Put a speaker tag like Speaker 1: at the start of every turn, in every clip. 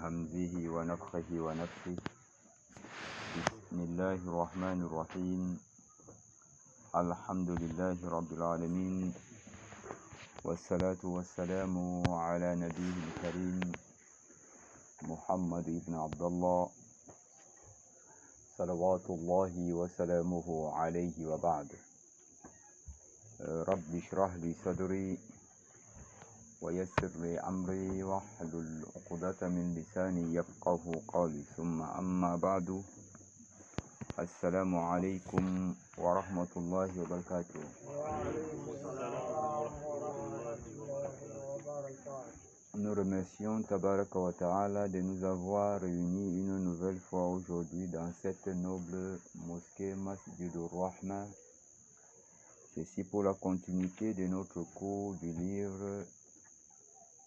Speaker 1: همزه ونفخه ونفخه بسم الله الرحمن الرحيم الحمد لله رب العالمين والصلاة والسلام على نبيه الكريم محمد بن عبد الله صلوات الله وسلامه عليه وبعد رب اشرح لي صدري ويسر لي أمري واحلل عقدة من لساني يفقه قولي ثم أما بعد السلام عليكم ورحمة الله وبركاته. Nous remercions Tabaraka wa Ta'ala de nous avoir réunis une nouvelle fois aujourd'hui dans cette noble mosquée Masjidul Rahma. Ceci pour la continuité de notre cours du livre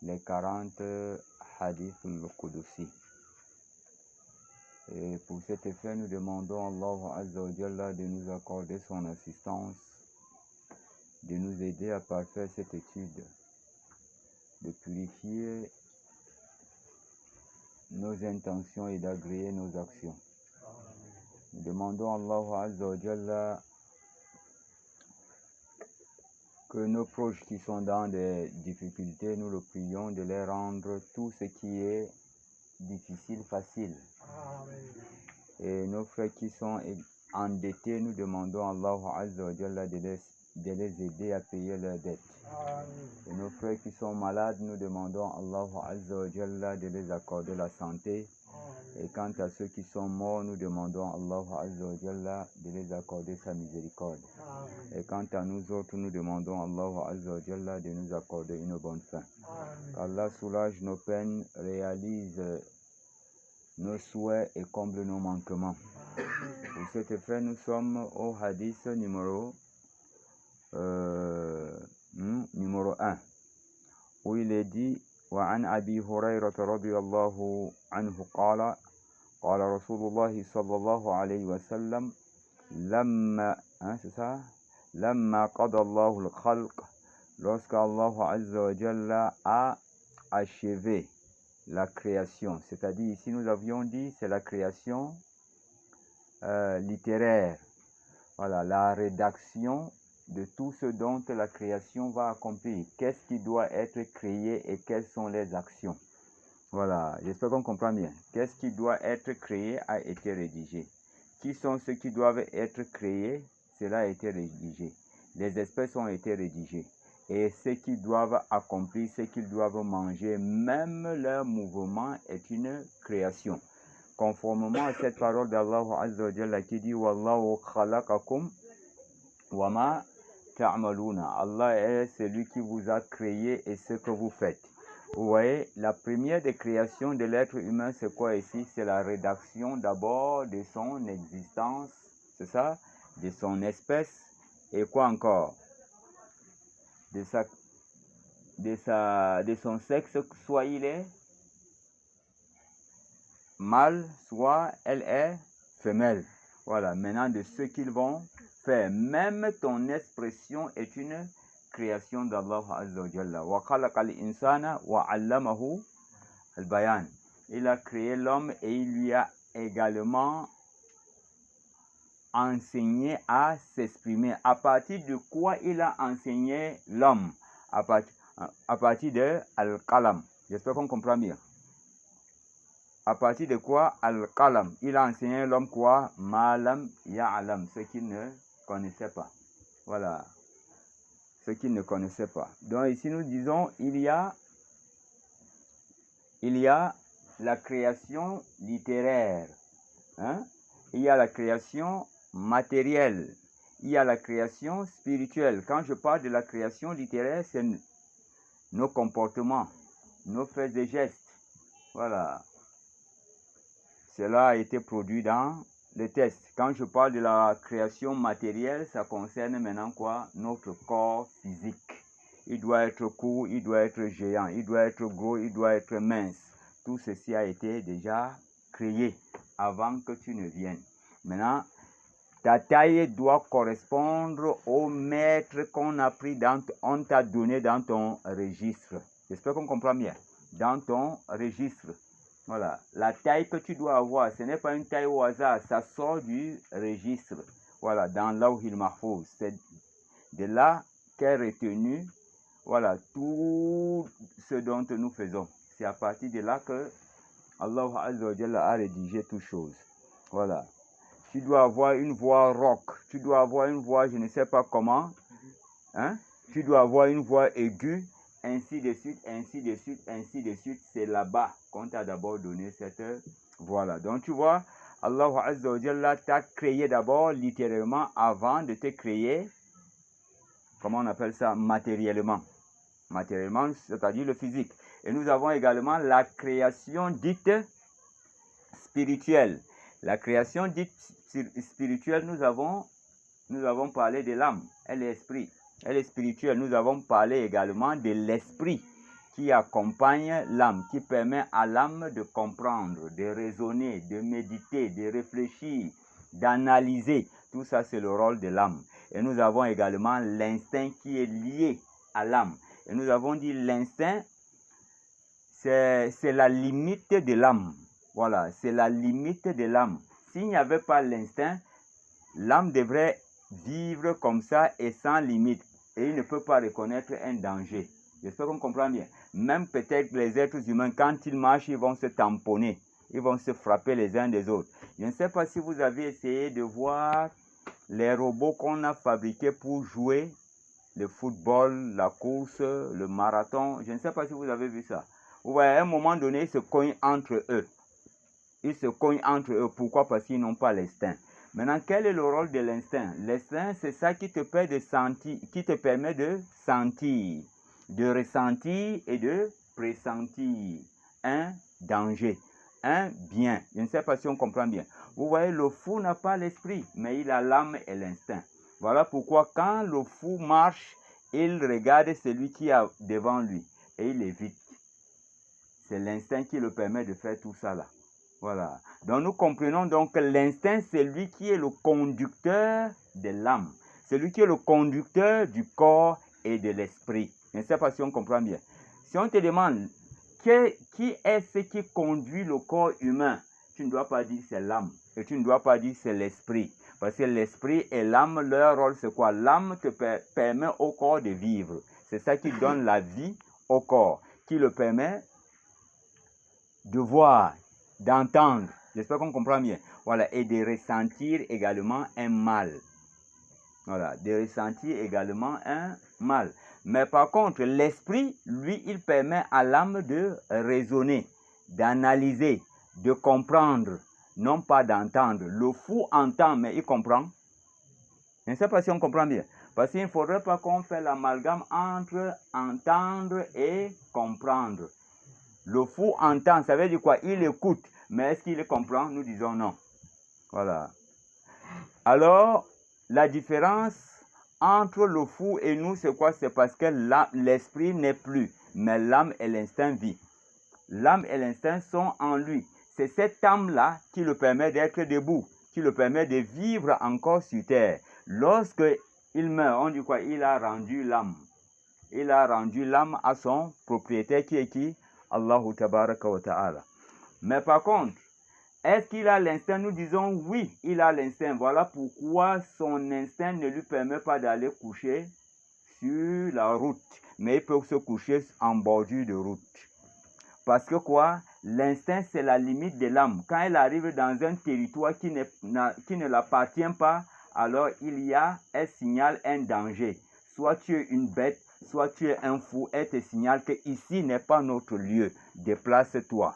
Speaker 1: Les 40 Hadith al-Qudusi. Et pour cet effet, nous demandons à Allah Azza wa Jalla de nous accorder son assistance, de nous aider à parfaire cette étude, de purifier nos intentions et d'agréer nos actions. Nous demandons à Allah Azza wa Jalla que nos proches qui sont dans des difficultés, nous le prions de les rendre tout ce qui est difficile, facile. Et nos frères qui sont endettés, nous demandons à Allah Azza wa Jalla de les aider à payer leurs dettes. Et nos frères qui sont malades, nous demandons à Allah Azza wa Jalla de les accorder la santé. Et quant à ceux qui sont morts, nous demandons à Allah Azza wa Jalla de les accorder sa miséricorde. Et quant à nous autres, nous demandons à Allah Azza wa Jalla de nous accorder une bonne fin. Qu'Allah soulage nos peines, réalise nos souhaits et comble nos manquements. Pour cet effet, nous sommes au hadith numéro 1, où il est dit وعن أبي هريرة رضي الله عنه قال قال رسول الله صلى الله عليه وسلم لما قضى الله الخلق lorsque Allah Azza wa Jalla a achevé la création, c'est-à-dire ici nous avions dit c'est la création littéraire, voilà, la rédaction de tout ce dont la création va accomplir, qu'est-ce qui doit être créé et quelles sont les actions. Voilà, j'espère qu'on comprend bien. Qu'est-ce qui doit être créé a été rédigé. Qui sont ceux qui doivent être créés? Cela a été rédigé. Les espèces ont été rédigées. Et ceux qui doivent accomplir, ceux qu'ils doivent manger, même leur mouvement est une création. Conformément à cette parole d'Allah Azza wa Jalla qui dit Wallahu khalaqakum wa ma ta'maluna. Allah est celui qui vous a créé et ce que vous faites. Vous voyez, la première des créations de l'être humain, c'est quoi ici? C'est la rédaction d'abord de son existence, c'est ça? De son espèce et quoi encore? De son sexe, soit il est mâle, soit elle est femelle. Voilà, maintenant de ce qu'ils vont faire. Même ton expression est une création d'Allah Azza wa Jalla. Wa khalaqal insana wa 'allamahu al-bayan. Il a créé l'homme et il lui a également enseigné à s'exprimer. À partir de quoi il a enseigné l'homme? À partir de Al-Qalam. J'espère qu'on comprend bien. À partir de quoi? Al-Qalam. Il a enseigné l'homme quoi? Malam ya'alam. Ce qu'il ne connaissait pas. Voilà. Ce qu'il ne connaissait pas. Donc ici nous disons, il y a la création littéraire. Hein? Il y a la création matérielle. Il y a la création spirituelle. Quand je parle de la création littéraire, c'est nos comportements, nos faits et gestes. Voilà. Cela a été produit dans le test. Quand je parle de la création matérielle, ça concerne maintenant quoi? Notre corps physique. Il doit être court, il doit être géant, il doit être gros, il doit être mince. Tout ceci a été déjà créé avant que tu ne viennes. Maintenant, ta taille doit correspondre au mètre qu'on a pris on t'a donné dans ton registre. J'espère qu'on comprend bien. Dans ton registre. Voilà, la taille que tu dois avoir, ce n'est pas une taille au hasard, ça sort du registre. Voilà, dans Lawhil Mahfouz. C'est de là qu'est retenu, voilà, tout ce dont nous faisons. C'est à partir de là que Allah Azza wa Jalla a rédigé toutes choses. Voilà. Tu dois avoir une voix rock, tu dois avoir une voix, je ne sais pas comment, hein? Tu dois avoir une voix aiguë, ainsi de suite, ainsi de suite, ainsi de suite. C'est là-bas qu'on t'a d'abord donné cette voix-là. Donc tu vois, Allah Azza wa Jalla t'a créé d'abord littéralement avant de te créer, comment on appelle ça, matériellement. Matériellement, c'est-à-dire le physique. Et nous avons également la création dite spirituelle. La création dite spirituelle, nous avons parlé de l'âme, elle est esprit, elle est spirituelle. Nous avons parlé également de l'esprit qui accompagne l'âme, qui permet à l'âme de comprendre, de raisonner, de méditer, de réfléchir, d'analyser. Tout ça, c'est le rôle de l'âme. Et nous avons également l'instinct qui est lié à l'âme. Et nous avons dit l'instinct, c'est la limite de l'âme. Voilà, c'est la limite de l'âme. S'il n'y avait pas l'instinct, l'âme devrait vivre comme ça et sans limite. Et il ne peut pas reconnaître un danger. J'espère qu'on comprend bien. Même peut-être les êtres humains, quand ils marchent, ils vont se tamponner. Ils vont se frapper les uns des autres. Je ne sais pas si vous avez essayé de voir les robots qu'on a fabriqués pour jouer le football, la course, le marathon. Je ne sais pas si vous avez vu ça. Vous voyez, à un moment donné, ils se cognent entre eux. Ils se cognent entre eux. Pourquoi? Parce qu'ils n'ont pas l'instinct. Maintenant, quel est le rôle de l'instinct? L'instinct, c'est ça qui te permet de sentir, de ressentir et de pressentir un danger, un bien. Je ne sais pas si on comprend bien. Vous voyez, le fou n'a pas l'esprit, mais il a l'âme et l'instinct. Voilà pourquoi quand le fou marche, il regarde celui qui est devant lui et il évite. C'est l'instinct qui le permet de faire tout ça là. Voilà. Donc nous comprenons donc que l'instinct, c'est lui qui est le conducteur de l'âme. C'est lui qui est le conducteur du corps et de l'esprit. Je ne sais pas si on comprend bien. Si on te demande qui est-ce qui conduit le corps humain, tu ne dois pas dire c'est l'âme. Et tu ne dois pas dire c'est l'esprit. Parce que l'esprit et l'âme, leur rôle c'est quoi? L'âme te permet au corps de vivre. C'est ça qui donne la vie au corps, qui le permet de voir, d'entendre, j'espère qu'on comprend bien, voilà, et de ressentir également un mal. Voilà, de ressentir également un mal. Mais par contre, l'esprit, lui, il permet à l'âme de raisonner, d'analyser, de comprendre, non pas d'entendre. Le fou entend, mais il comprend. Je ne sais pas si on comprend bien. Parce qu'il ne faudrait pas qu'on fasse l'amalgame entre entendre et comprendre. Le fou entend, ça veut dire quoi? Il écoute, mais est-ce qu'il comprend? Nous disons non. Voilà. Alors, la différence entre le fou et nous, c'est quoi? C'est parce que l'esprit n'est plus, mais l'âme et l'instinct vivent. L'âme et l'instinct sont en lui. C'est cette âme-là qui le permet d'être debout, qui le permet de vivre encore sur terre. Lorsque il meurt, on dit quoi? Il a rendu l'âme. Il a rendu l'âme à son propriétaire qui est qui? Allahu tabaraka wa ta'ala. Mais par contre, est-ce qu'il a l'instinct? Nous disons oui, il a l'instinct. Voilà pourquoi son instinct ne lui permet pas d'aller coucher sur la route. Mais il peut se coucher en bordure de route. Parce que quoi? L'instinct, c'est la limite de l'âme. Quand elle arrive dans un territoire qui ne l'appartient pas, alors elle signale un danger. Soit tu es une bête, soit tu es un fou, elle te signale que ici n'est pas notre lieu. Déplace-toi.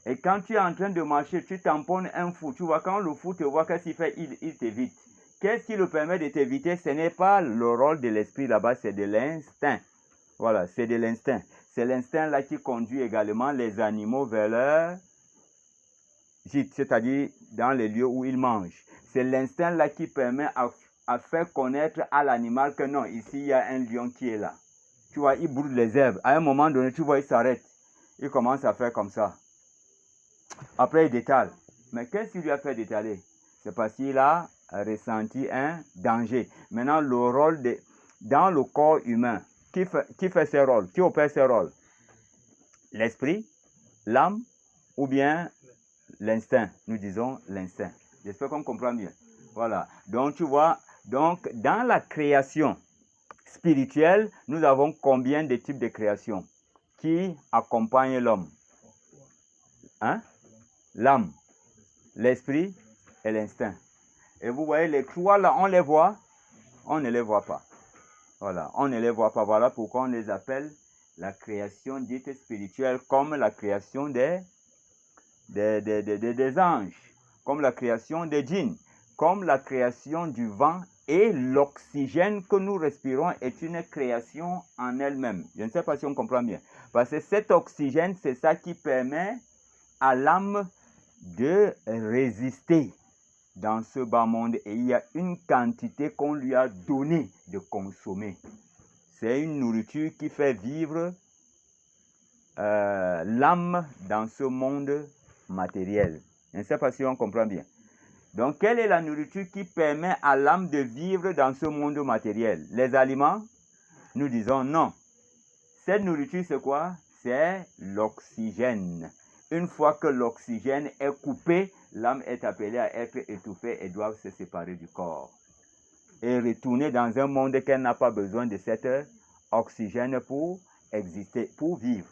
Speaker 1: Et quand tu es en train de marcher, tu tamponnes un fou. Tu vois, quand le fou te voit, qu'est-ce qu'il fait? Il t'évite. Qu'est-ce qui le permet de t'éviter? Ce n'est pas le rôle de l'esprit là-bas, c'est de l'instinct. Voilà, c'est de l'instinct. C'est l'instinct là qui conduit également les animaux vers leur gîte, c'est-à-dire dans les lieux où ils mangent. C'est l'instinct là qui permet à faire connaître à l'animal que non, ici il y a un lion qui est là. Tu vois, il brûle les herbes. À un moment donné, tu vois, il s'arrête. Il commence à faire comme ça. Après, il détale. Mais qu'est-ce qui lui a fait détaler? C'est parce qu'il a ressenti un danger. Maintenant, le rôle dans le corps humain, qui fait ses rôles? Qui opère ses rôles? L'esprit l'âme ou bien l'instinct. Nous disons l'instinct. J'espère qu'on comprend bien. Voilà. Donc, tu vois, donc, dans la création spirituelle, nous avons combien de types de création qui accompagnent l'homme? Hein? L'âme, l'esprit et l'instinct. Et vous voyez, les trois là, on les voit? On ne les voit pas. Voilà, on ne les voit pas. Voilà pourquoi on les appelle la création dite spirituelle, comme la création des anges, comme la création des djinns, comme la création du vent et l'oxygène que nous respirons est une création en elle-même. Je ne sais pas si on comprend bien. Parce que cet oxygène, c'est ça qui permet à l'âme de résister dans ce bas monde, et il y a une quantité qu'on lui a donné de consommer. C'est une nourriture qui fait vivre l'âme dans ce monde matériel. Je ne sais pas si on comprend bien. Donc, quelle est la nourriture qui permet à l'âme de vivre dans ce monde matériel? Les aliments? Nous disons non. Cette nourriture, c'est quoi? C'est l'oxygène. Une fois que l'oxygène est coupé, l'âme est appelée à être étouffée et doit se séparer du corps. Et retourner dans un monde qu'elle n'a pas besoin de cet oxygène pour exister, pour vivre.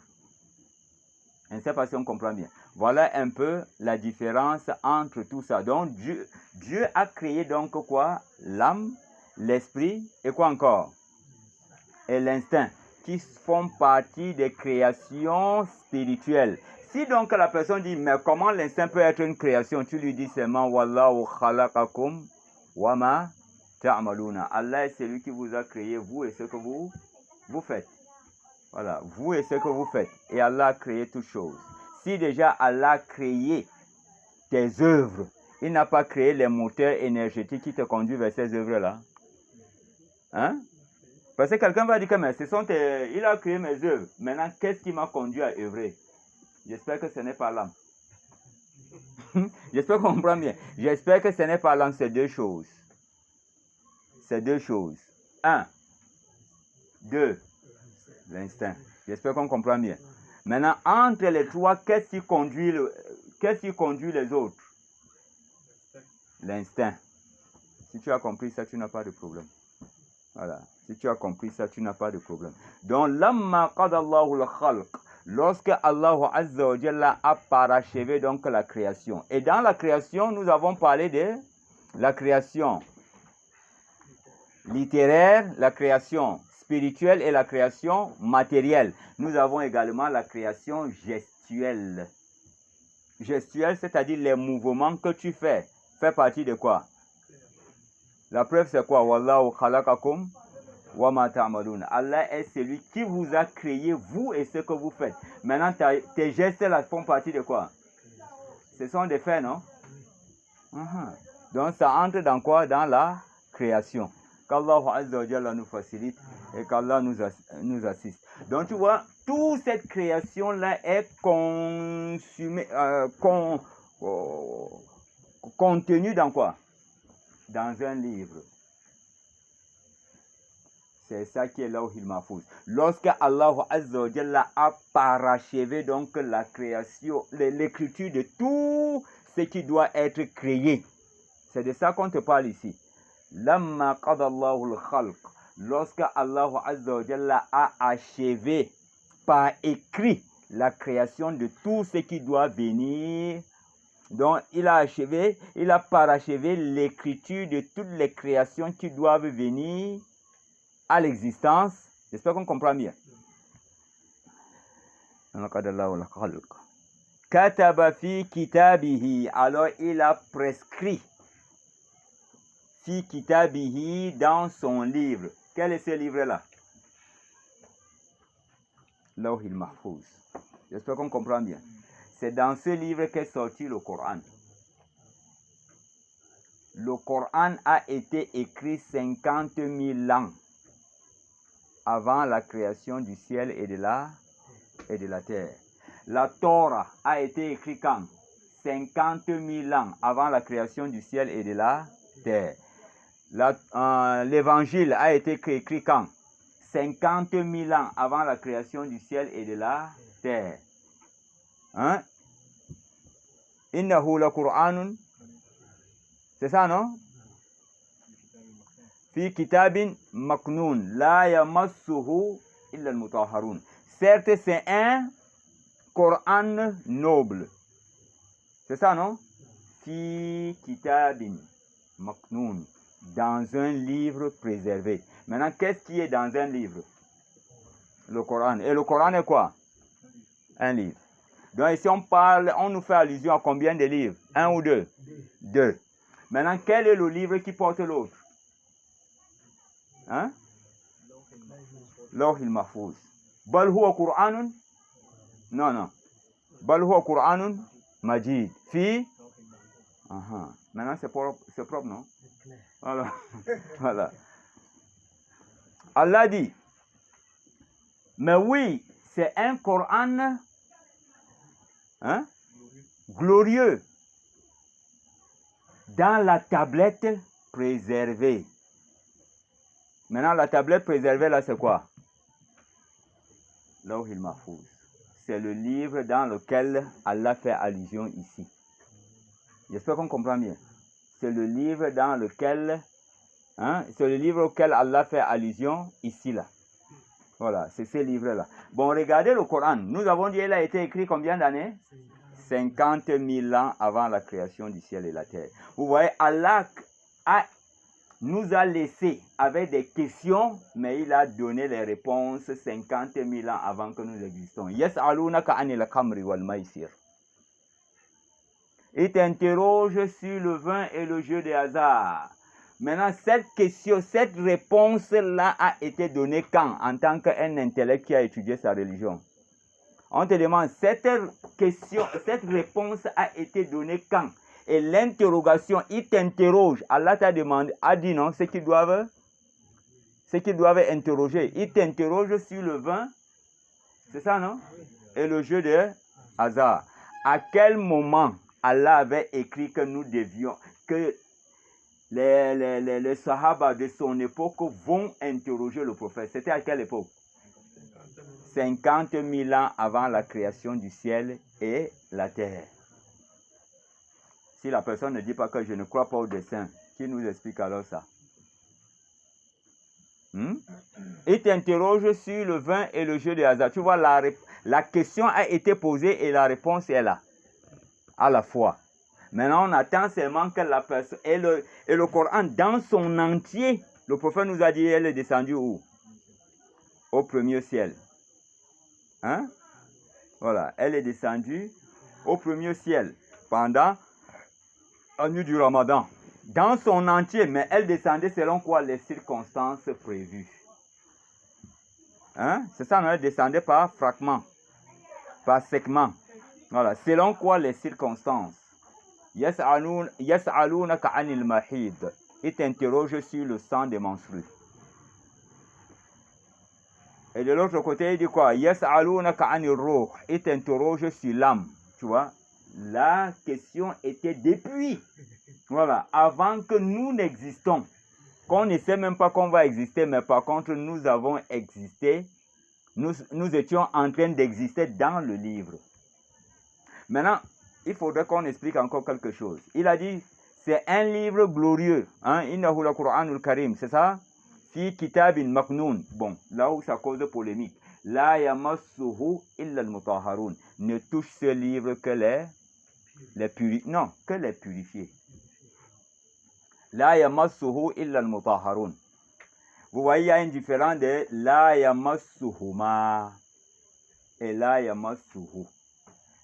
Speaker 1: Je ne sais pas si on comprend bien. Voilà un peu la différence entre tout ça. Donc, Dieu a créé donc quoi? L'âme, l'esprit et quoi encore? Et l'instinct, qui font partie des créations spirituelles. Si donc la personne dit, mais comment l'instinct peut être une création? Tu lui dis seulement, Wallahu khalaqakum wa ma ta'maluna. Allah est celui qui vous a créé, vous et ce que vous faites. Voilà, vous et ce que vous faites. Et Allah a créé toutes choses. Si déjà Allah a créé tes œuvres, il n'a pas créé les moteurs énergétiques qui te conduisent vers ces œuvres-là. Hein? Parce que quelqu'un va dire que mais il a créé mes œuvres. Maintenant, qu'est-ce qui m'a conduit à œuvrer? J'espère que ce n'est pas l'âme. J'espère qu'on comprend bien. J'espère que ce n'est pas l'âme, c'est deux choses. C'est deux choses. 1, 2, l'instinct. J'espère qu'on comprend bien. Maintenant, entre les trois, qu'est-ce qui conduit les autres? L'instinct. Si tu as compris ça, tu n'as pas de problème. Voilà. Si tu as compris ça, tu n'as pas de problème. Donc, lamma qadallahu al-khalq, lorsque Allah Azza wa Jalla a parachevé donc la création. Et dans la création, nous avons parlé de la création littéraire, la création spirituelle et la création matérielle. Nous avons également la création gestuelle. Gestuelle, c'est-à-dire les mouvements que tu fais, fait partie de quoi? La preuve, c'est quoi? Wallahu khalaqakum wa ma ta'malun. Allah est celui qui vous a créé, vous et ce que vous faites. Maintenant, tes gestes là font partie de quoi? Ce sont des faits, non? Donc, ça entre dans quoi? Dans la création. Qu'Allah Azza wa Jalla nous facilite et qu'Allah nous assiste. Donc, tu vois, toute cette création-là est consumée, contenue dans quoi? Dans un livre. C'est ça qui est là au Mahfouz. Lorsque Allah Azza wa Jalla a parachevé donc la création, l'écriture de tout ce qui doit être créé. C'est de ça qu'on te parle ici. Lamma qadallahu al-khalq. Lorsque Allah Azza wa Jalla a achevé par écrit la création de tout ce qui doit venir. Donc, il a parachevé l'écriture de toutes les créations qui doivent venir à l'existence. J'espère qu'on comprend bien. Kataba fi kitabihi. Alors, il a prescrit fi kitabihi dans son livre. Quel est ce livre-là? Lawhil Mahfouz. J'espère qu'on comprend bien. C'est dans ce livre qu'est sorti le Coran. Le Coran a été écrit 50 000 ans avant la création du ciel et de la terre. La Torah a été écrite quand? 50 000 ans avant la création du ciel et de la terre. L'évangile a été écrit quand? 50 000 ans avant la création du ciel et de la terre. Hein? Innahu la Qur'anun. C'est ça, non? Fi kitabin maknoun. La yamassuhu illa al-mutahharun. Certes, c'est un Coran noble. C'est ça, non? Fi kitabin maknoun. Dans un livre préservé. Maintenant, qu'est-ce qui est dans un livre? Le Coran. Et le Coran est quoi? Un livre. Donc ici, on nous fait allusion à combien de livres? Un ou deux? Deux. Maintenant, quel est le livre qui porte l'autre? Hein? Lawh al-Mahfouz. Bal huwa Qur'anun? Non, non. Bal huwa Qur'anun Majid. Fi? Maintenant, c'est propre, non? Voilà. Voilà. Allah dit, mais oui, c'est un Coran glorieux dans la tablette préservée. Maintenant, la tablette préservée, là, c'est quoi? Lawh al-Mahfouz. C'est le livre dans lequel Allah fait allusion ici. J'espère qu'on comprend bien. C'est le livre dans lequel, c'est le livre auquel Allah fait allusion ici, là. Voilà, c'est ce livre-là. Bon, regardez le Coran. Nous avons dit qu'il a été écrit combien d'années? 50 000 ans avant la création du ciel et la terre. Vous voyez, Allah nous a laissé avec des questions, mais il a donné les réponses 50 000 ans avant que nous existons. Yas'alunaka anil khamri wal maisir. Il t'interroge sur le vin et le jeu de hasard. Maintenant, cette question, cette réponse-là a été donnée quand? En tant qu'un intellect qui a étudié sa religion. On te demande, cette question, cette réponse a été donnée quand? Et l'interrogation, il t'interroge. Allah t'a demandé, a dit non, ce qu'ils doivent interroger. Il t'interroge sur le vin, c'est ça, non? Et le jeu de hasard. À quel moment Allah avait écrit que nous devions, que les Sahaba de son époque vont interroger le prophète? C'était à quelle époque? 50 000 ans avant la création du ciel et la terre. Si la personne ne dit pas que je ne crois pas au dessein, qui nous explique alors ça? Il t'interroge sur le vin et le jeu de hasard. Tu vois, la question a été posée et la réponse est là, à la fois. Maintenant, on attend seulement que la personne... Et le Coran, dans son entier, le prophète nous a dit, elle est descendue où? Au premier ciel. Hein? Voilà, elle est descendue au premier ciel pendant la nuit du Ramadan. Dans son entier, mais elle descendait selon quoi? Les circonstances prévues. Hein? C'est ça, non? Elle descendait par fragments, par segments. Voilà, selon quoi? Les circonstances. Yas'alunaka anil mahid. Il t'interroge sur le sang des menstrues. Et de l'autre côté, il dit quoi? Yas'alunaka anil ruh. Il t'interroge sur l'âme. Tu vois? La question était depuis. Voilà, avant que nous n'existons. Qu'on ne sait même pas qu'on va exister, mais par contre, nous avons existé. Nous étions en train d'exister dans le livre. Maintenant, il faudrait qu'on explique encore quelque chose. Il a dit, c'est un livre glorieux. Innahu la Qur'anul Karim, c'est ça? Fi kitabin maknoun. Bon, là où ça cause polémique. La yamassuhu illa al-mutahharun. Ne touche ce livre que les purifiés. Non, que les purifiés. La yamassuhu illa al-mutahharun. Vous voyez, il y a une différence de la yamassuhuma et la yamassuhu.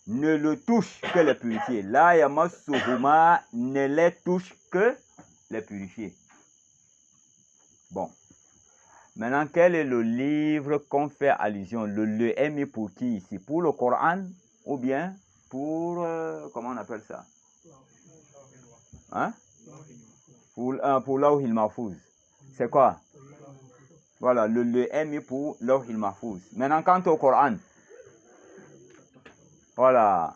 Speaker 1: Ne le touche que les purifiés. La yamassuhuma ne les touche que les purifiés. Bon. Maintenant, quel est le livre qu'on fait allusion? Le est mis pour qui ici? Pour le Coran ou bien pour, comment on appelle ça? Hein? Pour Lawh al-Mahfouz. C'est quoi? Voilà, le est mis pour Lawh al-Mahfouz. Maintenant, quant au Coran, voilà,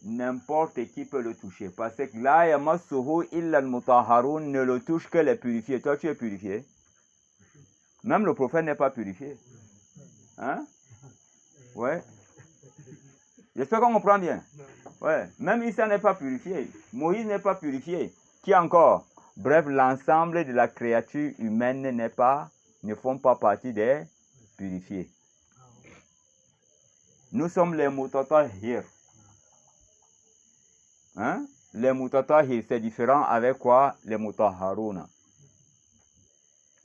Speaker 1: n'importe qui peut le toucher. Parce que la yamassuhu illa al-mutahharun ne le touche que les purifiés. Toi, tu es purifié? Même le prophète n'est pas purifié. Hein? Ouais. J'espère qu'on comprend bien. Ouais. Même Issa n'est pas purifié. Moïse n'est pas purifié. Qui encore? Bref, l'ensemble de la créature humaine ne font pas partie des purifiés. Nous sommes les mutatahhir. Hein? Les mutatahhir, c'est différent avec quoi? Les mutahharuna.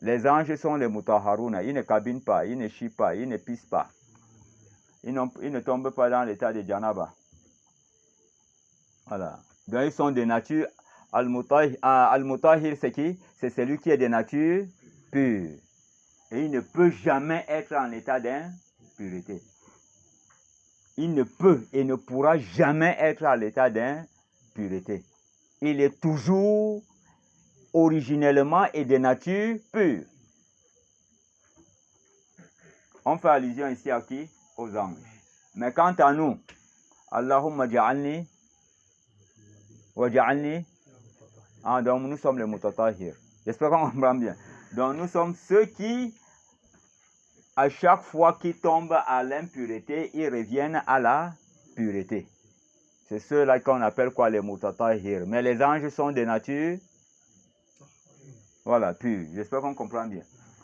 Speaker 1: Les anges sont les mutahharuna. Ils ne cabinent pas, ils ne chient pas, ils ne pissent pas. Ils ne tombent pas dans l'état de Janaba. Voilà. Donc ils sont de nature. Al-Mutahhir, c'est qui? C'est celui qui est de nature pure. Et il ne peut jamais être en état d'impureté. Il ne peut et ne pourra jamais être à l'état d'impureté. Il est toujours originellement et de nature pure. On fait allusion ici à qui? Aux anges. Mais quant à nous, Allahumma ja'alni wa ja'alni, donc nous sommes les mutatahhir. J'espère qu'on comprend bien. Donc nous sommes ceux qui, à chaque fois qu'ils tombent à l'impureté, ils reviennent à la pureté. C'est ceux-là qu'on appelle quoi? Les mutatahhir. Mais les anges sont de nature, voilà, pure. J'espère qu'on comprend bien.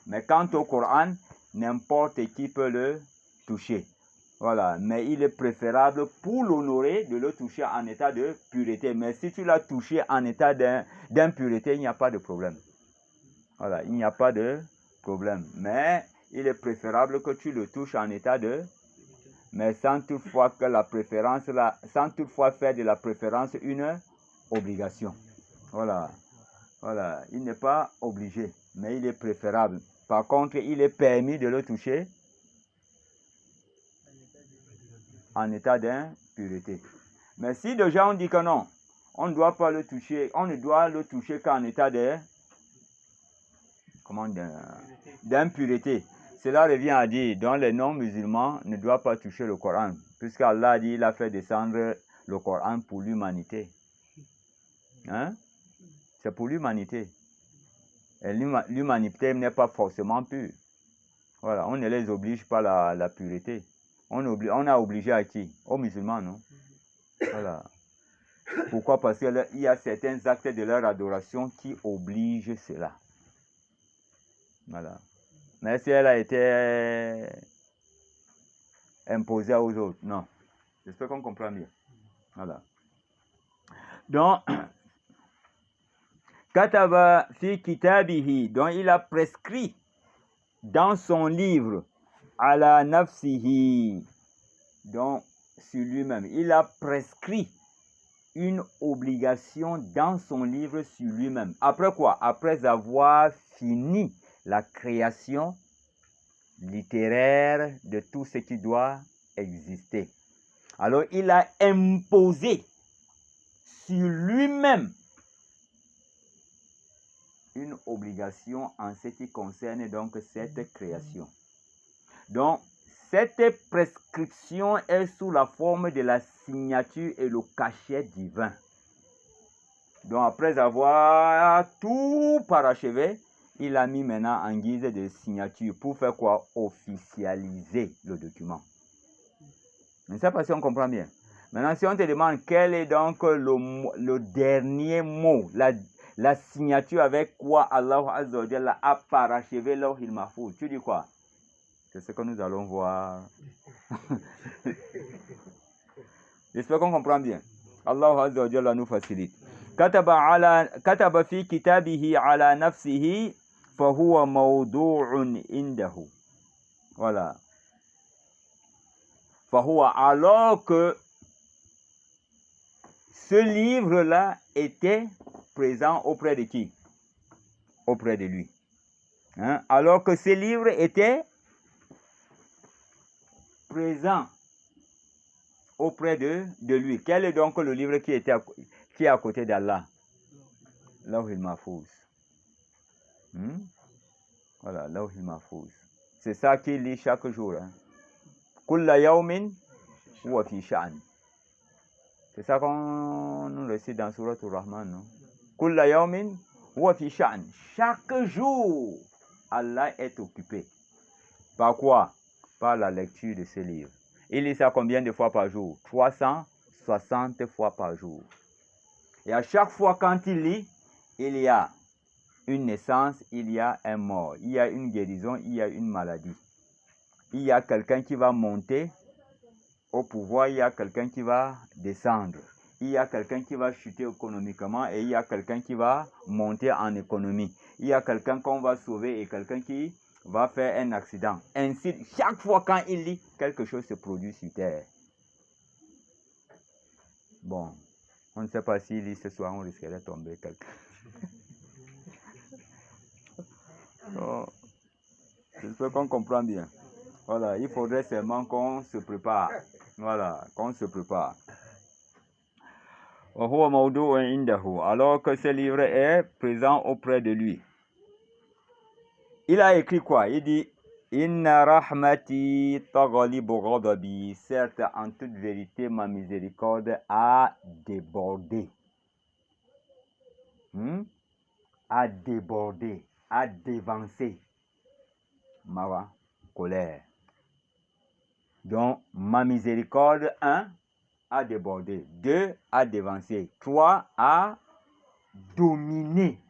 Speaker 1: Mais quant au Coran, n'importe qui peut le toucher. Voilà, mais il est préférable pour l'honorer de le toucher en état de pureté. Mais si tu l'as touché en état d'impureté, il n'y a pas de problème. Voilà, il n'y a pas de problème. Mais il est préférable que tu le touches en état de... Mais sans toutefois que la préférence, sans toutefois faire de la préférence une obligation. Voilà. Voilà, il n'est pas obligé, mais il est préférable. Par contre, il est permis de le toucher en état d'impureté. Mais si déjà on dit que non, on ne doit pas le toucher, on ne doit le toucher qu'en état d'impureté. Cela revient à dire, donc les non-musulmans ne doivent pas toucher le Coran, puisqu'Allah a dit, il a fait descendre le Coran pour l'humanité. Hein? C'est pour l'humanité. Et l'humanité n'est pas forcément pure. Voilà, on ne les oblige pas à la pureté. On a obligé à qui? Aux musulmans, non? Voilà. Pourquoi? Parce qu'il y a certains actes de leur adoration qui obligent cela. Voilà. Mais si elle a été imposée aux autres, non. J'espère qu'on comprend bien. Voilà. Donc, Kataba fi kitabihi, donc il a prescrit dans son livre, ala nafsihi, donc sur lui-même. Il a prescrit une obligation dans son livre sur lui-même. Après quoi? Après avoir fini la création littéraire de tout ce qui doit exister. Alors il a imposé sur lui-même une obligation en ce qui concerne donc cette création. Donc, cette prescription est sous la forme de la signature et le cachet divin. Donc, après avoir tout parachevé, il a mis maintenant en guise de signature pour faire quoi? Officialiser le document. Je ne sais pas si on comprend bien. Maintenant, si on te demande quel est donc le dernier mot, la signature avec quoi Allah Azza wa Jalla a parachevé Lawhil Mahfouz, tu dis quoi? C'est ce que nous allons voir. J'espère qu'on comprend bien. Allah Azza wa Jalla nous facilite. Kataba fi kitabihi ala nafsihi fahuwa mawdu'un indahu. Voilà. Fahuwa, alors que ce livre-là était présent auprès de qui? Auprès de lui. Hein? Alors que ce livre était présent auprès de lui. Quel est donc le livre qui est à côté d'Allah? Lawhil Mahfouz. Voilà, Lawhil Mahfouz. C'est ça qu'il lit chaque jour. Hein? Kulla yawmin huwa fi sha'n. C'est ça qu'on nous récite dans Surat Ar-Rahman, non? Kulla yawmin huwa fi sha'n. Chaque jour, Allah est occupé. Par quoi? Par la lecture de ce livre. Il lit ça combien de fois par jour? 360 fois par jour. Et à chaque fois quand il lit, il y a une naissance, il y a un mort, il y a une guérison, il y a une maladie. Il y a quelqu'un qui va monter au pouvoir, il y a quelqu'un qui va descendre. Il y a quelqu'un qui va chuter économiquement et il y a quelqu'un qui va monter en économie. Il y a quelqu'un qu'on va sauver et quelqu'un qui va faire un accident. Ainsi, chaque fois quand il lit, quelque chose se produit sur terre. Bon, on ne sait pas s'il lit ce soir, on risquerait de tomber quelqu'un. Oh, j'espère qu'on comprend bien. Voilà, il faudrait seulement qu'on se prépare. Voilà, qu'on se prépare. Alors que ce livre est présent auprès de lui. Il a écrit quoi? Il dit Inna rahmati taghlibu ghadabi. Certes, en toute vérité, ma miséricorde a débordé. A débordé, a dévancé ma colère. Donc, ma miséricorde, 1, a débordé. 2, a dévancé. 3, a dominé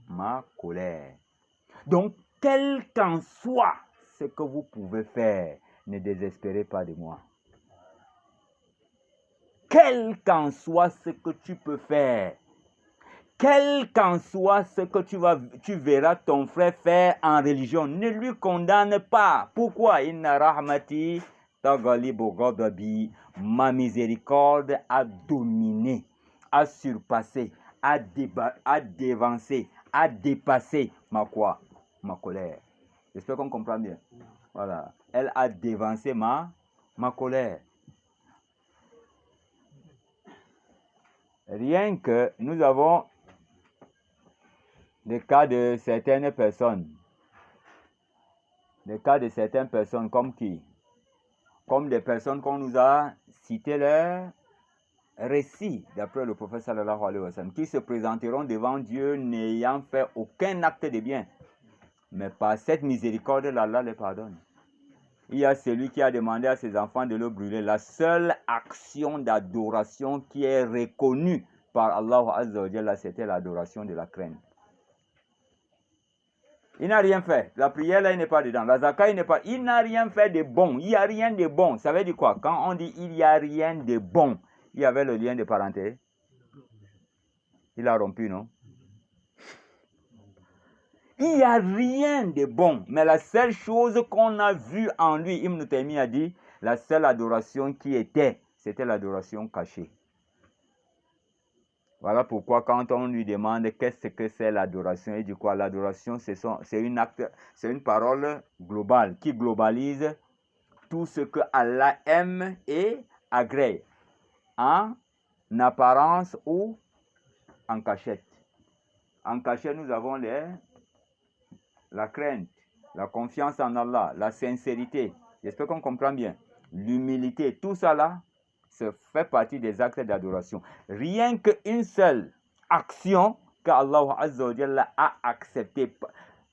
Speaker 1: ma colère. Donc, quel qu'en soit ce que vous pouvez faire, ne désespérez pas de moi. Quel qu'en soit ce que tu peux faire, quel qu'en soit ce que tu verras ton frère faire en religion, ne lui condamne pas. Pourquoi? Inna rahmati taghlibu ghadabi. Ma miséricorde a dominé, a surpassé, a dévancé, a dépassé ma colère. J'espère qu'on comprend bien. Voilà. Elle a dévancé ma colère. Rien que nous avons des cas de certaines personnes. Des cas de certaines personnes comme qui? Comme des personnes qu'on nous a cité leur récit, d'après le prophète sallallahu alayhi wa sallam, qui se présenteront devant Dieu n'ayant fait aucun acte de bien. Mais par cette miséricorde, Allah les pardonne. Il y a celui qui a demandé à ses enfants de le brûler. La seule action d'adoration qui est reconnue par Allah Azza wa Jalla, c'était l'adoration de la crainte. Il n'a rien fait. La prière, là, il n'est pas dedans. La zakat, il n'a rien fait de bon. Il n'y a rien de bon. Ça veut dire quoi? Quand on dit il n'y a rien de bon, il y avait le lien de parenté. Il a rompu, non? Il n'y a rien de bon. Mais la seule chose qu'on a vue en lui, Ibn Taymi a dit, la seule adoration qui était, c'était l'adoration cachée. Voilà pourquoi quand on lui demande qu'est-ce que c'est l'adoration, il dit quoi? L'adoration, c'est une parole globale qui globalise tout ce que Allah aime et agrée, en apparence ou en cachette. En cachette, nous avons la crainte, la confiance en Allah, la sincérité. J'espère qu'on comprend bien. L'humilité, tout ça là, ça fait partie des actes d'adoration. Rien qu'une seule action qu'Allah Azza wa Jalla a acceptée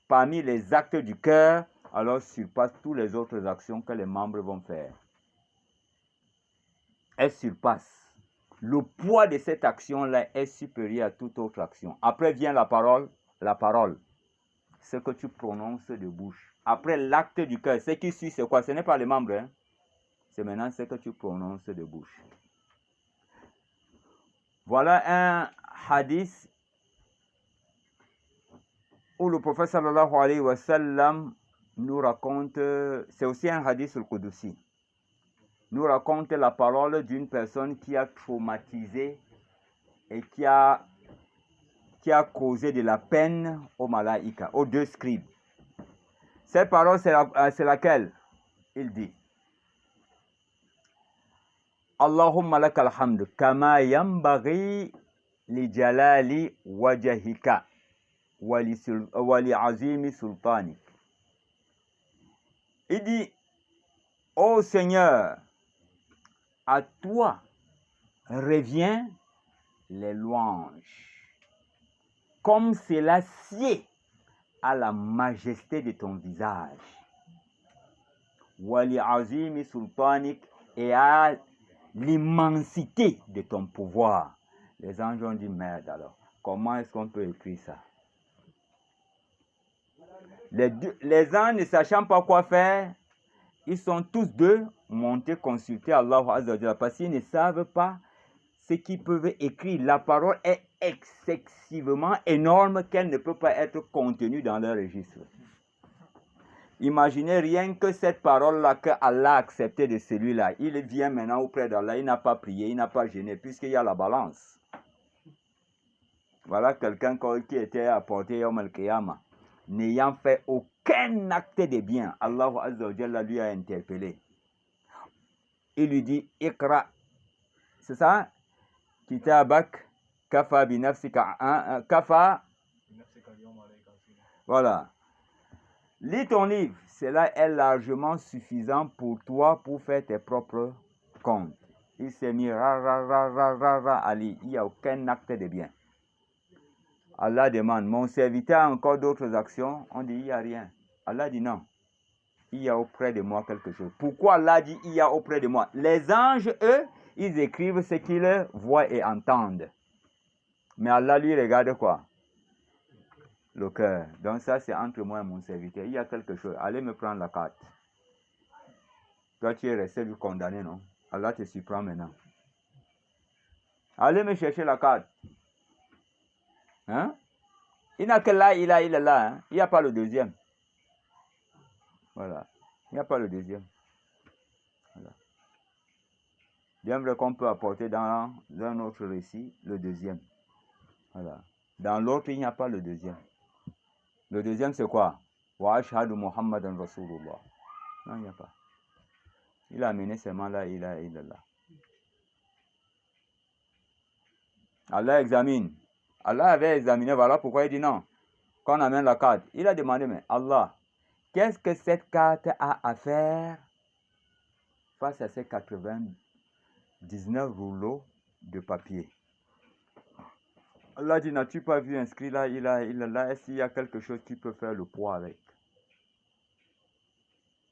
Speaker 1: parmi les actes du cœur, alors surpasse toutes les autres actions que les membres vont faire. Elle surpasse. Le poids de cette action-là est supérieur à toute autre action. Après vient la parole. La parole, ce que tu prononces de bouche. Après l'acte du cœur, ce qui suit, c'est quoi? Ce n'est pas les membres, hein? C'est maintenant ce que tu prononces de bouche. Voilà un hadith où le prophète sallallahu alayhi wa sallam nous raconte, c'est aussi un hadith al-Qudusi, nous raconte la parole d'une personne qui a traumatisé et qui a causé de la peine aux malaïka, aux 2 scribes. Cette parole, c'est laquelle? Il dit Allahumma lakal hamd kama yambaghi li jalali wajhika wa li azimi sultani. Il dit, ô Seigneur, à toi revient les louanges, comme cela sied à la majesté de ton visage, Wali azimi sultanik, et à l'immensité de ton pouvoir. Les anges ont dit, merde alors, comment est-ce qu'on peut écrire ça? Les anges ne sachant pas quoi faire, ils sont tous deux montés consulter Allah Azza wa Jalla parce qu'ils ne savent pas ce qu'ils peuvent écrire. La parole est excessivement énorme qu'elle ne peut pas être contenue dans leur registre. Imaginez rien que cette parole-là que Allah a acceptée de celui-là. Il vient maintenant auprès d'Allah, il n'a pas prié, il n'a pas gêné, puisqu'il y a la balance. Voilà quelqu'un qui était apporté Yawm al-Qiyamah, n'ayant fait aucun acte de bien. Allah Azza wa Jalla lui a interpellé. Il lui dit, Iqra. C'est ça? Kitabak, kafa binafsika, kafa. Voilà. Lis ton livre, cela est largement suffisant pour toi pour faire tes propres comptes. Il s'est mis à lire. Il n'y a aucun acte de bien. Allah demande, mon serviteur a encore d'autres actions? On dit, il n'y a rien. Allah dit non. Il y a auprès de moi quelque chose. Pourquoi Allah dit, il y a auprès de moi? Les anges, eux, ils écrivent ce qu'ils voient et entendent. Mais Allah lui regarde quoi? Le cœur. Donc ça, c'est entre moi et mon serviteur. Il y a quelque chose. Allez me prendre la carte. Toi, tu es resté du condamné, non? Allah te surprend maintenant. Allez me chercher la carte. Hein? Il n'a que là, il est là. Hein? Il n'y a pas le deuxième. Voilà. Il n'y a pas le deuxième. Voilà. Bien vrai qu'on peut apporter dans un autre récit le deuxième. Voilà. Dans l'autre, il n'y a pas le deuxième. Le deuxième, c'est quoi? Wa ashhadu Muhammadan Rasulullah. Non, il n'y a pas. Il a amené seulement là, il est là. Allah examine. Allah avait examiné, voilà pourquoi il dit non. Quand on amène la carte, il a demandé, mais Allah, qu'est-ce que cette carte a à faire face à ces 99 rouleaux de papier? Allah dit, n'as-tu pas vu inscrit là, il est là, est-ce qu'il y a quelque chose qui peut faire le poids avec?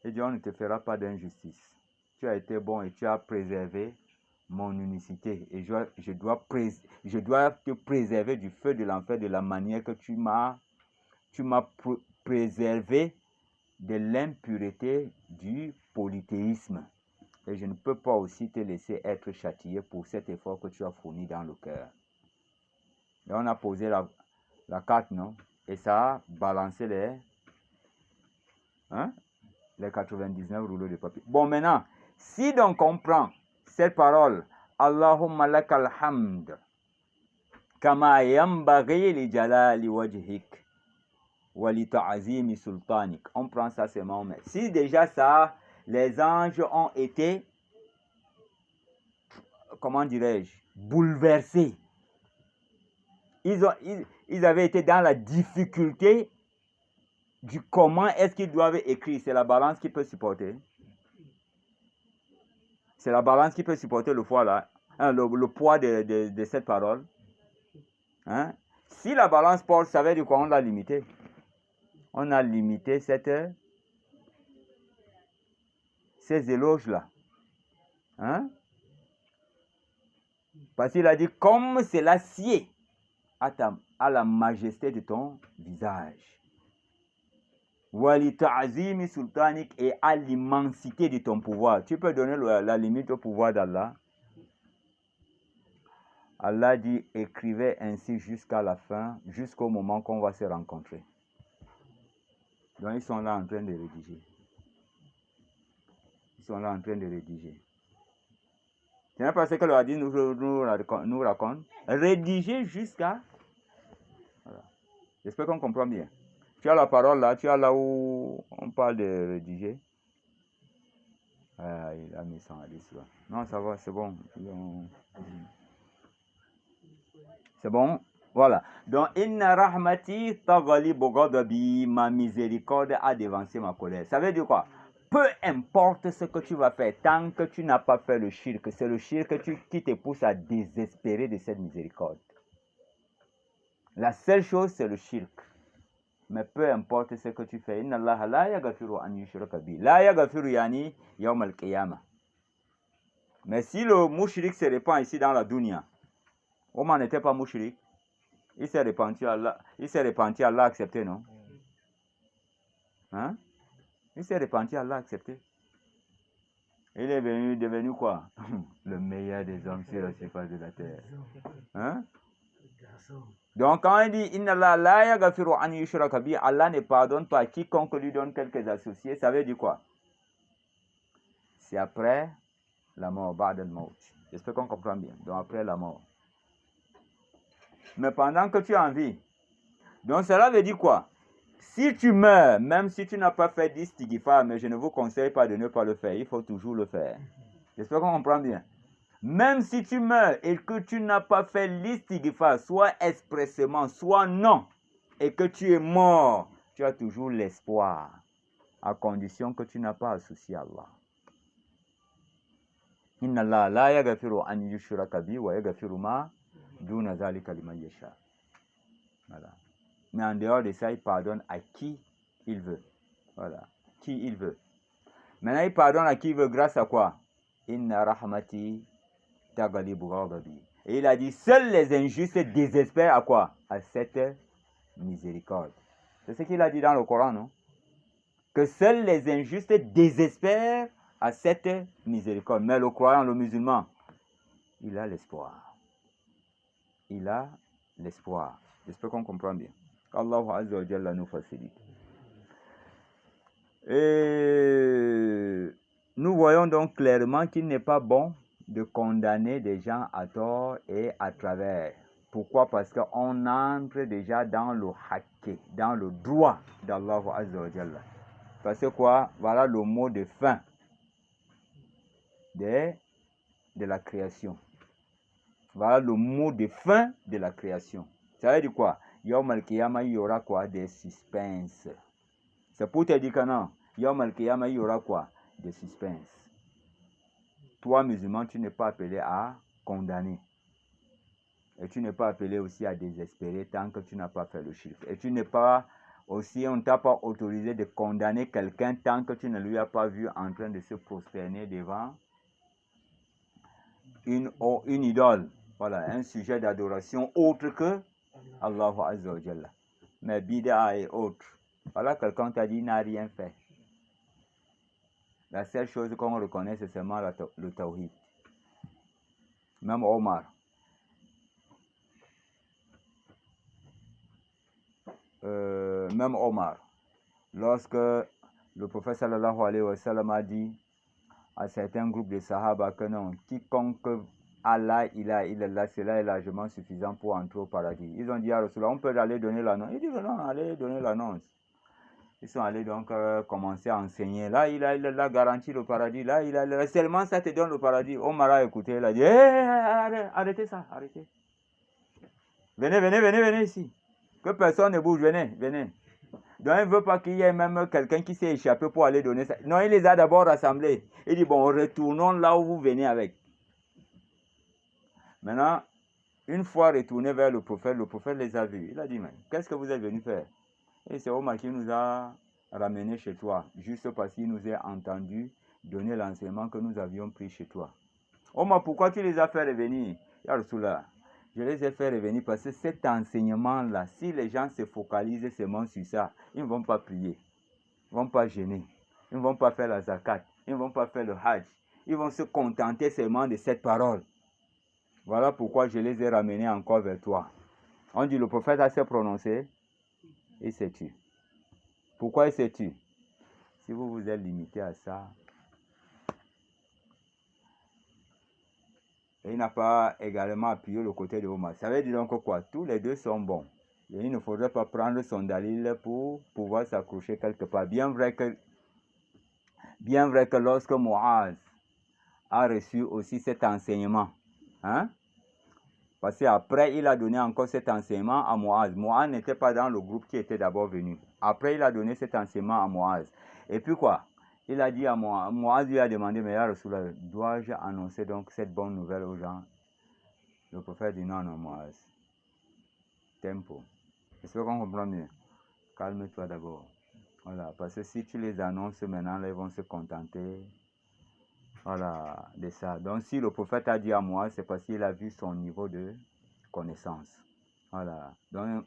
Speaker 1: Il dit, on ne te fera pas d'injustice. Tu as été bon et tu as préservé mon unicité. Et je dois te préserver du feu de l'enfer de la manière que tu m'as préservé de l'impureté du polythéisme. Et je ne peux pas aussi te laisser être châtié pour cet effort que tu as fourni dans le cœur. Et on a posé la carte, non? Et ça a balancé les 99 rouleaux de papier. Bon, maintenant, si donc on prend cette parole, Allahumma lakal hamd, kama yambaghi li jalali wajhik, wa li ta'azimi sultanik. On prend ça seulement. Si déjà ça, les anges ont été, comment dirais-je, bouleversés. Ils avaient été dans la difficulté du comment est-ce qu'ils doivent écrire. C'est la balance qui peut supporter. C'est la balance qui peut supporter le poids là, le poids de cette parole. Hein? Si la balance porte, ça veut dire quoi? On l'a limité. On a limité ces éloges-là. Hein? Parce qu'il a dit, comme c'est l'acier à la majesté de ton visage. Wali ta'azimi sultanik, et à l'immensité de ton pouvoir. Tu peux donner la limite au pouvoir d'Allah. Allah dit, écrivez ainsi jusqu'à la fin, jusqu'au moment qu'on va se rencontrer. Donc ils sont là en train de rédiger. Ils sont là en train de rédiger. Ce n'est pas ce que le hadith nous raconte. Rédiger jusqu'à... Voilà. J'espère qu'on comprend bien. Tu as la parole là, tu as là où on parle de rédiger. Il a mis ça à l'histoire. Non, ça va, c'est bon. C'est bon? Voilà. Donc, inna rahmati taghlibu ghadabi, ma miséricorde a dévancé ma colère. Ça veut dire quoi? Peu importe ce que tu vas faire, tant que tu n'as pas fait le shirk, c'est le shirk qui te pousse à désespérer de cette miséricorde. La seule chose, c'est le shirk. Mais peu importe ce que tu fais, inna Allah la yaghfiru an yushraka bi. La yaghfiru yani yawm al-qiyamah. Mais si le mouchrik se répand ici dans la dunya, Omar n'était pas mouchrik, il s'est repenti, Allah a accepté, non? Hein? Il s'est repenti, Allah a accepté. Il est devenu quoi? Le meilleur des hommes sur la surface de la terre. Hein? Donc quand il dit inna Allah la yaghfiru an yushraka bi, Allah ne pardonne pas quiconque lui donne quelques associés, ça veut dire quoi? C'est après la mort, ba'd al-maut. J'espère qu'on comprend bien. Donc après la mort. Mais pendant que tu es en vie, donc cela veut dire quoi? Si tu meurs, même si tu n'as pas fait d'istighfar, mais je ne vous conseille pas de ne pas le faire, il faut toujours le faire. J'espère qu'on comprend bien. Même si tu meurs et que tu n'as pas fait l'istighfar, soit expressément, soit non, et que tu es mort, tu as toujours l'espoir, à condition que tu n'as pas associé Allah. Inna Allah la yaghfiru an yushraka bi wa yaghfiru ma duna zalika liman yasha. Voilà. Mais en dehors de ça, il pardonne à qui il veut. Voilà. Qui il veut. Maintenant, il pardonne à qui il veut grâce à quoi? Inna rahmati taghlibu ghadabi. Et il a dit, seuls les injustes désespèrent à quoi? À cette miséricorde. C'est ce qu'il a dit dans le Coran, non? Que seuls les injustes désespèrent à cette miséricorde. Mais le croyant, le musulman, il a l'espoir. Il a l'espoir. J'espère qu'on comprend bien. Qu'Allah Azza wa Jalla nous facilite. Et nous voyons donc clairement qu'il n'est pas bon de condamner des gens à tort et à travers. Pourquoi? Parce qu'on entre déjà dans le haqqi, dans le droit d'Allah Azza wa Jalla. Parce que quoi? Voilà le mot de fin de la création. Voilà le mot de fin de la création. Ça veut dire quoi? Yawm al-Qiyamah, il y aura quoi? Des suspens. C'est pour te dire que non. Yawm al-Qiyamah, il y aura quoi? Des suspens. Toi, musulman, tu n'es pas appelé à condamner. Et tu n'es pas appelé aussi à désespérer tant que tu n'as pas fait le chiffre. Et tu n'es pas aussi, on ne t'a pas autorisé de condamner quelqu'un tant que tu ne lui as pas vu en train de se prosterner devant une idole. Voilà, un sujet d'adoration autre que Allah Azza wa Jalla. Mais bid'a et autres. Voilà, quelqu'un t'a dit, il n'a rien fait. La seule chose qu'on reconnaît, c'est seulement le tawhid. Même Omar. Même Omar. Lorsque le prophète sallallahu alayhi wa sallam a dit à certains groupes de sahaba que non, quiconque Allah, illallah, cela est largement suffisant pour entrer au paradis. Ils ont dit à Rasulullah, on peut aller donner l'annonce. Il dit non, allez donner l'annonce. Ils sont allés donc commencer à enseigner. Là, illallah garantit le paradis. Là, illallah, seulement ça te donne le paradis. Omar a écouté, il a dit, arrêtez ça, arrêtez. Venez ici. Que personne ne bouge, venez. Donc, il ne veut pas qu'il y ait même quelqu'un qui s'est échappé pour aller donner ça. Non, il les a d'abord rassemblés. Il dit, bon, retournons là où vous venez avec. Maintenant, une fois retourné vers le prophète les a vus. Il a dit, mais qu'est-ce que vous êtes venu faire? Et c'est Omar qui nous a ramenés chez toi, juste parce qu'il nous a entendu donner l'enseignement que nous avions pris chez toi. Omar, pourquoi tu les as fait revenir? Ya Rasulullah, je les ai fait revenir parce que cet enseignement-là, si les gens se focalisent seulement sur ça, ils ne vont pas prier, ils ne vont pas jeûner, ils ne vont pas faire la zakat, ils ne vont pas faire le hajj. Ils vont se contenter seulement de cette parole. Voilà pourquoi je les ai ramenés encore vers toi. On dit le prophète a se prononcé, il s'est tué. Pourquoi il s'est tué? Si vous vous êtes limité à ça, et il n'a pas également appuyé le côté de Omar. Ça veut dire donc quoi? Tous les deux sont bons. Et il ne faudrait pas prendre son dalil pour pouvoir s'accrocher quelque part. Bien vrai que lorsque Muaz a reçu aussi cet enseignement, hein? Parce qu'après, il a donné encore cet enseignement à Muaz. Muaz n'était pas dans le groupe qui était d'abord venu. Après, il a donné cet enseignement à Muaz. Et puis quoi? Il a dit à Muaz, Muaz lui a demandé, mais ya Rasulullah, dois-je annoncer donc cette bonne nouvelle aux gens? Le prophète dit, non, Muaz. Tempo. J'espère qu'on comprend mieux. Calme-toi d'abord. Voilà, parce que si tu les annonces maintenant, là, ils vont se contenter. Voilà, de ça. Donc, si le prophète a dit à moi, c'est parce qu'il a vu son niveau de connaissance. Voilà. Donc,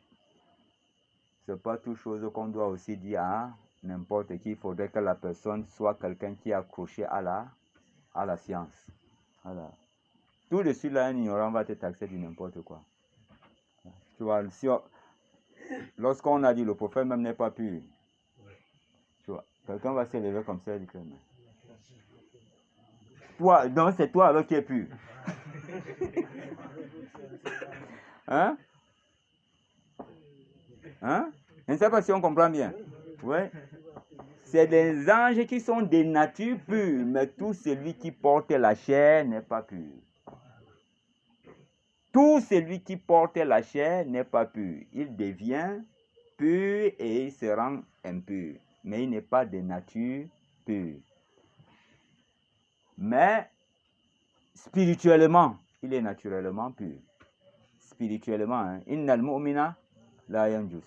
Speaker 1: c'est pas toute chose qu'on doit aussi dire à n'importe qui. Il faudrait que la personne soit quelqu'un qui est accroché à la science. Voilà. Tout de suite, là, un ignorant va te taxer de n'importe quoi. Tu vois, si lorsqu'on a dit le prophète même n'est pas pur, tu vois, quelqu'un va se lever comme ça et dire que toi, donc c'est toi alors qui es pur. Hein? Hein? Je ne sais pas si on comprend bien. Ouais. C'est des anges qui sont des natures pures, mais tout celui qui porte la chair n'est pas pur. Tout celui qui porte la chair n'est pas pur. Il devient pur et il se rend impur. Mais il n'est pas de nature pure. Mais spirituellement, il est naturellement pur. Spirituellement, hein. Innal mu'mina la yanjus.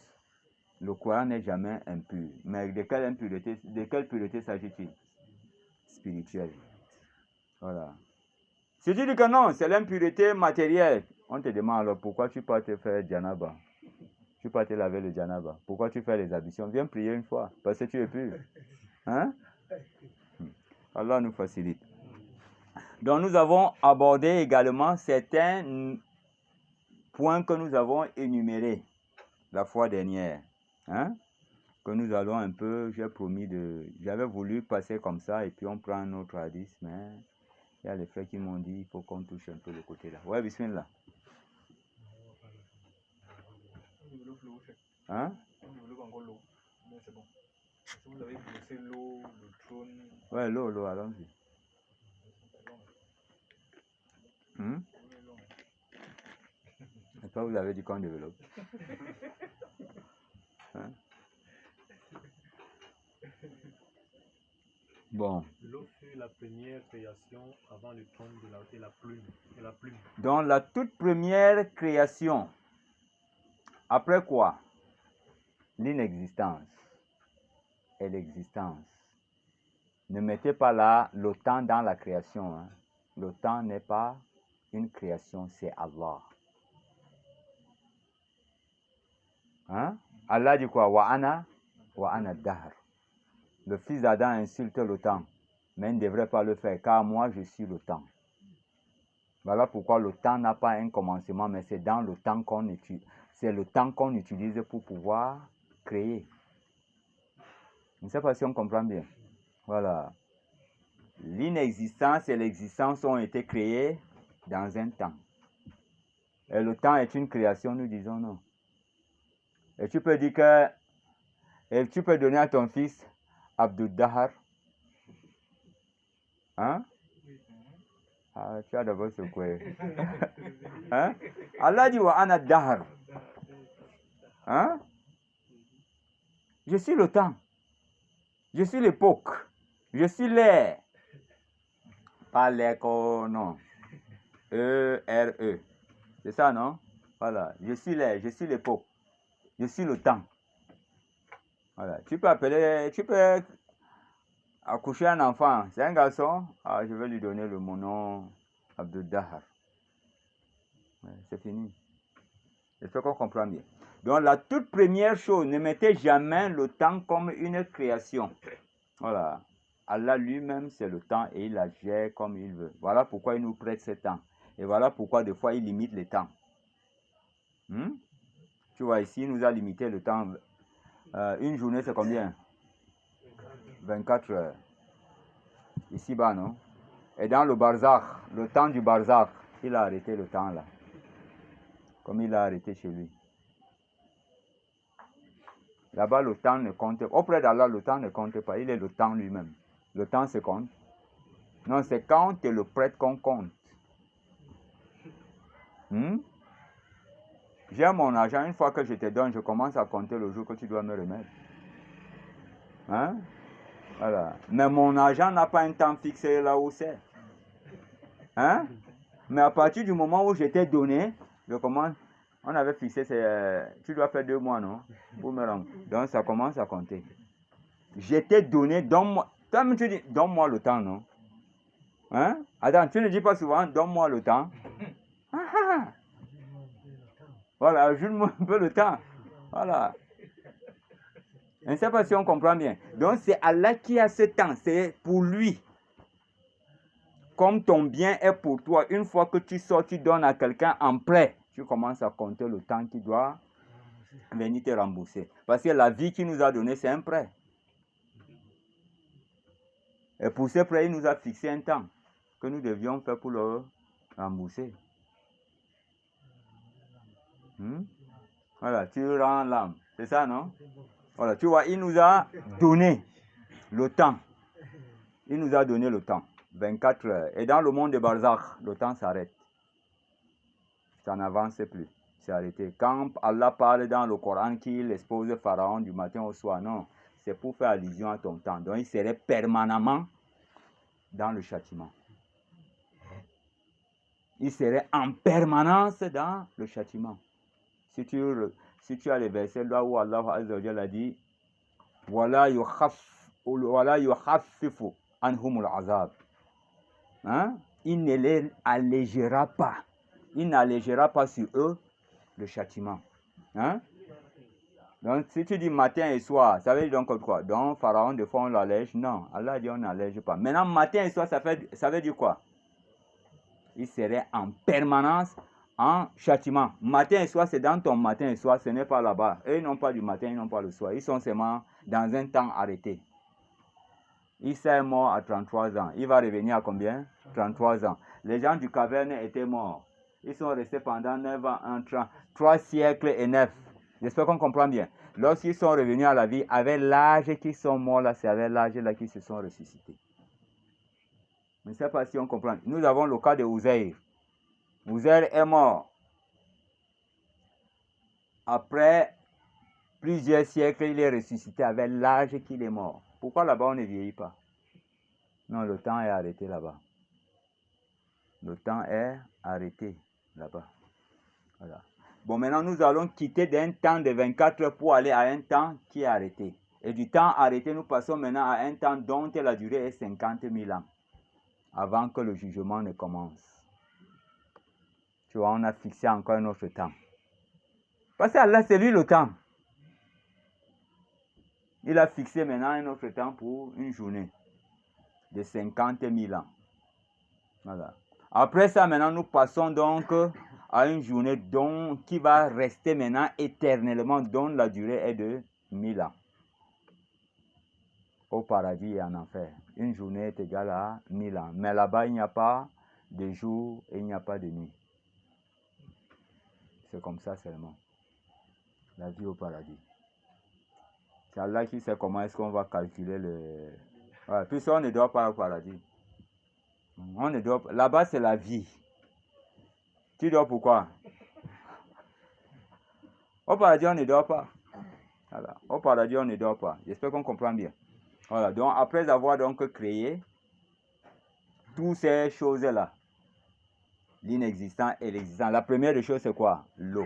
Speaker 1: Le croyant n'est jamais impur. Mais de quelle pureté s'agit-il? Spirituelle. Voilà. Si tu dis que non, c'est l'impureté matérielle, on te demande alors pourquoi tu peux te faire djanaba? Tu peux te laver le djanaba. Pourquoi tu fais les ablutions? Viens prier une fois, parce que tu es pur. Hein? Allah nous facilite. Donc nous avons abordé également certains points que nous avons énumérés la fois dernière. Hein? Que nous allons un peu, j'ai promis j'avais voulu passer comme ça et puis on prend un autre hadith, mais il y a les frères qui m'ont dit il faut qu'on touche un peu le côté là. Ouais, bismillah. Hein? Ouais, l'eau, allons-y. Et toi, vous avez dit qu'on développe. Hein? Bon.
Speaker 2: L'eau fut la première création avant le temps de la plume.
Speaker 1: Dans la toute première création, après quoi? L'inexistence et l'existence. Ne mettez pas là le temps dans la création. Hein. Le temps n'est pas une création, c'est Allah. Hein? Allah dit quoi? Wa ana dahr. Le fils d'Adam insulte le temps, mais il ne devrait pas le faire, car moi je suis le temps. Voilà pourquoi le temps n'a pas un commencement, mais c'est dans le temps qu'on utilise. C'est le temps qu'on utilise pour pouvoir créer. Je ne sais pas si on comprend bien. Voilà. L'inexistence et l'existence ont été créées dans un temps. Et le temps est une création, nous disons non. Et tu peux dire que, et tu peux donner à ton fils Abdul Dahar. Hein? Ah, tu as d'abord secoué. Hein? Allah dit wa ana Dahar. Hein? Je suis le temps. Je suis l'époque. Je suis l'air. Pas l'écho, non. E-R-E. C'est ça, non? Voilà. Je suis l'air, je suis l'époque. Je suis le temps. Voilà. Tu peux accoucher un enfant. C'est un garçon. Ah, je vais lui donner mon nom Abdul Dahar. Ouais, c'est fini. J'espère qu'on comprend bien. Donc, la toute première chose, ne mettez jamais le temps comme une création. Voilà. Allah lui-même, c'est le temps et il la gère comme il veut. Voilà pourquoi il nous prête ce temps. Et voilà pourquoi des fois il limite le temps. Tu vois, ici, il nous a limité le temps. Une journée, c'est combien? 24 heures. Ici-bas, non? Et dans le barzakh, le temps du barzakh, il a arrêté le temps là. Comme il a arrêté chez lui. Là-bas, le temps ne compte pas. Auprès d'Allah, le temps ne compte pas. Il est le temps lui-même. Le temps se compte. Non, c'est quand tu le prêtes qu'on compte. J'ai mon argent, une fois que je te donne, je commence à compter le jour que tu dois me remettre. Hein? Voilà. Mais mon argent n'a pas un temps fixé là où c'est. Hein? Mais à partir du moment où je t'ai donné, je commence. On avait fixé, tu dois faire 2 mois, non? Pour me rendre. Donc, ça commence à compter. Je t'ai donné, donne-moi. Toi, tu dis, donne-moi le temps, non? Hein? Attends, tu ne dis pas souvent, donne-moi le temps. Ah, ah. Voilà, ajoute-moi un peu le temps. Voilà. Je ne sais pas si on comprend bien. Donc, c'est Allah qui a ce temps. C'est pour lui. Comme ton bien est pour toi, une fois que tu sors, tu donnes à quelqu'un en prêt. Tu commences à compter le temps qu'il doit venir te rembourser. Parce que la vie qu'il nous a donnée, c'est un prêt. Et pour ce prêt, il nous a fixé un temps que nous devions faire pour le rembourser. Voilà, tu rends l'âme. C'est ça, non? Voilà, tu vois, il nous a donné le temps. Il nous a donné le temps. 24 heures. Et dans le monde de Barzakh, le temps s'arrête. Ça n'avance plus. C'est arrêté. Quand Allah parle dans le Coran qu'il expose Pharaon du matin au soir, non, c'est pour faire allusion à ton temps. Donc il serait permanemment dans le châtiment. Il serait en permanence dans le châtiment. Si tu as les versets là où Allah Azza wa Jalla a dit Wala yukhaffifu anhumul azab. Il ne les allégera pas. Il n'allégera pas sur eux le châtiment. Donc, si tu dis matin et soir, ça veut dire donc quoi? Donc, Pharaon, de fois, on l'allège? Non, Allah dit on n'allège pas. Maintenant, matin et soir, ça veut dire quoi? Il serait en permanence en châtiment. Matin et soir, c'est dans ton matin et soir, ce n'est pas là-bas. Eux, ils n'ont pas du matin, ils n'ont pas le soir. Ils sont seulement dans un temps arrêté. Issa est mort à 33 ans. Il va revenir à combien? 33 ans. Les gens du caverne étaient morts. Ils sont restés pendant 9 ans, 3 siècles et 9. J'espère qu'on comprend bien. Lorsqu'ils sont revenus à la vie, avec l'âge qu'ils sont morts là, c'est avec l'âge là qu'ils se sont ressuscités. Je ne sais pas si on comprend. Nous avons le cas de Uzair. Uzair est mort. Après plusieurs siècles, il est ressuscité avec l'âge qu'il est mort. Pourquoi là-bas on ne vieillit pas? Non, le temps est arrêté là-bas. Le temps est arrêté là-bas. Voilà. Bon, maintenant nous allons quitter d'un temps de 24 heures pour aller à un temps qui est arrêté. Et du temps arrêté, nous passons maintenant à un temps dont la durée est 50 000 ans. Avant que le jugement ne commence. Tu vois, on a fixé encore un autre temps. Parce que Allah, c'est lui le temps. Il a fixé maintenant un autre temps pour une journée de 50 000 ans. Voilà. Après ça, maintenant, nous passons donc à une journée qui va rester maintenant éternellement, dont la durée est de 1000 ans. Au paradis et en enfer. Une journée est égale à 1000 ans. Mais là-bas, il n'y a pas de jour et il n'y a pas de nuit. C'est comme ça seulement. La vie au paradis. C'est Allah qui sait comment est-ce qu'on va calculer le... Voilà. Puisqu'on on ne dort pas au paradis. On ne dort pas. Là-bas, c'est la vie. Tu dors pourquoi? Au paradis, on ne dort pas. Voilà. Au paradis, on ne dort pas. J'espère qu'on comprend bien. Voilà. Donc, après avoir donc créé toutes ces choses-là, l'inexistant et l'existant, la première des choses, c'est quoi? L'eau.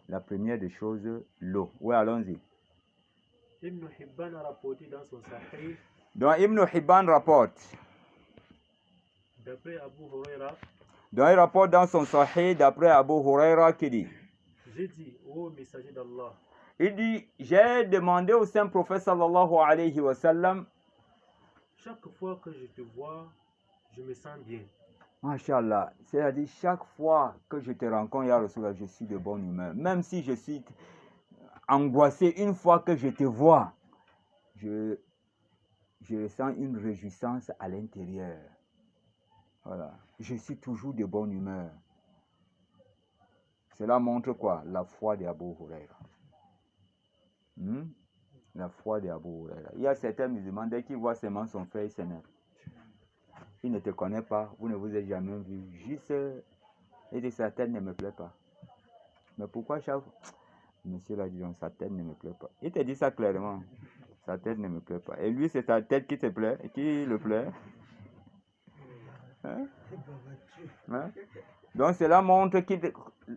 Speaker 1: La première des choses, l'eau. Oui, allons-y.
Speaker 2: Ibn Hibban a rapporté dans son Sahih.
Speaker 1: Donc, Ibn Hibban rapporte.
Speaker 2: D'après Abu Huraira.
Speaker 1: Donc, il rapporte dans son Sahih d'après Abu Huraira qui dit.
Speaker 2: J'ai dit, ô messager d'Allah.
Speaker 1: Il dit, j'ai demandé au saint prophète sallallahu alayhi wa sallam.
Speaker 2: Chaque fois que je te vois, je me sens bien.
Speaker 1: Masha'Allah, c'est-à-dire chaque fois que je te rencontre, Ya Rasulullah, je suis de bonne humeur. Même si je suis angoissé, une fois que je te vois, je ressens une réjouissance à l'intérieur. Voilà, je suis toujours de bonne humeur. Cela montre quoi? La foi d'Abu Huraira. La foi d'Abu Huraira. Il y a certains musulmans, dès qu'ils voient seulement son frère, ils s'énervent. Il ne te connaît pas, vous ne vous êtes jamais vu. Juste, et dit sa tête ne me plaît pas. Mais pourquoi chaque fois? Monsieur l'a dit, sa tête ne me plaît pas. Il te dit ça clairement. Sa tête ne me plaît pas. Et lui, c'est sa tête qui te plaît, qui le plaît. Hein? Donc cela montre que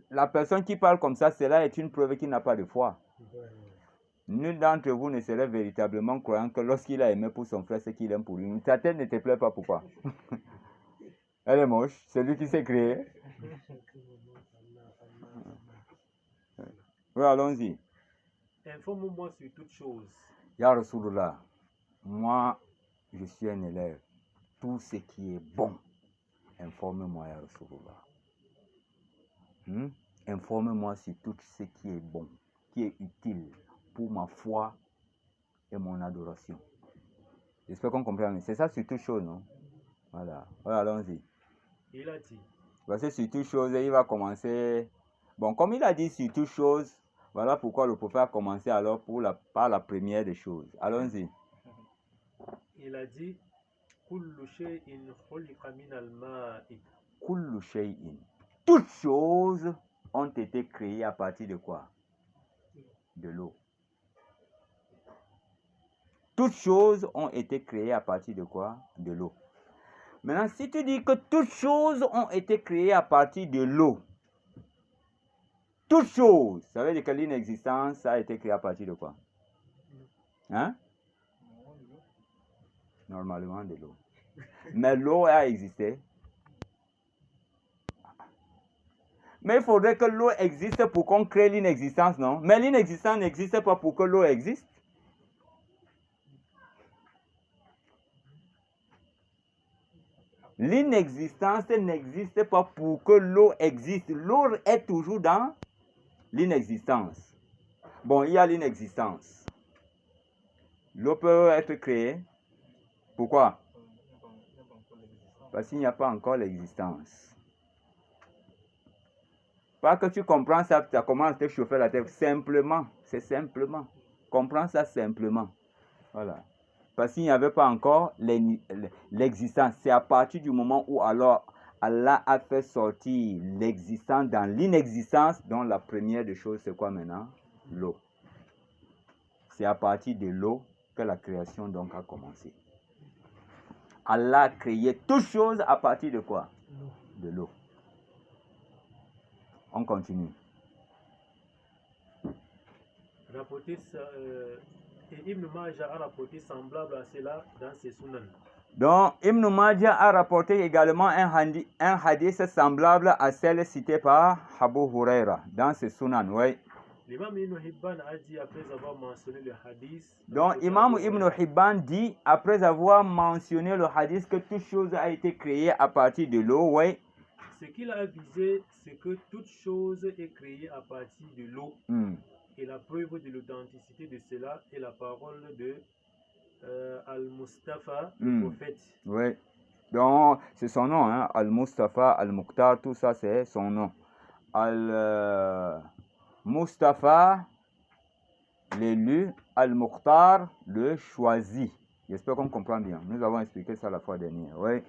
Speaker 1: la personne qui parle comme ça, cela est une preuve qu'il n'a pas de foi. Nul d'entre vous ne serait véritablement croyant que lorsqu'il a aimé pour son frère ce qu'il aime pour lui. Ta tête ne te plaît pas, pourquoi? Elle est moche, c'est lui qui s'est créé. Oui, allons-y.
Speaker 2: Informe-moi sur toute chose.
Speaker 1: Ya Rasulullah, moi, je suis un élève. Tout ce qui est bon, informe-moi, Ya Rasulullah. Informe-moi sur tout ce qui est bon, qui est utile pour ma foi et mon adoration. J'espère qu'on comprend. Mais c'est ça sur toute chose, non? Voilà. Voilà, allons-y.
Speaker 2: Il a dit.
Speaker 1: Parce que sur toute chose, il va commencer. Bon, comme il a dit sur toute chose, voilà pourquoi le prophète a commencé alors par la première des choses. Allons-y.
Speaker 2: Il a dit Kullu shay'in khuliqa min al-ma'i.
Speaker 1: Kullu shay'in. Toutes choses ont été créées à partir de quoi? De l'eau. Toutes choses ont été créées à partir de quoi? De l'eau. Maintenant, si tu dis que toutes choses ont été créées à partir de l'eau, toutes choses, ça veut dire que l'inexistence a été créée à partir de quoi? Hein? Normalement de l'eau. Mais l'eau a existé. Mais il faudrait que l'eau existe pour qu'on crée l'inexistence, non? Mais l'inexistence n'existe pas pour que l'eau existe. L'inexistence n'existe pas pour que l'eau existe. L'eau est toujours dans l'inexistence. Bon, il y a l'inexistence. L'eau peut être créée. Pourquoi? Parce qu'il n'y a pas encore l'existence. Pas que tu comprends ça, ça commence à te chauffer la tête. Simplement, c'est simplement. Comprends ça simplement. Voilà. Parce qu'il n'y avait pas encore l'existence. C'est à partir du moment où alors Allah a fait sortir l'existence dans l'inexistence, dont la première des choses, c'est quoi maintenant? L'eau. C'est à partir de l'eau que la création donc a commencé. Allah a créé toutes choses à partir de quoi? De l'eau. On continue.
Speaker 2: Rapporté, et Ibn Majah a rapporté semblable à cela dans ses sunan.
Speaker 1: Donc, Ibn Majah a rapporté également un hadith semblable à celle citée par Abu Huraira dans ses sunan, oui.
Speaker 2: L'imam Ibn Hibban a dit après avoir mentionné le hadith.
Speaker 1: Donc, Imam Ibn Hibban dit, après avoir mentionné le hadith, que toute chose a été créée à partir de l'eau, oui.
Speaker 2: Ce qu'il a visé, c'est que toute chose est créée à partir de l'eau. Et la preuve de l'authenticité de cela est la parole de Al-Mustafa, le prophète.
Speaker 1: Oui. Donc, c'est son nom, hein? Al-Mustafa, Al-Mukhtar, tout ça, c'est son nom. Al-Mustafa, l'élu, Al-Mukhtar, le choisi. J'espère qu'on comprend bien. Nous avons expliqué ça la fois dernière. Oui.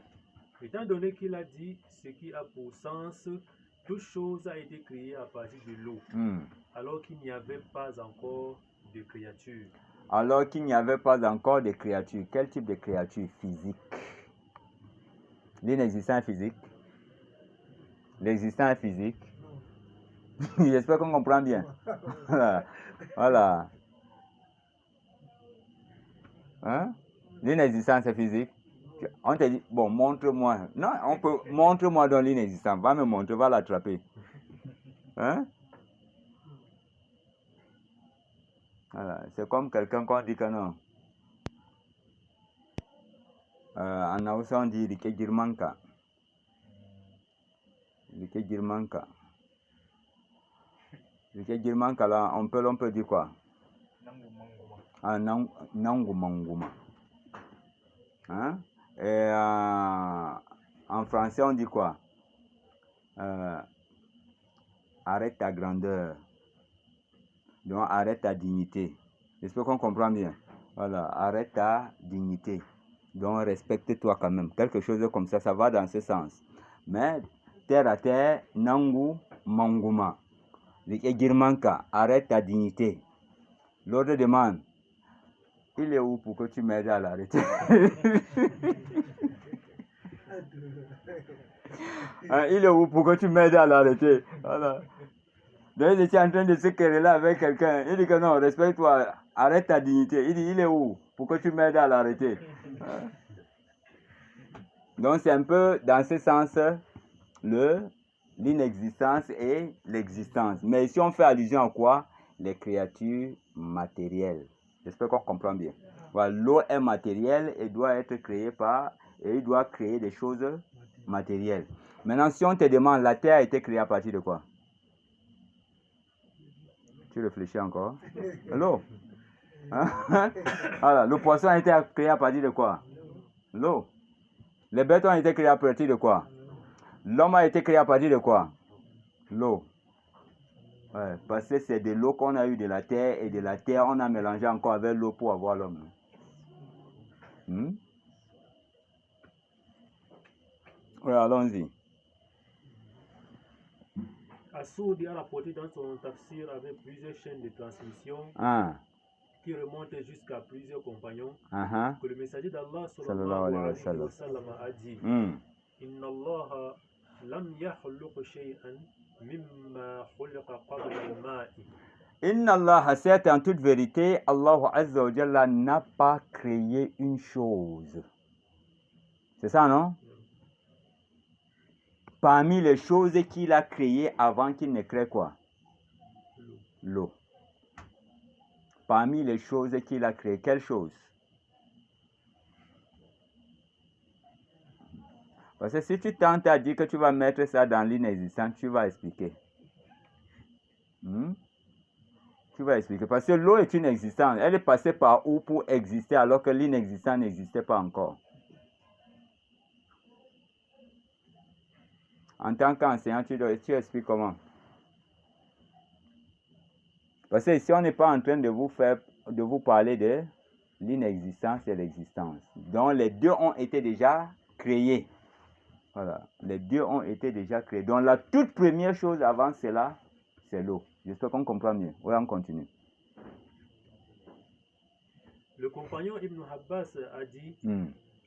Speaker 2: Étant donné qu'il a dit ce qui a pour sens, toute chose a été créée à partir de l'eau, alors qu'il n'y avait pas encore de créatures.
Speaker 1: Alors qu'il n'y avait pas encore de créatures. Quel type de créature? Physique. L'inexistant est physique. L'existant est physique. J'espère qu'on comprend bien. Voilà. Hein? L'inexistence est physique. On te dit, bon, montre-moi. Non, on peut, montre-moi dans l'inexistence. Va me montrer, va l'attraper. Hein? Voilà. C'est comme quelqu'un qu'on dit que non. En Hausa, on dit Rike Girmanka. Rike Girmanka. Rike Girmanka, là, on peut dire quoi? Nangumanguma. Hein? Et en français, on dit quoi? Arrête ta grandeur. Donc, arrête ta dignité. J'espère qu'on comprend bien. Voilà, arrête ta dignité. Donc, respecte-toi quand même. Quelque chose comme ça, ça va dans ce sens. Mais, terre à terre, nangu manguma. Girmanka, arrête ta dignité. L'autre demande, il est où pour que tu m'aides à l'arrêter? Hein, il est où? Pourquoi tu m'aides à l'arrêter? Voilà. Donc, il était en train de se quereller avec quelqu'un. Il dit que non, respecte-toi, arrête ta dignité. Il dit, il est où? Pourquoi tu m'aides à l'arrêter? Hein? Donc, c'est un peu dans ce sens l'inexistence et l'existence. Mais ici, on fait allusion à quoi? Les créatures matérielles. J'espère qu'on comprend bien. Voilà, l'eau est matérielle et doit être créée et il doit créer des choses matérielles. Maintenant, si on te demande, la terre a été créée à partir de quoi? Tu réfléchis encore? L'eau. Hein? Voilà, le poisson a été créé à partir de quoi? L'eau. Les bêtes ont été créées à partir de quoi? L'homme a été créé à partir de quoi? L'eau. Ouais, parce que c'est de l'eau qu'on a eu de la terre et de la terre on a mélangé encore avec l'eau pour avoir l'homme. Oui, allons-y.
Speaker 2: Assoudi a rapporté dans son tafsir avec plusieurs chaînes de transmission qui remontent jusqu'à plusieurs compagnons que le messager d'Allah sallallahu alayhi wa sallam a dit Inna Allah lam yakhluq shay'an mimma khuliqa qabla al-ma'i.
Speaker 1: Inna Allah, certes en toute vérité, Allah Azza wa Jalla n'a pas créé une chose. C'est ça, non? Parmi les choses qu'il a créées avant qu'il ne crée quoi? L'eau. Parmi les choses qu'il a créées, quelle chose? Parce que si tu tentes à dire que tu vas mettre ça dans l'inexistant, tu vas expliquer. Tu vas expliquer. Parce que l'eau est une existence. Elle est passée par où pour exister alors que l'inexistant n'existait pas encore? En tant qu'enseignant, tu expliques comment? Parce que ici, on n'est pas en train de vous parler de l'inexistence et l'existence. Donc, les deux ont été déjà créés. Voilà. Les deux ont été déjà créés. Donc, la toute première chose avant cela, c'est l'eau. J'espère qu'on comprend mieux. Oui, on continue.
Speaker 2: Le compagnon Ibn Abbas a dit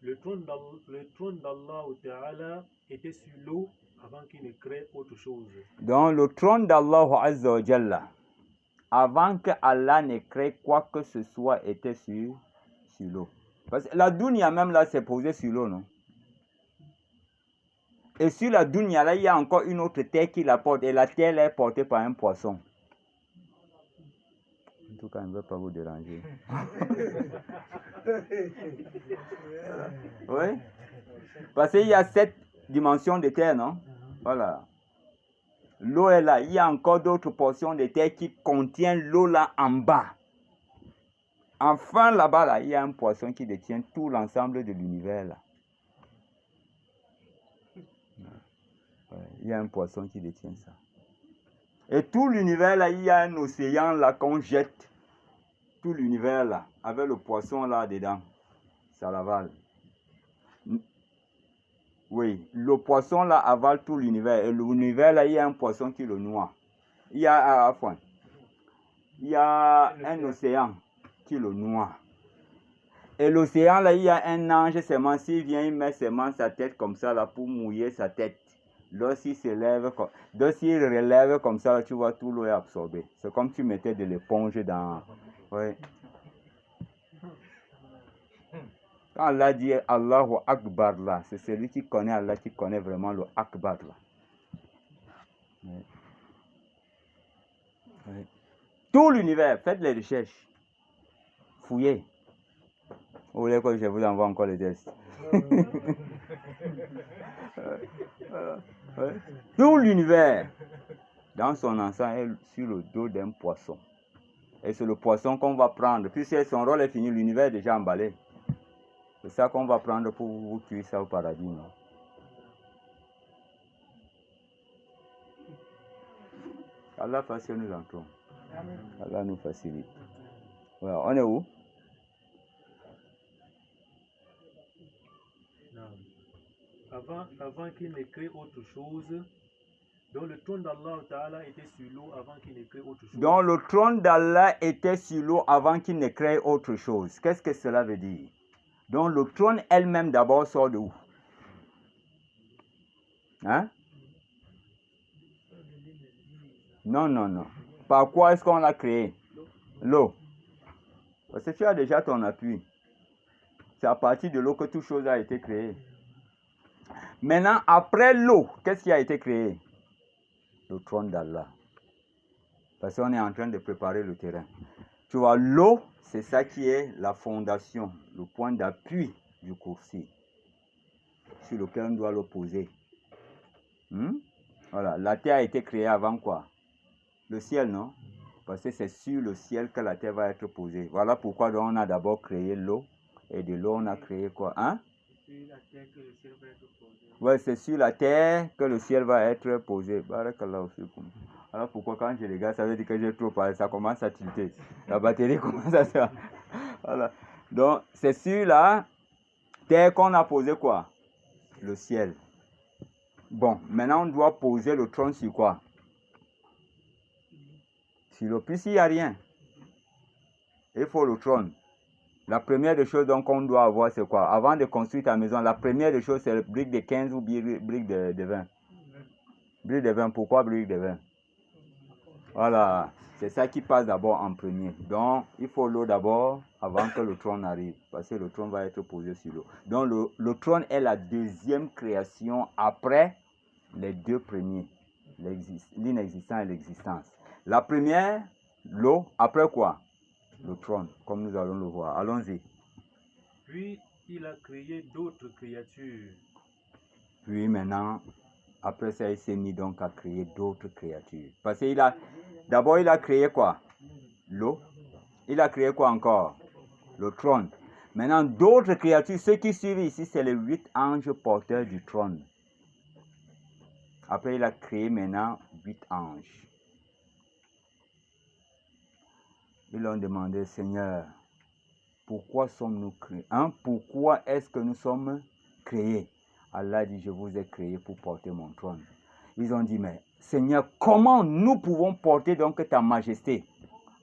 Speaker 2: le trône d'Allah Ta'ala était sur l'eau avant qu'il ne crée autre chose.
Speaker 1: Donc, le trône d'Allah Azza wa Jalla, avant que Allah ne crée quoi que ce soit, était sur l'eau. Parce que la dunya même là, c'est posé sur l'eau, non? Et sur la dunya là, il y a encore une autre terre qui la porte. Et la terre là est portée par un poisson. En tout cas, je ne veux pas vous déranger. Oui. Parce qu'il y a 7 dimensions de terre, non? Voilà. L'eau est là. Il y a encore d'autres portions de terre qui contiennent l'eau là en bas. Enfin, là-bas, là, il y a un poisson qui détient tout l'ensemble de l'univers là. Il y a un poisson qui détient ça. Et tout l'univers là, il y a un océan là qu'on jette. Tout l'univers là, avec le poisson là dedans. Ça l'avale. Oui, le poisson là avale tout l'univers. Et l'univers là, il y a un poisson qui le noie. Il y a un océan qui le noie. Et l'océan là, il y a un ange seulement. S'il vient, il met seulement sa tête comme ça là pour mouiller sa tête. Lorsqu'il relève comme ça, tu vois, tout l'eau est absorbée. C'est comme si tu mettais de l'éponge dans... Oui. Quand Allah dit Allahu Akbar là, c'est celui qui connaît Allah, qui connaît vraiment le Akbar là. Oui. Oui. Tout l'univers, faites les recherches. Fouillez. Vous voulez que je vous envoie encore les tests? Tout l'univers, dans son ensemble, est sur le dos d'un poisson. Et c'est le poisson qu'on va prendre. Puisque son rôle est fini, l'univers est déjà emballé. C'est ça qu'on va prendre pour vous cuire ça au paradis. Non? Allah fasse que nous entrons. Allah nous facilite. Voilà, on est où?
Speaker 2: Avant qu'il ne crée autre chose, donc le trône d'Allah Ta'ala était sur l'eau avant qu'il ne crée autre chose.
Speaker 1: Donc le trône d'Allah était sur l'eau avant qu'il ne crée autre chose. Qu'est-ce que cela veut dire? Donc le trône elle-même d'abord sort de où? Hein? Non, non, non. Par quoi est-ce qu'on l'a créé? L'eau. Parce que tu as déjà ton appui. C'est à partir de l'eau que toute chose a été créée. Maintenant, après l'eau, qu'est-ce qui a été créé? Le trône d'Allah. Parce qu'on est en train de préparer le terrain. Tu vois, l'eau, c'est ça qui est la fondation, le point d'appui du coursier, sur lequel on doit le poser. Voilà, la terre a été créée avant quoi? Le ciel, non? Parce que c'est sur le ciel que la terre va être posée. Voilà pourquoi on a d'abord créé l'eau. Et de l'eau, on a créé quoi? Hein? Ouais, c'est sur la terre que le ciel va être posé. Barakallahu fikum. Alors pourquoi quand je regarde, ça veut dire que j'ai trop parlé, ça commence à tilter. La batterie commence à se... Voilà. Donc, c'est sur la terre qu'on a posé quoi? Le ciel. Bon, maintenant on doit poser le trône sur quoi? Sur l'eau. Puisqu'il n'y a rien, il faut le trône. La première des choses donc qu'on doit avoir, c'est quoi? Avant de construire ta maison, la première des choses, c'est le brique de 15 ou brique de 20. Brique de 20, pourquoi brique de 20? Voilà, c'est ça qui passe d'abord en premier. Donc, il faut l'eau d'abord avant que le trône arrive. Parce que le trône va être posé sur l'eau. Donc, le trône est la deuxième création après les deux premiers. L'inexistant et l'existence. La première, l'eau. Après quoi? Le trône, comme nous allons le voir. Allons-y.
Speaker 2: Puis, il a créé d'autres créatures.
Speaker 1: Puis maintenant, après ça, il s'est mis donc à créer d'autres créatures. Parce qu'il d'abord, il a créé quoi? L'eau. Il a créé quoi encore? Le trône. Maintenant, d'autres créatures, ceux qui suivent ici, c'est les 8 anges porteurs du trône. Après, il a créé maintenant 8 anges. Ils ont demandé, Seigneur, pourquoi sommes-nous créés? Pourquoi est-ce que nous sommes créés? Allah dit, je vous ai créé pour porter mon trône. Ils ont dit, mais Seigneur, comment nous pouvons porter donc ta majesté?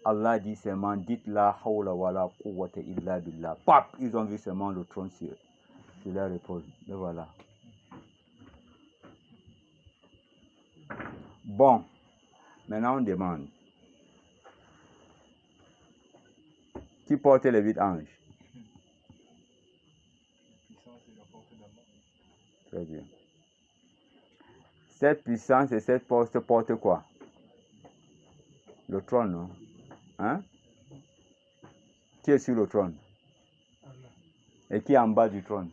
Speaker 1: Allah dit seulement, dites la hawla wa la quwwata illa billah. Pap, ils ont vu seulement le trône sur leur épaule. Et voilà. Bon, maintenant on demande. Qui porte les 8 anges? Très bien. Cette puissance et cette force portent quoi? Le trône, non? Hein? Qui est sur le trône? Et qui est en bas du trône?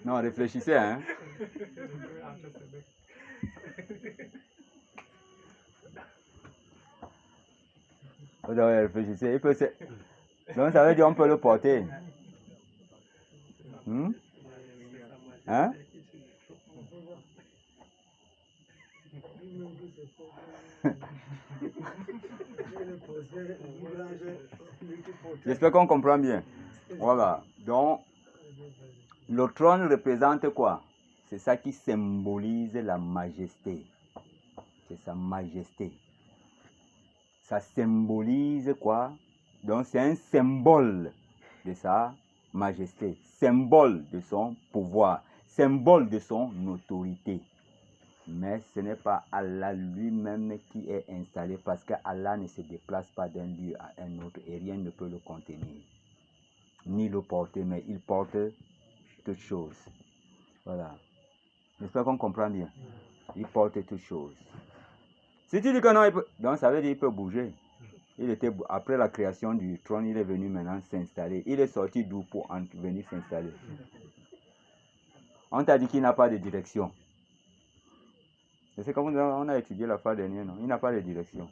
Speaker 1: Non, réfléchissez, hein? Vous devez réfléchir. Donc ça veut dire qu'on peut le porter. Hein? J'espère qu'on comprend bien. Voilà. Donc, le trône représente quoi? C'est ça qui symbolise la majesté. C'est sa majesté. Ça symbolise quoi? Donc, c'est un symbole de sa majesté. Symbole de son pouvoir. Symbole de son autorité. Mais ce n'est pas Allah lui-même qui est installé parce que Allah ne se déplace pas d'un lieu à un autre et rien ne peut le contenir. Ni le porter, mais il porte toutes choses. Voilà. J'espère qu'on comprend bien. Il porte toutes choses. Si tu dis que non, il peut, donc ça veut dire qu'il peut bouger. Il était, après la création du trône, il est venu maintenant s'installer. Il est sorti d'où pour venir s'installer? On t'a dit qu'il n'a pas de direction. C'est comme on a étudié la fois dernière, non? Il n'a pas de direction.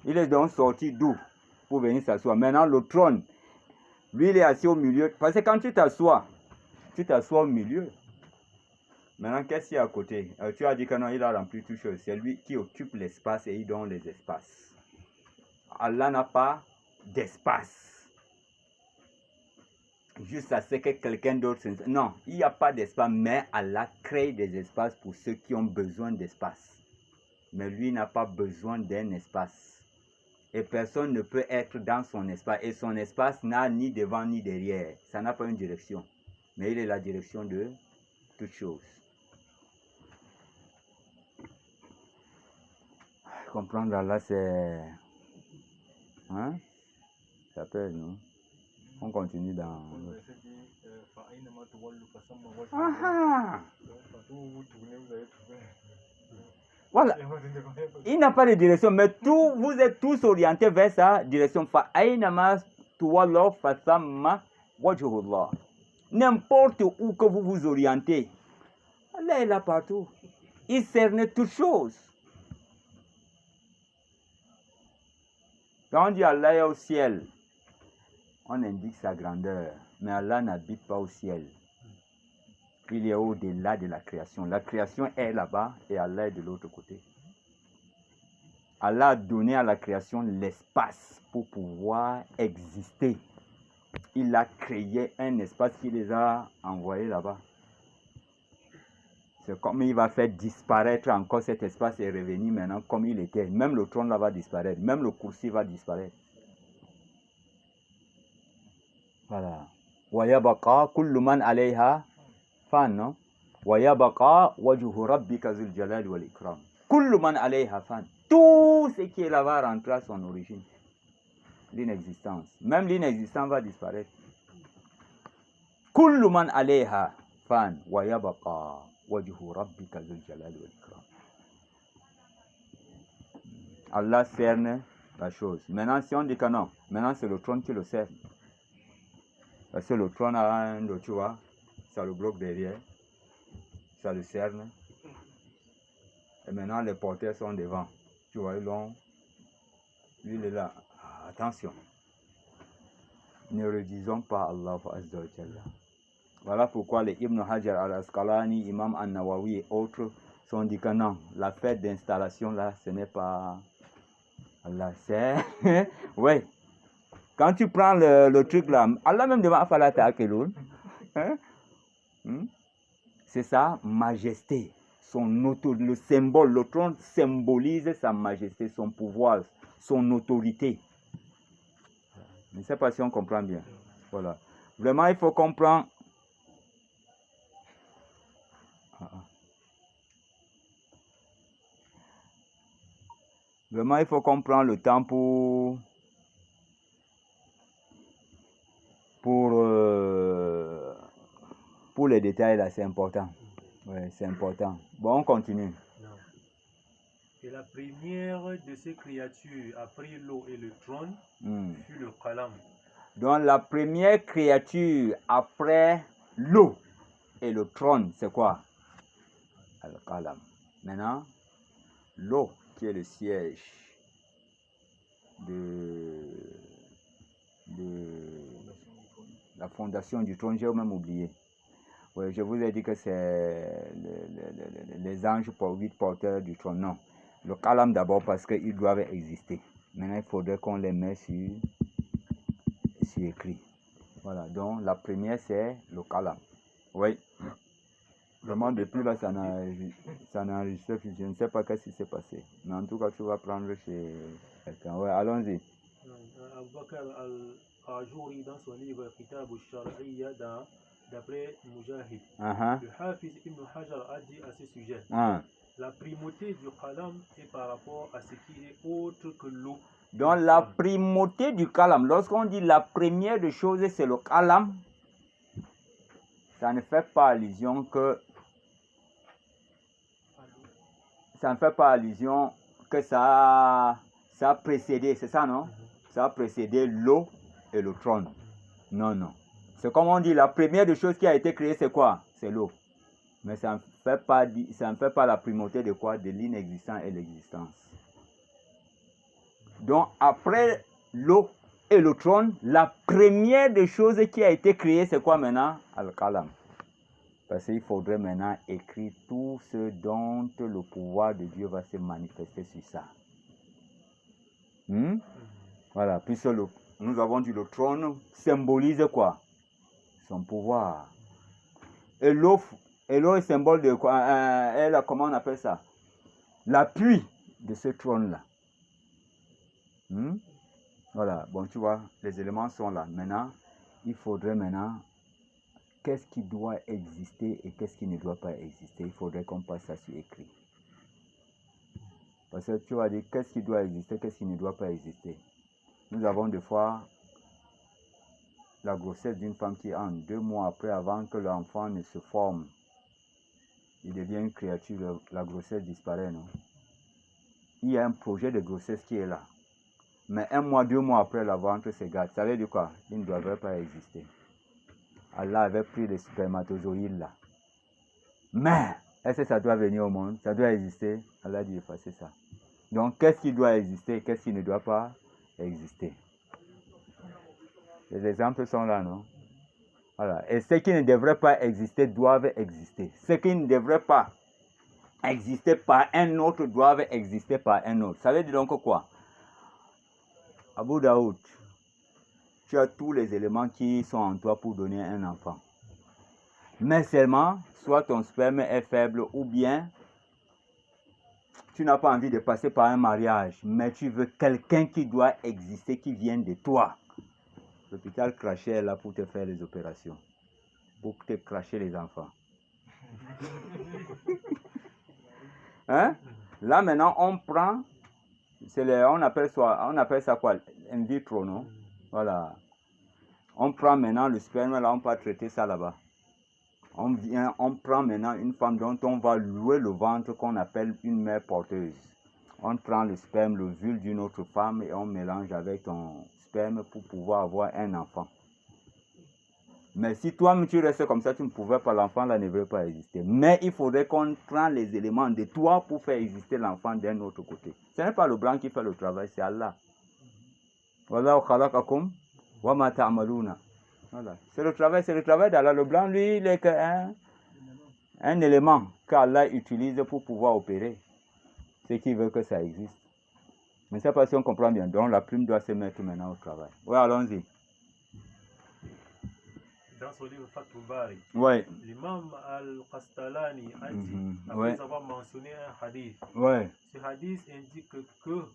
Speaker 1: Il est donc sorti d'où pour venir s'asseoir. Maintenant, le trône, lui, il est assis au milieu. Parce que quand tu t'assois au milieu. Maintenant, qu'est-ce qu'il y a à côté? Tu as dit que non, il a rempli tout chose. C'est lui qui occupe l'espace et il donne les espaces. Allah n'a pas d'espace. Juste à ce que quelqu'un d'autre... Non, il n'y a pas d'espace, mais Allah crée des espaces pour ceux qui ont besoin d'espace. mais lui n'a pas besoin d'un espace. Et personne ne peut être dans son espace. Et son espace n'a ni devant ni derrière. Ça n'a pas une direction. Mais il est la direction de toute chose. Comprendre Allah, c'est... Hein? Ça peut, non? On continue dans... Voilà. Il n'a pas de direction, mais vous êtes tous orientés vers sa direction. N'importe où que vous vous orientez, Allah est là partout. Il cerne toutes choses. Quand on dit Allah est au ciel, on indique sa grandeur. Mais Allah n'habite pas au ciel. Il est au-delà de la création. La création est là-bas et Allah est de l'autre côté. Allah a donné à la création l'espace pour pouvoir exister. Il a créé un espace qui les a envoyés là-bas. C'est comme il va faire disparaître encore cet espace et revenir maintenant comme il était. Même le trône là va disparaître. Même le coursier va disparaître. Voilà. وَيَبَقَى كُلُّ مَنْ عَلَيْهَا فَانٍ, non? وَيَبَقَى وَجْهُ رَبِّكَ ذُو الْجَلَالِ وَالْإِكْرَامِ. كُلُّ مَنْ عَلَيْهَا فَانٍ. Tout ce qui est là va rentrer à son origine. L'inexistence. Même l'inexistence va disparaître. كُلُّ مَنْ عَلَيْهَا فَانٍ وَيَبَقَى وَجْهُ رَبِّكَ ذُو الْجَلَالِ وَالْإِكْرَامِ. Allah cerne la chose. Maintenant, si on dit que non, maintenant c'est le trône qui le cerne. Parce que le trône a un dos, tu vois, ça le bloque derrière, ça le cerne. Et maintenant, les porteurs sont devant. Tu vois, lui, il est là. Attention. Ne redisons pas Allah Azza wa Jalla. Voilà pourquoi les Ibn Hajar al-Asqalani, Imam An-Nawawi et autres sont dit que non, la fête d'installation là, ce n'est pas Allah, c'est... ouais. Quand tu prends le truc là, Allah même demande à Ta'akeloun. C'est sa majesté, le symbole, le trône symbolise sa majesté, son pouvoir, son autorité. Je ne sais pas si on comprend bien. Voilà. Vraiment, il faut comprendre. Vraiment, il faut comprendre le temps pour les détails là, c'est important. Ouais, c'est important. Bon, on continue.
Speaker 2: Non. Et la première de ces créatures après l'eau et le trône fut le qalam.
Speaker 1: Donc la première créature après l'eau et le trône, c'est quoi? Le qalam. Maintenant, l'eau qui est le siège de la fondation du trône, j'ai même oublié. Oui, je vous ai dit que c'est les anges pour 8 porteurs du trône. Non, le qalam d'abord parce qu'ils doivent exister. Maintenant, il faudrait qu'on les mette sur écrit. Voilà, donc la première c'est le qalam. Oui, vraiment depuis là, ça n'a enregistré, je ne sais pas qu'est-ce qui s'est passé. Mais en tout cas, tu vas prendre chez quelqu'un. Oui, allons-y.
Speaker 2: Abubakar al-Ajouri dans son livre Kitab al-Shar'iyya d'après Mujahid, le Hafiz Ibn Hajar a dit à ce sujet, la primauté du qalam est par rapport à ce qui est autre que l'eau.
Speaker 1: Donc la primauté du qalam, lorsqu'on dit la première des choses c'est le qalam, ça ne fait pas allusion que ça a précédé, c'est ça non? Ça a précédé l'eau et le trône. Non, non. C'est comme on dit, la première des choses qui a été créée, c'est quoi? C'est l'eau. Mais ça ne fait pas la primauté de quoi? De l'inexistant et l'existence. Donc, après l'eau et le trône, la première des choses qui a été créée, c'est quoi maintenant? Al-Qalam. Parce qu'il faudrait maintenant écrire tout ce dont le pouvoir de Dieu va se manifester sur ça. Voilà, puisque nous avons dit le trône symbolise quoi? Son pouvoir. Et l'eau est symbole de quoi? Comment on appelle ça? L'appui. de ce trône-là. Voilà, bon, tu vois, les éléments sont là. Maintenant, il faudrait maintenant, qu'est-ce qui doit exister et qu'est-ce qui ne doit pas exister. Il faudrait qu'on passe ça sur écrit. Parce que tu vas dire, qu'est-ce qui doit exister, qu'est-ce qui ne doit pas exister. Nous avons des fois la grossesse d'une femme qui entre 2 mois après, avant que l'enfant ne se forme. Il devient une créature, la grossesse disparaît, non? Il y a un projet de grossesse qui est là. Mais 1 mois, 2 mois après, la ventre se gâte. Ça veut dire quoi? Il ne devrait pas exister. Allah avait pris les spermatozoïdes là. Mais, est-ce que ça doit venir au monde? Ça doit exister? Allah dit effacer ça. Donc, qu'est-ce qui doit exister? Qu'est-ce qui ne doit pas exister? Les exemples sont là, non? Voilà. Et ce qui ne devrait pas exister doivent exister. Ce qui ne devrait pas exister par un autre doivent exister par un autre. Ça veut dire donc quoi? Abu Daoud, tu as tous les éléments qui sont en toi pour donner un enfant. Mais seulement, soit ton sperme est faible ou bien tu n'as pas envie de passer par un mariage, mais tu veux quelqu'un qui doit exister, qui vient de toi. L'hôpital crachait est là pour te faire les opérations, pour te cracher les enfants. Hein? Là maintenant, on prend, on appelle ça quoi? In vitro, non? Voilà. On prend maintenant le sperme, là, on peut traiter ça là-bas. On prend maintenant une femme dont on va louer le ventre qu'on appelle une mère porteuse. On prend le sperme, l'ovule d'une autre femme et on mélange avec ton sperme pour pouvoir avoir un enfant. Mais si toi-même tu restes comme ça, tu ne pouvais pas, l'enfant là ne veut pas exister. Mais il faudrait qu'on prenne les éléments de toi pour faire exister l'enfant d'un autre côté. Ce n'est pas le blanc qui fait le travail, c'est Allah. Wallahu khalaqakum wa ma ta'maluna. Voilà. C'est le travail d'Allah. Le blanc, lui, il est qu'un élément qu'Allah utilise pour pouvoir opérer. Ce qui veut que ça existe. Mais c'est pas si on comprend bien. Donc la plume doit se mettre maintenant au travail. Oui, allons-y.
Speaker 2: Dans son livre Fathul Bari,
Speaker 1: l'imam
Speaker 2: Al-Qastalani a dit, après avoir mentionné un hadith, ce hadith indique que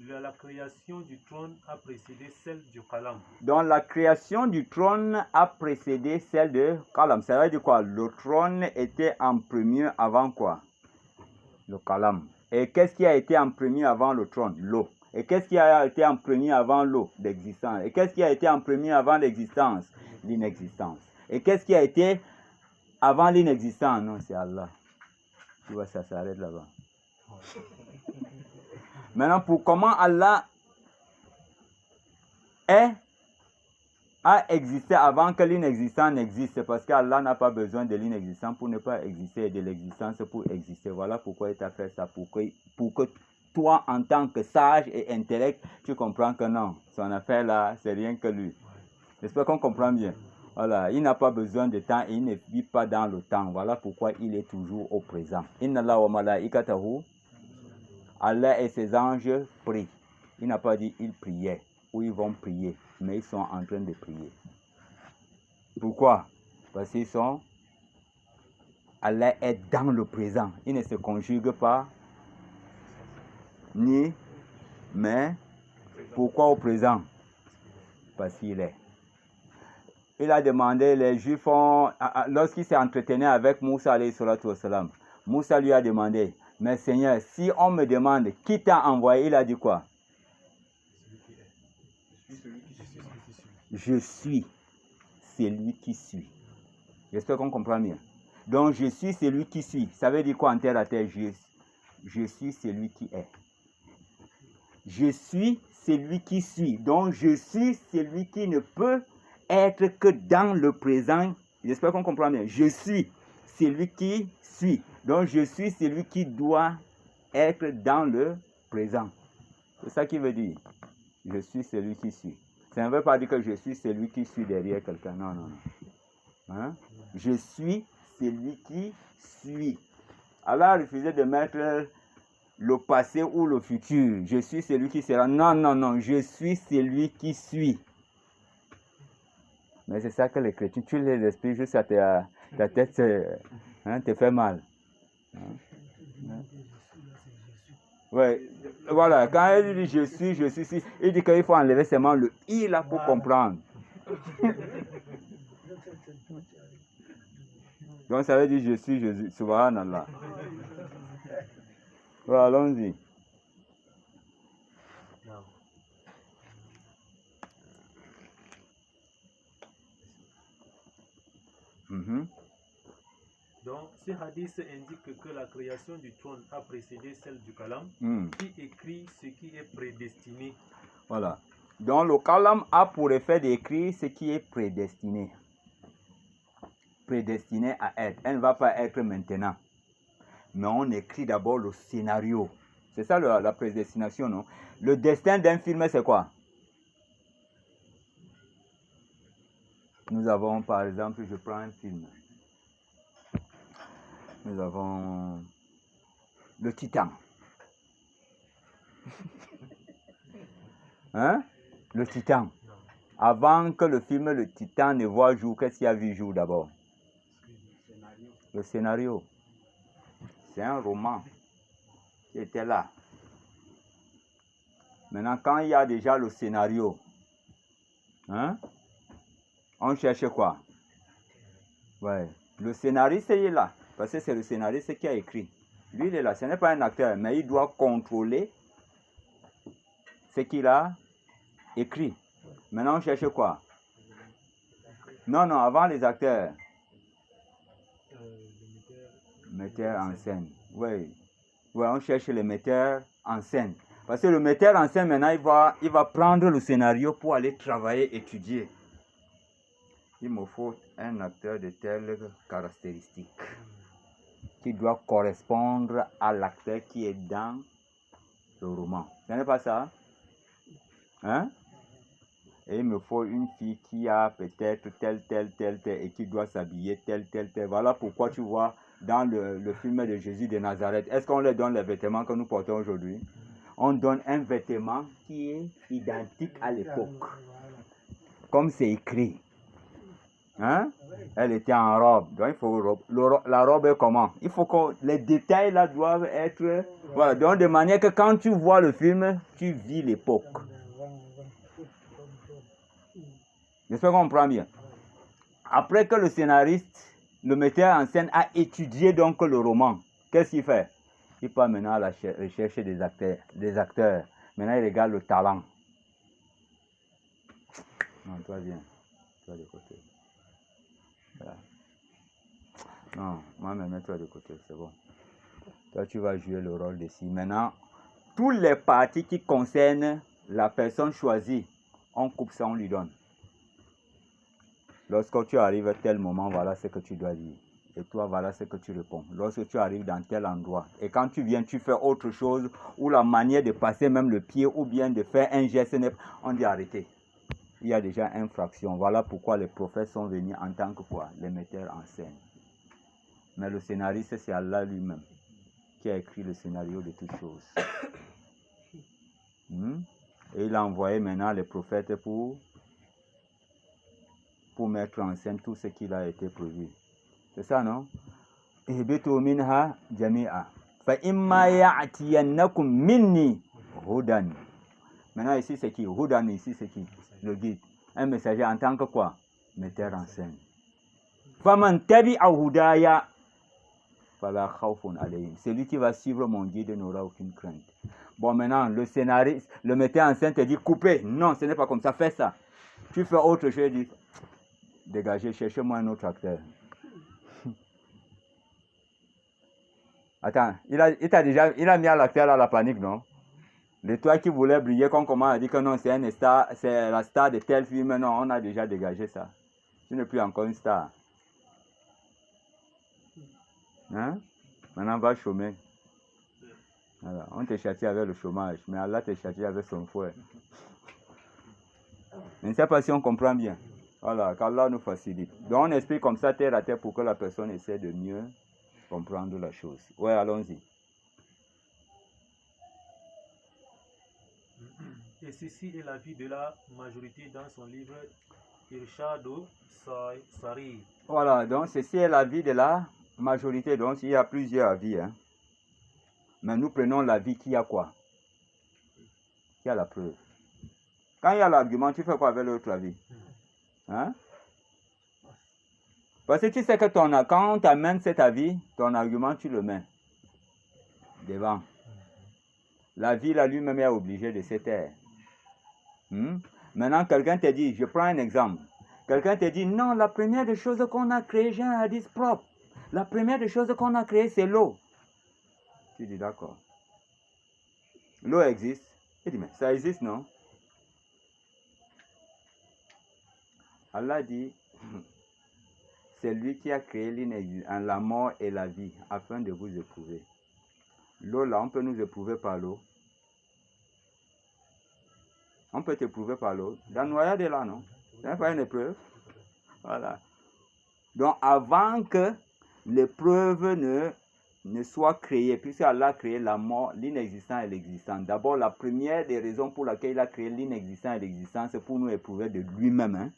Speaker 2: la création du trône a précédé celle du Kalam.
Speaker 1: Donc la création du trône a précédé celle de Kalam. Ça veut dire quoi? Le trône était en premier avant quoi? Le Kalam. Et qu'est-ce qui a été en premier avant le trône? L'eau. Et qu'est-ce qui a été en premier avant l'eau? L'existence. Et qu'est-ce qui a été en premier avant l'existence? L'inexistence. Et qu'est-ce qui a été avant l'inexistence? Non, c'est Allah. Tu vois, ça s'arrête là-bas. Maintenant, pour comment Allah a existé avant que l'inexistant n'existe, parce qu'Allah n'a pas besoin de l'inexistant pour ne pas exister et de l'existence pour exister. Voilà pourquoi il t'a fait ça, pour que toi, en tant que sage et intellect, tu comprends que non, son affaire là, c'est rien que lui. J'espère qu'on comprend bien. Voilà, il n'a pas besoin de temps et il ne vit pas dans le temps. Voilà pourquoi il est toujours au présent. Inna Allah wa malaikatahu. Allah et ses anges prient. Il n'a pas dit ils priaient ou ils vont prier, mais ils sont en train de prier. Pourquoi? Parce qu'ils sont... Allah est dans le présent. Il ne se conjugue pas ni, mais pourquoi au présent? Parce qu'il est. Il a demandé, les Juifs, lorsqu'il s'est entretenu avec Moussa, Moussa lui a demandé, mais Seigneur, si on me demande qui t'a envoyé, il a dit quoi? Je suis celui qui suit. J'espère qu'on comprend bien. Donc, je suis celui qui suit. Ça veut dire quoi en terre à terre? Je suis celui qui est. Je suis celui qui suit. Donc, je suis celui qui ne peut être que dans le présent. J'espère qu'on comprend bien. Je suis celui qui suit. Donc, je suis celui qui doit être dans le présent. C'est ça qui veut dire. Je suis celui qui suit. Ça ne veut pas dire que je suis celui qui suit derrière quelqu'un. Non, non, non. Hein? Je suis celui qui suit. Allah a refusé de mettre le passé ou le futur. Je suis celui qui sera. Non, non, non. Je suis celui qui suit. Mais c'est ça que les chrétiens, tu les expliques juste à ta tête te fait mal. Hein? Ouais. Voilà, quand il dit je suis, il dit qu'il faut enlever seulement le i là pour comprendre. Donc ça veut dire je suis, subhanallah. Voilà, allons-y.
Speaker 2: Donc, ce hadith indique que la création du trône a précédé celle du kalam, qui écrit ce qui est prédestiné.
Speaker 1: Voilà. Donc, le kalam a pour effet d'écrire ce qui est prédestiné. Prédestiné à être. Elle ne va pas être maintenant. Mais on écrit d'abord le scénario. C'est ça la prédestination, non? Le destin d'un film, c'est quoi? Nous avons, par exemple, je prends un film. Nous avons le Titan. Hein? Le Titan. Avant que le film Le Titan ne voit jour, qu'est-ce qu'il y a vu jour d'abord? Le scénario. C'est un roman qui était là. Maintenant, quand il y a déjà le scénario, hein, on cherche quoi? Ouais. Le scénariste, il est là. Parce que c'est le scénariste qui a écrit. Lui, il est là. Ce n'est pas un acteur, mais il doit contrôler ce qu'il a écrit. Maintenant, on cherche quoi? Non, avant les acteurs. Metteur en scène. Oui. Ouais, on cherche les metteurs en scène. Parce que le metteur en scène, maintenant, il va prendre le scénario pour aller travailler, étudier. Il me faut un acteur de telles caractéristiques qui doit correspondre à l'acteur qui est dans le roman. Ce n'est pas ça? Hein? Et il me faut une fille qui a peut-être tel, et qui doit s'habiller tel. Voilà pourquoi tu vois dans le film de Jésus de Nazareth, est-ce qu'on leur donne les vêtements que nous portons aujourd'hui? On donne un vêtement qui est identique à l'époque. Comme c'est écrit. Hein? Elle était en robe. Donc il faut la robe est comment? Il faut que les détails là doivent être... Voilà, donc de manière que quand tu vois le film, tu vis l'époque. J'espère qu'on comprend bien. Après que le scénariste, le metteur en scène a étudié donc le roman, qu'est-ce qu'il fait? Il part maintenant à la recherche des acteurs. Maintenant, il regarde le talent. Non, toi viens. Toi de côté. Voilà. Non, moi-même, mets-toi de côté, c'est bon. Toi, tu vas jouer le rôle d'ici. Maintenant, tous les parties qui concernent la personne choisie, on coupe ça, on lui donne. Lorsque tu arrives à tel moment, voilà ce que tu dois dire. Et toi, voilà ce que tu réponds. Lorsque tu arrives dans tel endroit, et quand tu viens, tu fais autre chose, ou la manière de passer même le pied, ou bien de faire un geste, on dit arrêtez. Il y a déjà infraction. Voilà pourquoi les prophètes sont venus en tant que quoi? Les metteurs en scène. Mais le scénariste, c'est Allah lui-même qui a écrit le scénario de toutes choses. Et il a envoyé maintenant les prophètes pour mettre en scène tout ce qu'il a été prévu. C'est ça, non? Ihbitu minha jami'a. Fa imma ya'tiyannakum minni hudan. Maintenant ici c'est qui? Hudan ici c'est qui? Le guide. Un messager en tant que quoi? Metteur en scène. Faman tabi'a hudaya fala khawfun alayhim. Celui qui va suivre mon guide n'aura aucune crainte. Bon, maintenant le scénariste, le metteur en scène te dit coupez. Non, ce n'est pas comme ça, fais ça. Tu fais autre chose, dis dégagez, cherchez-moi un autre acteur. Attends, il a mis à l'acteur à la panique, non? Le toi qui voulait briller, qu'on commence à dire que non, c'est la star de tel film, non, on a déjà dégagé ça. Tu n'es plus encore une star. Hein? Maintenant, va chômer. Voilà. On te châtie avec le chômage, mais Allah te châtie avec son fouet. Je ne sais pas si on comprend bien. Voilà, qu'Allah nous facilite. Donc on explique comme ça terre à terre pour que la personne essaie de mieux comprendre la chose. Ouais, allons-y.
Speaker 2: Et ceci est l'avis de la majorité dans son livre Irshadu Sari.
Speaker 1: Voilà, donc ceci est l'avis de la majorité. Donc il y a plusieurs avis. Hein. Mais nous prenons la vie qui a quoi? Qui a la preuve. Quand il y a l'argument, tu fais quoi avec l'autre avis? Hein? Parce que tu sais que quand on t'amène cet avis, ton argument, tu le mets devant. La vie, là, lui-même est obligé de se taire. Maintenant, quelqu'un te dit, je prends un exemple. Quelqu'un te dit, non, la première des choses qu'on a créées, j'ai un hadith propre. La première des choses qu'on a créées, c'est l'eau. Tu dis, d'accord. L'eau existe. Il dit, mais ça existe, non? Allah dit, c'est lui qui a créé la mort et la vie afin de vous éprouver. L'eau, là, on peut nous éprouver par l'eau. On peut t'éprouver par l'eau. La noyade est là, non? Ce n'est pas une épreuve. Voilà. Donc, avant que l'épreuve ne soit créée, puisque Allah a créé la mort, l'inexistant et l'existant. D'abord, la première des raisons pour laquelle il a créé l'inexistant et l'existant, c'est pour nous éprouver de lui-même. Hein?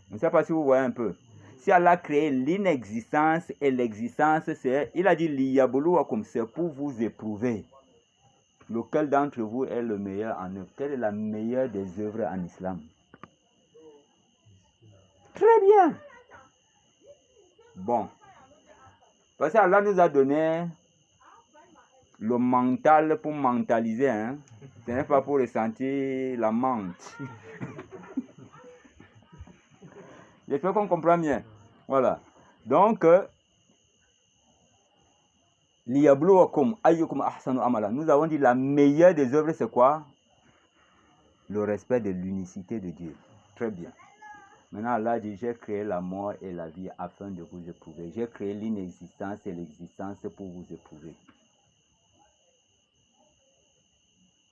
Speaker 1: Je ne sais pas si vous voyez un peu. Si Allah a créé l'inexistence et l'existence, il a dit l'iyabluwakum, c'est pour vous éprouver. Lequel d'entre vous est le meilleur en œuvre? Quelle est la meilleure des œuvres en islam? Très bien. Bon. Parce que Allah nous a donné le mental pour mentaliser. Hein? Ce n'est pas pour ressentir la menthe. J'espère qu'on comprend bien. Voilà. Donc, liyabluwakum ayyukum ahsanu amala. Nous avons dit la meilleure des œuvres, c'est quoi? Le respect de l'unicité de Dieu. Très bien. Maintenant, Allah dit, j'ai créé la mort et la vie afin de vous éprouver. J'ai créé l'inexistence et l'existence pour vous éprouver.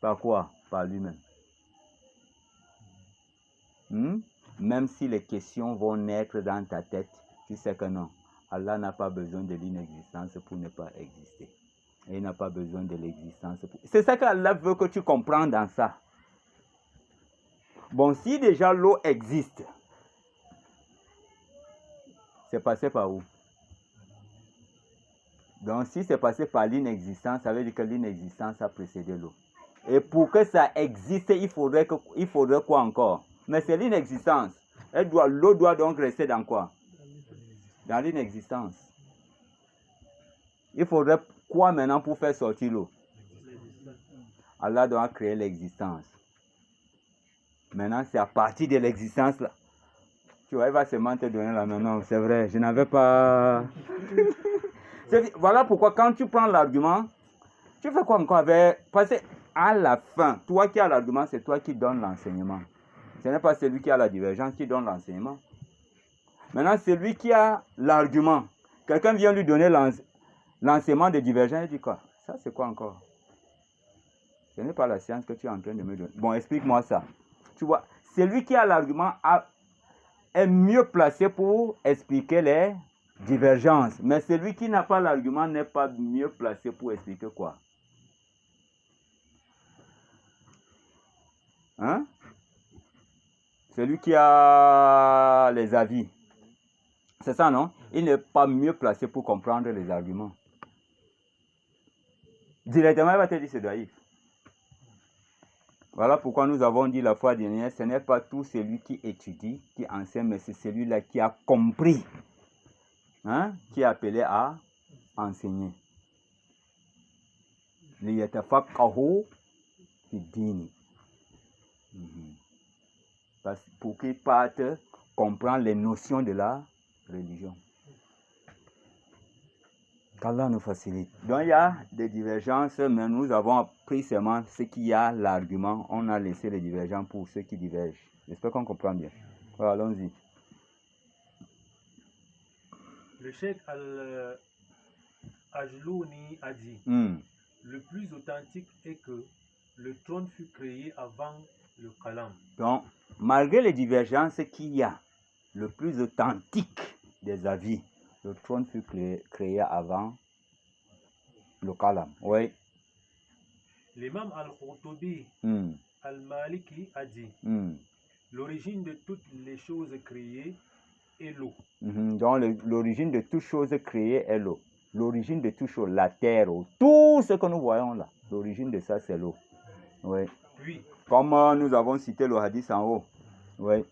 Speaker 1: Par quoi? Par lui-même. Même si les questions vont naître dans ta tête, tu sais que non. Allah n'a pas besoin de l'inexistence pour ne pas exister. Et il n'a pas besoin de l'existence pour... C'est ça qu'Allah veut que tu comprennes dans ça. Bon, si déjà l'eau existe, c'est passé par où? Donc, si c'est passé par l'inexistence, ça veut dire que l'inexistence a précédé l'eau. Et pour que ça existe, il faudrait quoi encore? Mais c'est l'inexistence. L'eau doit donc rester dans quoi? Dans l'inexistence. Il faudrait quoi maintenant pour faire sortir l'eau? Allah doit créer l'existence. Maintenant, c'est à partir de l'existence là. Tu vois, il va seulement te donner la main. Non, c'est vrai, je n'avais pas... Voilà pourquoi quand tu prends l'argument, tu fais quoi encore avec... Parce qu'à la fin, toi qui as l'argument, c'est toi qui donnes l'enseignement. Ce n'est pas celui qui a la divergence qui donne l'enseignement. Maintenant, celui qui a l'argument, quelqu'un vient lui donner l'enseignement de divergence, il dit quoi? Ça, c'est quoi encore? Ce n'est pas la science que tu es en train de me donner. Bon, explique-moi ça. Tu vois, celui qui a l'argument est mieux placé pour expliquer les divergences. Mais celui qui n'a pas l'argument n'est pas mieux placé pour expliquer quoi? Hein? Celui qui a les avis. C'est ça, non? Il n'est pas mieux placé pour comprendre les arguments. Directement, il va te dire c'est daïf. Voilà pourquoi nous avons dit la fois dernière, ce n'est pas tout celui qui étudie, qui enseigne, mais c'est celui-là qui a compris, hein, qui est appelé à enseigner. Liyatafaqahu fi dini. Pour qu'ils partent comprendre les notions de la religion. Qu'Allah nous facilite. Donc il y a des divergences, mais nous avons pris seulement ce qui a l'argument. On a laissé les divergences pour ceux qui divergent. J'espère qu'on comprend bien. Voilà, allons-y.
Speaker 2: Le cheikh Al-Ajlouni a dit, le plus authentique est que le trône fut créé avant le Kalam.
Speaker 1: Donc, malgré les divergences qu'il y a, le plus authentique des avis, le trône fut créé avant le Kalam. Oui.
Speaker 2: L'imam Al-Qurtubi Al-Maliki a dit, l'origine de toutes les choses créées est l'eau.
Speaker 1: Donc, l'origine de toutes choses créées est l'eau. L'origine de toute chose, la terre, tout ce que nous voyons là, l'origine de ça, c'est l'eau. Oui.
Speaker 2: Oui.
Speaker 1: Comme nous avons cité le hadith en haut. Oui.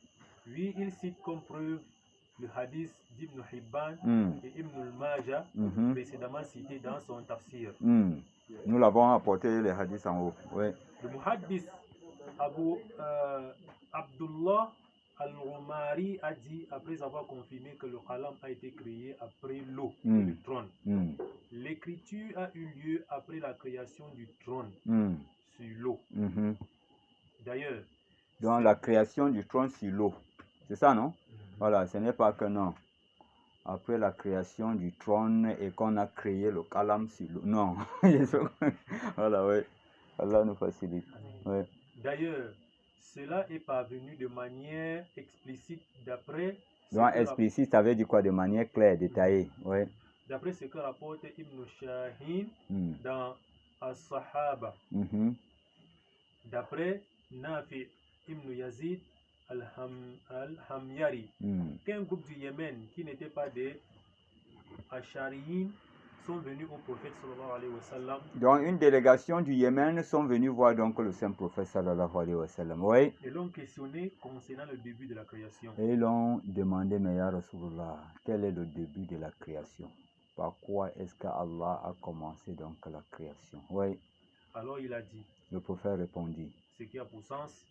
Speaker 2: Oui, il cite comme preuve le hadith d'Ibn Hibban et Ibn al-Majah, précédemment cité dans son tafsir.
Speaker 1: Nous l'avons apporté les hadiths en haut. Oui.
Speaker 2: Le muhaddis Abdullah al-Rumari a dit, après avoir confirmé que le qalam a été créé après l'eau et le trône, l'écriture a eu lieu après la création du trône sur l'eau. D'ailleurs,
Speaker 1: donc la création du trône sur l'eau, c'est ça, non? Voilà, ce n'est pas que non. Après la création du trône et qu'on a créé le qalam sur l'eau. Non. Voilà, oui. Allah nous facilite. Oui.
Speaker 2: D'ailleurs, cela est parvenu de manière explicite d'après...
Speaker 1: Donc explicite, ça veut dire quoi? De manière claire, détaillée. Oui.
Speaker 2: D'après ce que rapporte Ibn Shahin dans As-Sahaba. D'après Nafi Ibn Yazid al-Hamyari, qu'un groupe du Yémen qui n'était pas des Ashariyin sont venus au prophète sallallahu alayhi wa sallam.
Speaker 1: Donc une délégation du Yémen sont venus voir donc le saint prophète sallallahu alayhi wa sallam. Oui.
Speaker 2: Et l'ont questionné concernant le début de la création.
Speaker 1: Et ils l'ont demandé, mais ya Rasulullah, quel est le début de la création? Par quoi est-ce qu'Allah a commencé donc la création? Oui.
Speaker 2: Alors il a dit.
Speaker 1: Le prophète répondit.
Speaker 2: Ce qui a pour sens,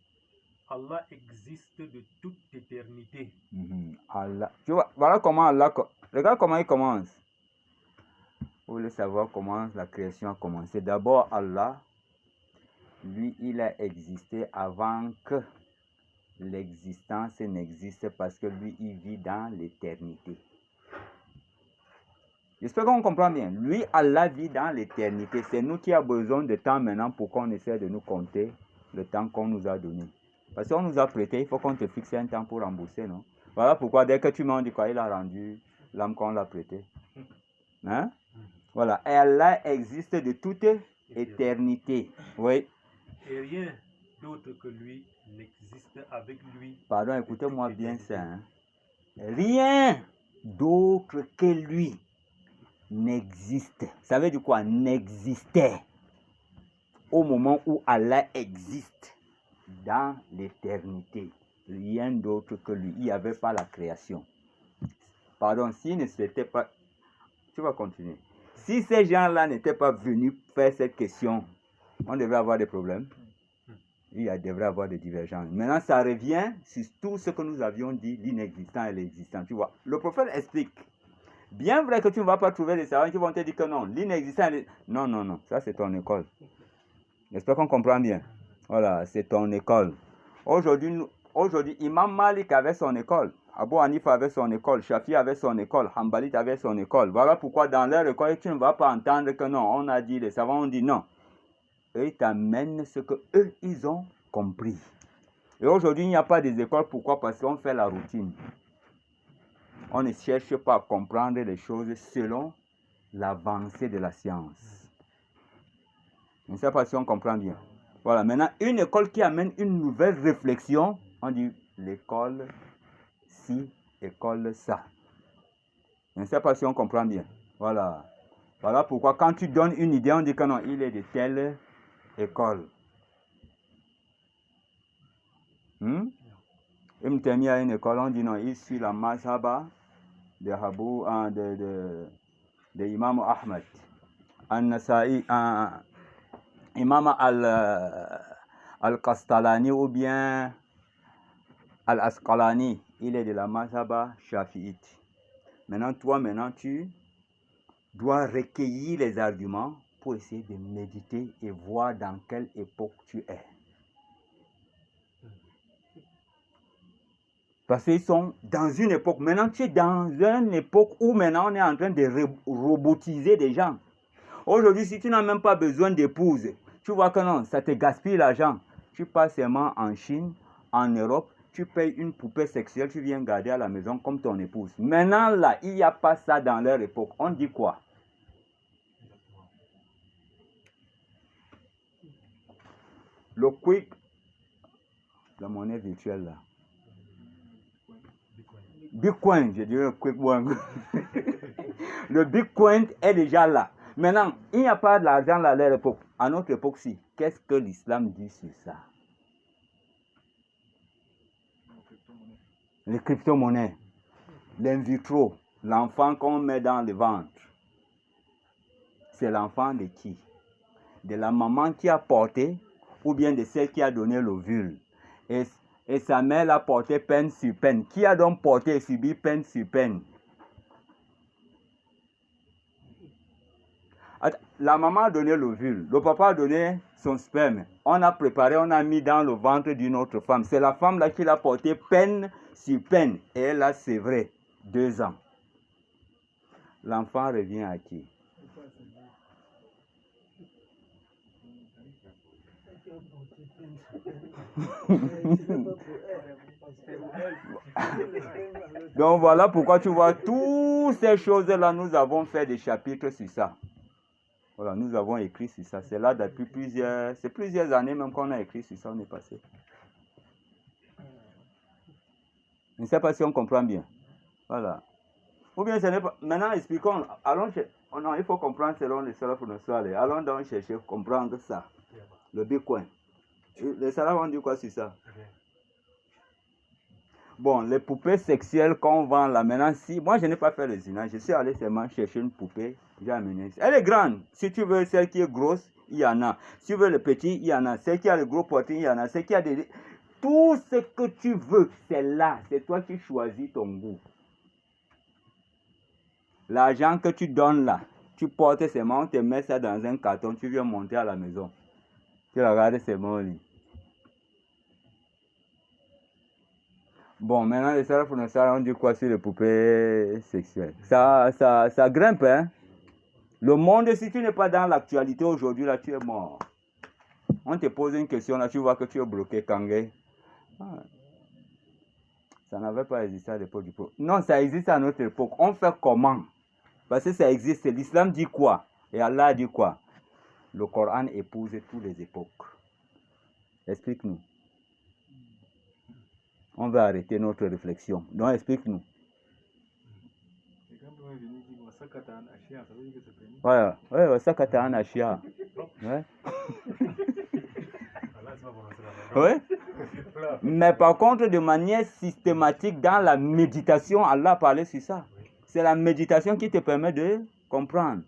Speaker 2: Allah existe de toute éternité.
Speaker 1: Allah. Tu vois, voilà comment Allah. Regarde comment il commence. Vous voulez savoir comment la création a commencé. D'abord, Allah, lui, il a existé avant que l'existence n'existe parce que lui, il vit dans l'éternité. J'espère qu'on comprend bien. Lui, Allah vit dans l'éternité. C'est nous qui avons besoin de temps maintenant pour qu'on essaie de nous compter le temps qu'on nous a donné. Parce qu'on nous a prêté, il faut qu'on te fixe un temps pour rembourser, non? Voilà pourquoi dès que tu m'en dis quoi, il a rendu l'âme qu'on l'a prêté. Hein? Voilà. Et Allah existe de toute éternité. Oui.
Speaker 2: Et rien d'autre que lui n'existe avec lui.
Speaker 1: Pardon, écoutez-moi bien ça. Hein? Rien d'autre que lui n'existe. Ça veut dire quoi? N'existait. Au moment où Allah existe dans l'éternité. Rien d'autre que lui. Il n'y avait pas la création. Pardon, s'il ne s'était pas... Tu vas continuer. Si ces gens-là n'étaient pas venus faire cette question, on devrait avoir des problèmes. Il devrait y avoir des divergences. Maintenant, ça revient sur tout ce que nous avions dit, l'inexistant et l'existant. Tu vois, le prophète explique. Bien vrai que tu ne vas pas trouver des savants qui vont te dire que non, l'inexistant... Non, non, non, ça c'est ton école. J'espère qu'on comprend bien. Voilà, c'est ton école. Aujourd'hui, Imam Malik avait son école. Abu Hanifa avait son école. Shafi avait son école. Hanbalit avait son école. Voilà pourquoi dans leur école, tu ne vas pas entendre que non, on a dit, les savants ont dit non. Eux, ils t'amènent ce que eux, ils ont compris. Et aujourd'hui, il n'y a pas des écoles. Pourquoi? Parce qu'on fait la routine. On ne cherche pas à comprendre les choses selon l'avancée de la science. Je ne sais pas si on comprend bien. Voilà, maintenant, une école qui amène une nouvelle réflexion, on dit l'école ci, école ça. Je ne sais pas si on comprend bien. Voilà. Voilà pourquoi quand tu donnes une idée, on dit que non, il est de telle école. Ibn Taymiyyah a une école, on dit non, il suit la mazhaba de Imam Ahmad. An-Nasa'i, Imam Al-Qastalani ou bien Al-Asqalani, il est de la mazhaba shafi'ite. Maintenant, toi, tu dois recueillir les arguments pour essayer de méditer et voir dans quelle époque tu es. Parce qu'ils sont dans une époque, maintenant tu es dans une époque où maintenant on est en train de robotiser des gens. Aujourd'hui, si tu n'as même pas besoin d'épouse, tu vois que non, ça te gaspille l'argent. Tu pars seulement en Chine, en Europe, tu payes une poupée sexuelle, tu viens garder à la maison comme ton épouse. Maintenant là, il n'y a pas ça dans leur époque. On dit quoi? Le quick, la monnaie virtuelle là. Bitcoin, je dirais quick one. Le Bitcoin est déjà là. Maintenant, il n'y a pas de l'argent là à leur époque. À notre époque, si. Qu'est-ce que l'islam dit sur ça? Les crypto-monnaies, l'in vitro, l'enfant qu'on met dans le ventre. C'est l'enfant de qui? De la maman qui a porté ou bien de celle qui a donné l'ovule. Et sa mère l'a porté peine sur peine. Qui a donc porté et subi peine sur peine? La maman a donné l'ovule, le papa a donné son sperme. On a préparé, on a mis dans le ventre d'une autre femme. C'est la femme là qui l'a porté peine sur peine. Et elle a sévré 2 ans. L'enfant revient à qui? Donc voilà pourquoi tu vois, toutes ces choses-là, nous avons fait des chapitres sur ça. Voilà, nous avons écrit sur ça. C'est là depuis plusieurs années même qu'on a écrit sur ça, on est passé. Je ne sais pas si on comprend bien. Voilà. Ou bien ce n'est pas... Maintenant, expliquons. Allons non, il faut comprendre selon les salafs ou les allons donc chercher à comprendre ça. Le Bitcoin. Les salafs ont dit quoi sur ça? Bon, les poupées sexuelles qu'on vend là, maintenant, si... Moi, je n'ai pas fait le zina. Je suis allé seulement chercher une poupée. J'ai amené. Elle est grande. Si tu veux celle qui est grosse, il y en a. Si tu veux le petit, il y en a. Celle qui a le gros poitrine, il y en a. Celle qui a des... Tout ce que tu veux, c'est là. C'est toi qui choisis ton goût. L'argent que tu donnes là, tu portes seulement, on te met ça dans un carton, tu viens monter à la maison. Tu regardes seulement au lit. Bon, maintenant, les salafs on dit quoi sur les poupées sexuelles? Ça grimpe, hein? Le monde, si tu n'es pas dans l'actualité aujourd'hui, là, tu es mort. On te pose une question, là, tu vois que tu es bloqué, Kangé. Ça n'avait pas existé à l'époque du peuple. Non, ça existe à notre époque. On fait comment? Parce que ça existe. L'islam dit quoi? Et Allah dit quoi? Le Coran épouse toutes les époques. Explique-nous. On va arrêter notre réflexion. Donc, explique-nous. Ouais, Sakata an Ashia. Ouais. Ouais. Mais par contre, de manière systématique, dans la méditation, Allah parlait sur ça. C'est la méditation qui te permet de comprendre.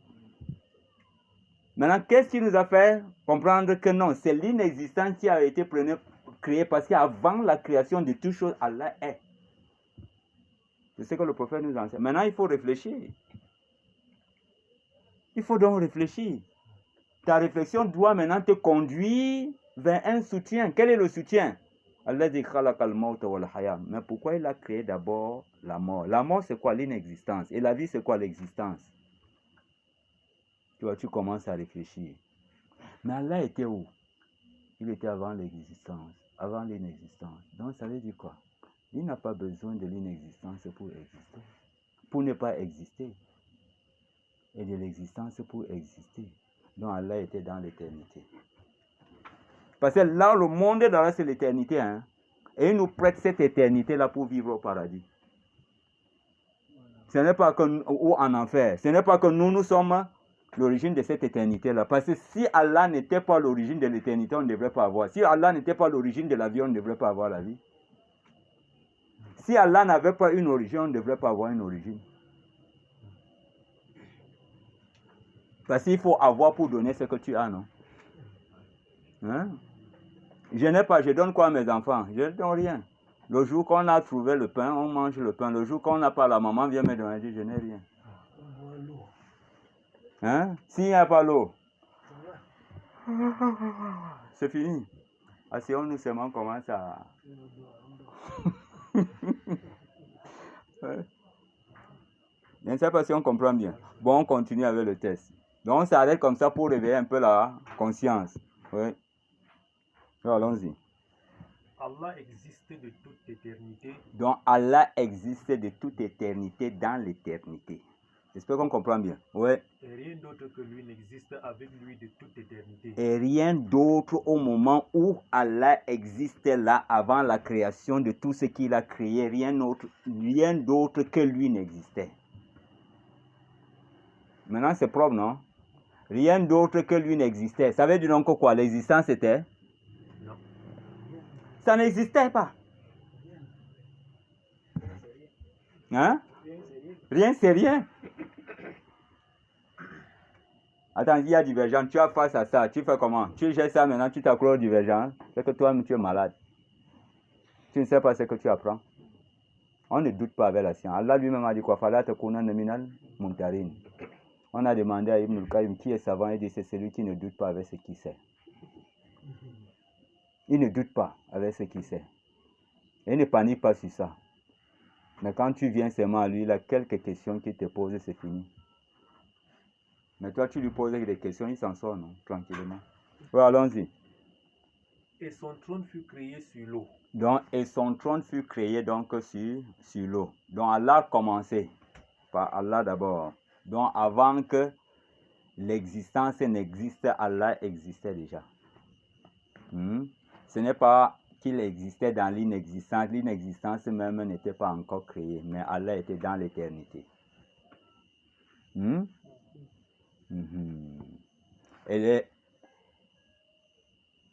Speaker 1: Maintenant, qu'est-ce qui nous a fait comprendre que non, c'est l'inexistence qui a été créée parce qu'avant la création de toutes choses, Allah est. C'est ce que le prophète nous enseigne. Maintenant, il faut réfléchir. Il faut donc réfléchir. Ta réflexion doit maintenant te conduire vers un soutien. Quel est le soutien? Allah dit mais pourquoi il a créé d'abord la mort? La mort, c'est quoi? L'inexistence. Et la vie, c'est quoi? L'existence. Tu vois, tu commences à réfléchir. Mais Allah était où? Il était avant l'existence, avant l'inexistence. Donc, ça veut dire quoi? Il n'a pas besoin de l'inexistence pour exister, pour ne pas exister. Et de l'existence pour exister. Donc, Allah était dans l'éternité. Parce que là, le monde est dans la, c'est l'éternité. Hein? Et il nous prête cette éternité-là pour vivre au paradis. Ce n'est pas que, ou en enfer. Ce n'est pas que nous sommes l'origine de cette éternité-là. Parce que si Allah n'était pas l'origine de l'éternité, on ne devrait pas avoir. Si Allah n'était pas l'origine de la vie, on ne devrait pas avoir la vie. Si Allah n'avait pas une origine, on ne devrait pas avoir une origine. Parce qu'il faut avoir pour donner ce que tu as, non? Hein? Je n'ai pas, je donne quoi à mes enfants? Je ne donne rien. Le jour qu'on a trouvé le pain, on mange le pain. Le jour qu'on n'a pas, la maman vient me donner, je n'ai rien. Hein? S'il n'y a pas l'eau, c'est fini. Asseyons-nous seulement, on commence à... Je ne sais pas si on comprend bien. Bon, on continue avec le test. Donc, on s'arrête comme ça pour réveiller un peu la conscience. Oui. Allons-y.
Speaker 2: Allah existe de toute éternité.
Speaker 1: Donc, Allah existe de toute éternité dans l'éternité. J'espère qu'on comprend bien. Oui.
Speaker 2: Et rien d'autre que lui n'existe avec lui de toute éternité.
Speaker 1: Et rien d'autre au moment où Allah existait là, avant la création de tout ce qu'il a créé, rien d'autre que lui n'existait. Maintenant, c'est propre, non? Rien d'autre que lui n'existait. Ça veut dire donc quoi? L'existence était?
Speaker 2: Non.
Speaker 1: Ça n'existait pas. Hein? Rien, c'est rien. Attends, il y a divergent. Tu as face à ça. Tu fais comment? Tu gères ça maintenant, tu t'accroches au divergent. C'est que toi-même, tu es malade. Tu ne sais pas ce que tu apprends. On ne doute pas avec la science. Allah lui-même a dit quoi? Fala takuna minal mumtarin. On a demandé à Ibn al-Qayyim qui est savant. Il dit c'est celui qui ne doute pas avec ce qu'il sait. Il ne doute pas avec ce qu'il sait. Et il ne panique pas sur ça. Mais quand tu viens seulement à lui, il a quelques questions qu'il te pose, c'est fini. Mais toi, tu lui poses des questions, il s'en sort, non? Tranquillement. Oui, allons-y.
Speaker 2: Et son trône fut créé sur l'eau.
Speaker 1: Donc, et son trône fut créé donc sur l'eau. Donc, Allah a commencé par Allah d'abord. Donc, avant que l'existence n'existe, Allah existait déjà. Ce n'est pas qu'il existait dans l'inexistence. L'inexistence même n'était pas encore créée, mais Allah était dans l'éternité.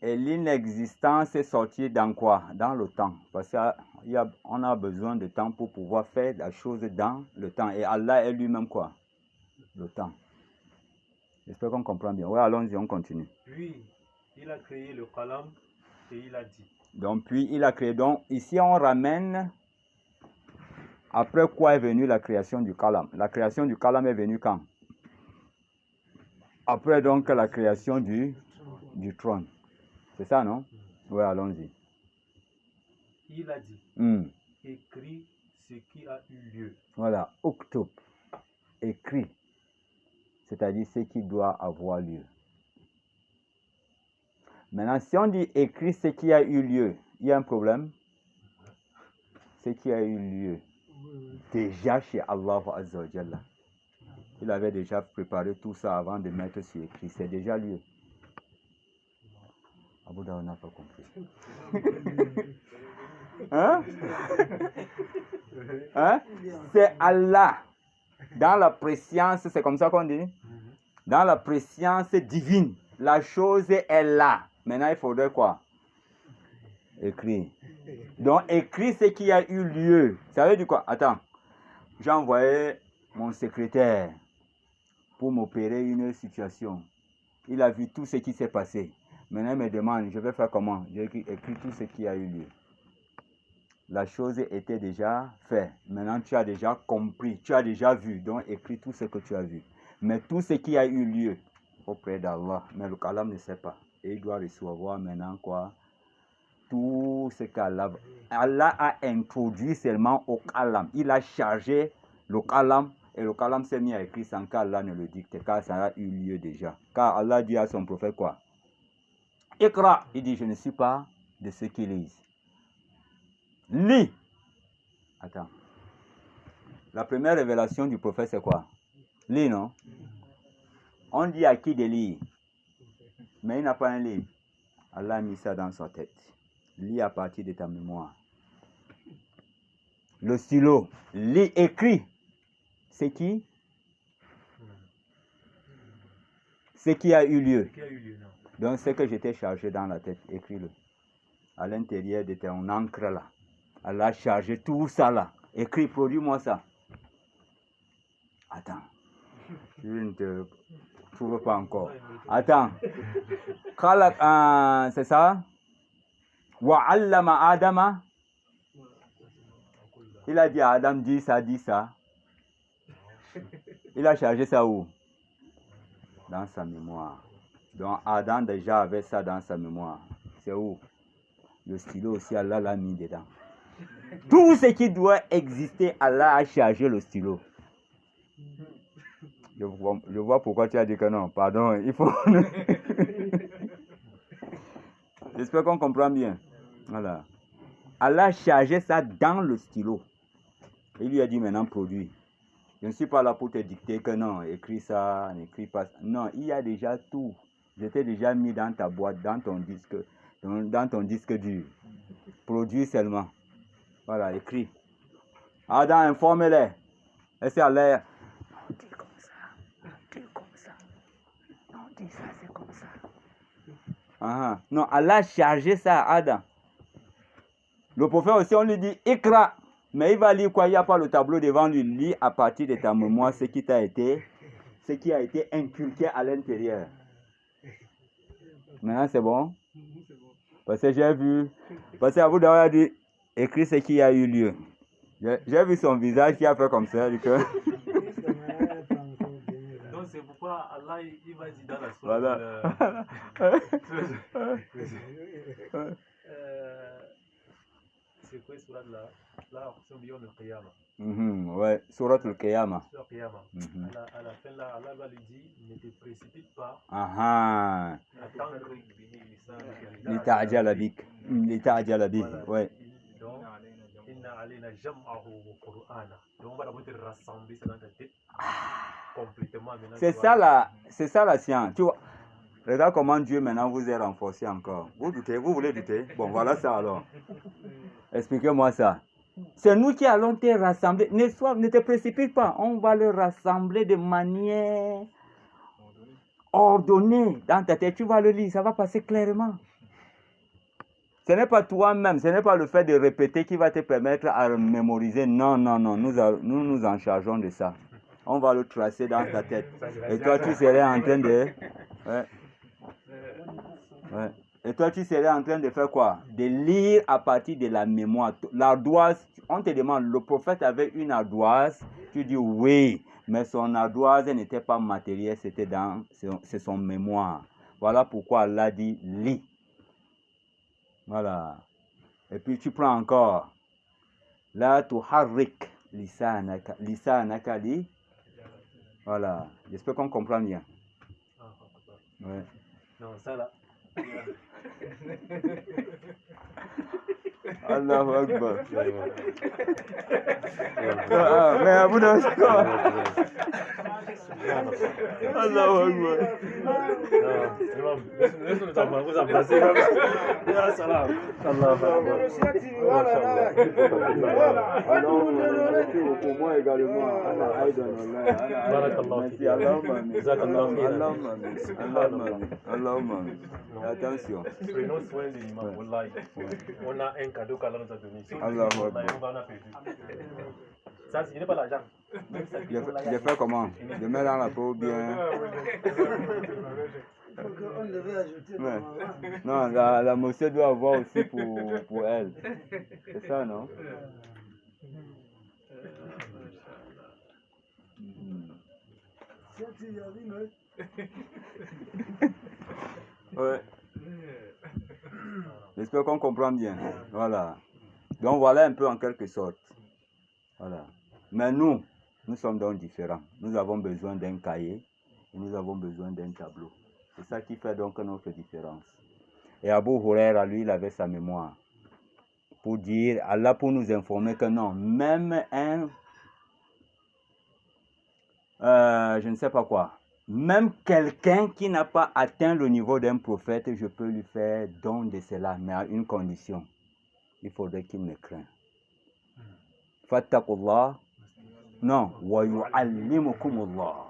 Speaker 1: Et l'inexistence est sortie dans quoi? Dans le temps. Parce qu'on a besoin de temps pour pouvoir faire la chose dans le temps. Et Allah est lui-même quoi? Le temps. J'espère qu'on comprend bien. Oui, allons-y, on continue.
Speaker 2: Puis, il a créé le qalam et il a dit.
Speaker 1: Donc, puis, il a créé. Donc, ici, on ramène après quoi est venue la création du qalam. La création du qalam est venue quand? Après, donc, la création du trône. C'est ça, non? Oui, allons-y.
Speaker 2: Il a dit, écris ce qui a eu lieu.
Speaker 1: Voilà, Uktub, écrit, c'est-à-dire ce qui doit avoir lieu. Maintenant, si on dit écrit ce qui a eu lieu, il y a un problème. Ce qui a eu lieu, déjà chez Allah Azza wa Jalla. Il avait déjà préparé tout ça avant de mettre sur écrit. C'est déjà lieu. Abu Dhabi n'a pas compris. Hein? Hein? C'est Allah. Dans la préscience, c'est comme ça qu'on dit? Dans la préscience divine, la chose est là. Maintenant, il faudrait quoi? Écrire. Donc, écrire ce qui a eu lieu. Ça veut dire quoi? Attends. J'ai envoyé mon secrétaire pour m'opérer une situation. Il a vu tout ce qui s'est passé. Maintenant, il me demande, je vais faire comment? J'ai écrit tout ce qui a eu lieu. La chose était déjà faite. Maintenant, tu as déjà compris, tu as déjà vu. Donc, écris tout ce que tu as vu. Mais tout ce qui a eu lieu auprès d'Allah, mais le kalam ne sait pas. Et il doit recevoir maintenant quoi? Tout ce qu'Allah a introduit seulement au kalam. Il a chargé le kalam et le kalam s'est mis à écrire sans qu'Allah ne le dicte, car ça a eu lieu déjà. Car Allah dit à son prophète quoi? Iqra, il dit, je ne suis pas de ceux qui lisent. Lis. Attends. La première révélation du prophète, c'est quoi? Lis, non? On dit à qui de lire? Mais il n'a pas un livre. Allah a mis ça dans sa tête. Lis à partir de ta mémoire. Le stylo. Lis, écris. C'est qui? Ce qui a eu lieu. Donc, ce que j'étais chargé dans la tête, écris-le. À l'intérieur de ton encre là. Allah a chargé tout ça là. Écris, produis-moi ça. Attends. Je ne te trouve pas encore. Attends. C'est ça? Wa allama Adama. Il a dit à Adam, dis ça, dis ça. Il a chargé ça où? Dans sa mémoire. Donc Adam déjà avait ça dans sa mémoire. C'est où? Le stylo aussi, Allah l'a mis dedans. Tout ce qui doit exister, Allah a chargé le stylo. Je vois pourquoi tu as dit que non. Pardon, il faut... J'espère qu'on comprend bien. Voilà. Allah a chargé ça dans le stylo. Il lui a dit maintenant produit. Je ne suis pas là pour te dicter que non, écris ça, n'écris pas ça. Non, il y a déjà tout. Je t'ai déjà mis dans ta boîte, dans ton disque dur. Produis seulement. Voilà, écris. Adam, informe-les. Est-ce qu'Allah... dit ça, c'est comme ça. Non, Allah a chargé ça à Adam. Le prophète aussi, on lui dit Ikra. Mais il va lire quoi? Il n'y a pas le tableau devant lui. Lis à partir de ta mémoire ce qui a été inculqué à l'intérieur. Maintenant, c'est bon? Parce que j'ai vu, parce que Abu Daoud a dit, écrit ce qui a eu lieu. J'ai vu son visage qui a fait comme ça. Donc
Speaker 2: c'est pourquoi Allah il va dire dans la sourate.
Speaker 1: Voilà.
Speaker 2: C'est quoi ce là? Là, c'est au milieu de Qiyamah.
Speaker 1: Ouais, Surat al-Qiyamah.
Speaker 2: À la fin là, Allah va lui dire, ne te précipite pas. Attendre.
Speaker 1: Lita'ajala bik. Lita'ajala bik. Ouais.
Speaker 2: Donc, inna alayna jam'ahu wa qur'ana. Donc on va d'abord te rassembler ça dans ta tête. Complètement.
Speaker 1: C'est ça la science. Tu vois. Regarde comment Dieu maintenant vous est renforcé encore. Vous doutez, vous voulez douter? Bon, voilà ça alors. Expliquez-moi ça. C'est nous qui allons te rassembler. Ne te précipite pas. On va le rassembler de manière ordonnée dans ta tête. Tu vas le lire, ça va passer clairement. Ce n'est pas toi-même, ce n'est pas le fait de répéter qui va te permettre à mémoriser. Non. Nous en chargeons de ça. On va le tracer dans ta tête. Et toi, tu serais en train de... Ouais. Et toi, tu serais en train de faire quoi? De lire à partir de la mémoire. L'ardoise, on te demande, le prophète avait une ardoise. Tu dis oui, mais son ardoise n'était pas matérielle, c'est son mémoire. Voilà pourquoi Allah dit lis. Voilà. Et puis tu prends encore. La tuharrik lisanaka li. Voilà. J'espère qu'on comprend bien. Ouais.
Speaker 2: Non, ça là.
Speaker 1: Allahu Akbar. Mais Abu Daoud, c'est quoi? Allahu Akbar.
Speaker 2: Laisse-nous vous embrasser. Ya salam. Allahu Akbar.
Speaker 1: Pour moi également. Merci. Allahumma. Attention.
Speaker 2: Prenons soin de l'imam. Wallahi. On a un cadeau qu'Allah nous a donné.
Speaker 1: Allahu Akbar.
Speaker 2: On a perdu. Ça, ce n'est pas l'argent.
Speaker 1: Je fais comment? Je mets dans la peau bien.
Speaker 3: On devait ajouter.
Speaker 1: Ouais. Non, la monsieur doit avoir aussi pour elle. C'est ça, non? Ouais. J'espère qu'on comprend bien. Voilà. Donc voilà un peu en quelque sorte. Voilà. Mais nous sommes donc différents. Nous avons besoin d'un cahier et nous avons besoin d'un tableau. C'est ça qui fait donc notre différence. Et Abu Huraira, lui, il avait sa mémoire. Pour dire, Allah pour nous informer que non, même je ne sais pas quoi, même quelqu'un qui n'a pas atteint le niveau d'un prophète, je peux lui faire don de cela, mais à une condition. Il faudrait qu'il me craigne. Fattaqullah. Non. Wa yu'allimukumullah.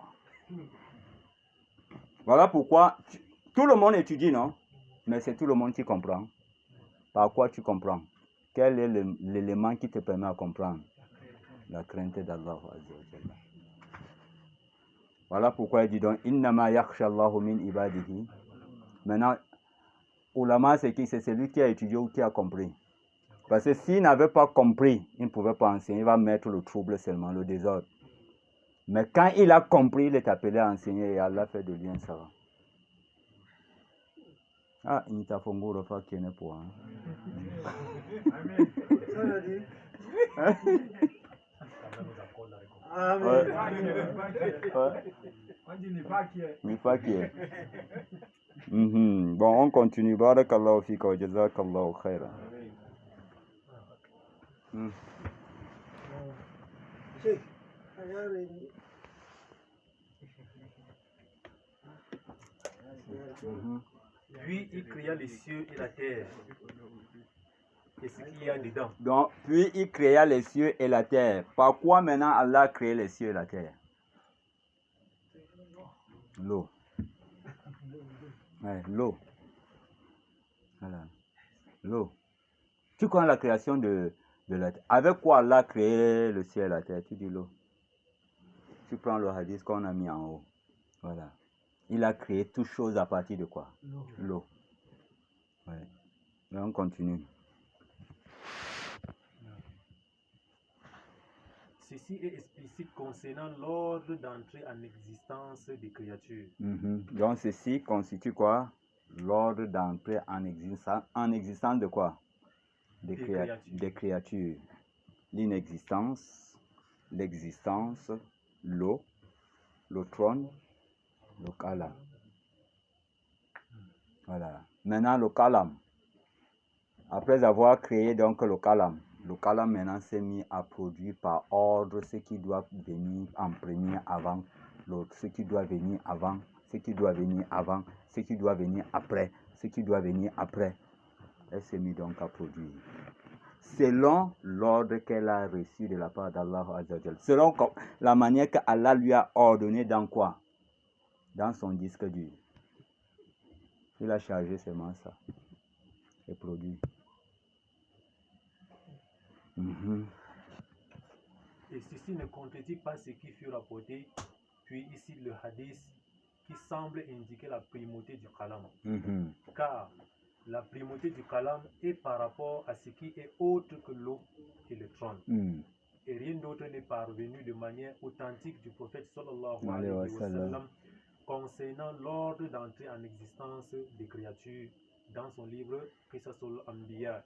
Speaker 1: Voilà pourquoi tout le monde étudie, non? Mais c'est tout le monde qui comprend. Par quoi tu comprends? Quel est l'élément qui te permet de comprendre? La crainte d'Allah. Voilà pourquoi il dit donc Innama yakhshallahu min ibadihi. Maintenant, ulama, c'est qui? C'est celui qui a étudié ou qui a compris. Parce que s'il n'avait pas compris, il ne pouvait pas enseigner. Il va mettre le trouble seulement, le désordre. Mais quand il a compris, il est appelé à enseigner et Allah fait de lui un savant. Ah, il t'a fait un gros repas qui n'est pas.
Speaker 3: Amen. Ça l'a dit. Amen. On dit n'est pas qui est.
Speaker 1: N'est pas qui est. Bon, on continue. Barakallahu fika wa jazakallahu khairan.
Speaker 2: Puis il créa les cieux et la terre. Et ce qu'il y a dedans.
Speaker 1: Donc, puis il créa les cieux et la terre. Par quoi maintenant Allah a créé les cieux et la terre? L'eau. Ouais, l'eau. Voilà. L'eau. Tu connais la création de la terre. Avec quoi Allah a créé le ciel et la terre? Tu dis l'eau. Tu prends le hadith qu'on a mis en haut. Voilà. Il a créé toutes choses à partir de quoi? L'eau. Ouais. Et on continue.
Speaker 2: Ceci est explicite concernant l'ordre d'entrée en existence des créatures.
Speaker 1: Donc ceci constitue quoi? L'ordre d'entrée en existence de quoi? Des créatures. L'inexistence, l'existence, l'eau, le trône, le kalam. Voilà. Maintenant le kalam. Après avoir créé donc le kalam maintenant s'est mis à produire par ordre ce qui doit venir en premier avant l'autre, ce qui doit venir avant, ce qui doit venir avant, ce qui doit venir après, ce qui doit venir après. Elle s'est mise donc à produire. Selon l'ordre qu'elle a reçu de la part d'Allah Azzawajal. Selon la manière qu'Allah lui a ordonné dans quoi? Dans son disque dur. Il a chargé seulement ça. Et produit.
Speaker 2: Et ceci ne contredit pas ce qui fut rapporté, puis ici le hadith qui semble indiquer la primauté du kalam. Car la primauté du kalam est par rapport à ce qui est autre que l'eau et le trône. Et rien d'autre n'est parvenu de manière authentique du prophète sallallahu alayhi wa sallam concernant l'ordre d'entrée en existence des créatures dans son livre Qisasul Anbiya,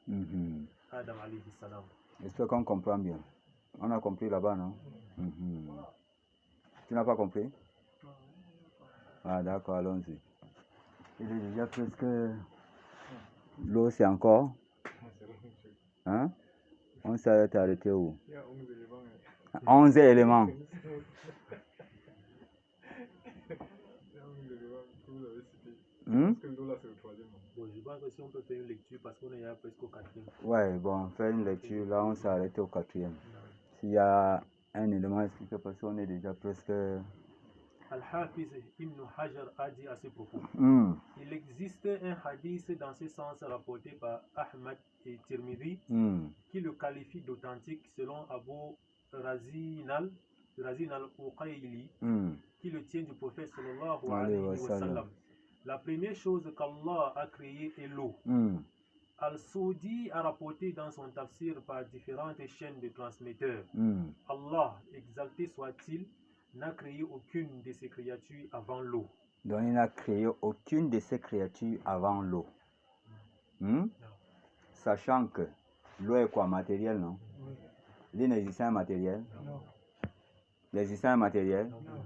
Speaker 2: Adam alayhi salam.
Speaker 1: J'espère qu'on comprend bien. On a compris là-bas, non? Tu n'as pas compris? Ah d'accord, allons-y. Il est déjà presque... L'eau, c'est encore? Hein? On s'est arrêté où? 11 éléments.
Speaker 2: Bon, je pense que si on peut faire une lecture parce qu'on est presque au 4e.
Speaker 1: Ouais, bon, faire une lecture, là on s'est arrêté au 4e. S'il y a un élément expliqué parce qu'on est déjà presque...
Speaker 2: Al-Hafiz Ibn Hajar a dit à ce propos. Il existe un hadith dans ce sens rapporté par Ahmad et Tirmidhi qui le qualifie d'authentique selon Abu Razin al-Uqayli qui le tient du prophète sallallahu alayhi wa sallam. La première chose qu'Allah a créée est l'eau. Al-Soudi a rapporté dans son tafsir par différentes chaînes de transmetteurs. Allah, exalté soit-il, n'a créé aucune de ces créatures avant l'eau.
Speaker 1: Donc il n'a créé aucune de ces créatures avant l'eau. Sachant que l'eau est quoi? Matériel, non? L'inexistant est matériel?
Speaker 3: Non.
Speaker 1: L'existant est matériel?
Speaker 3: Non.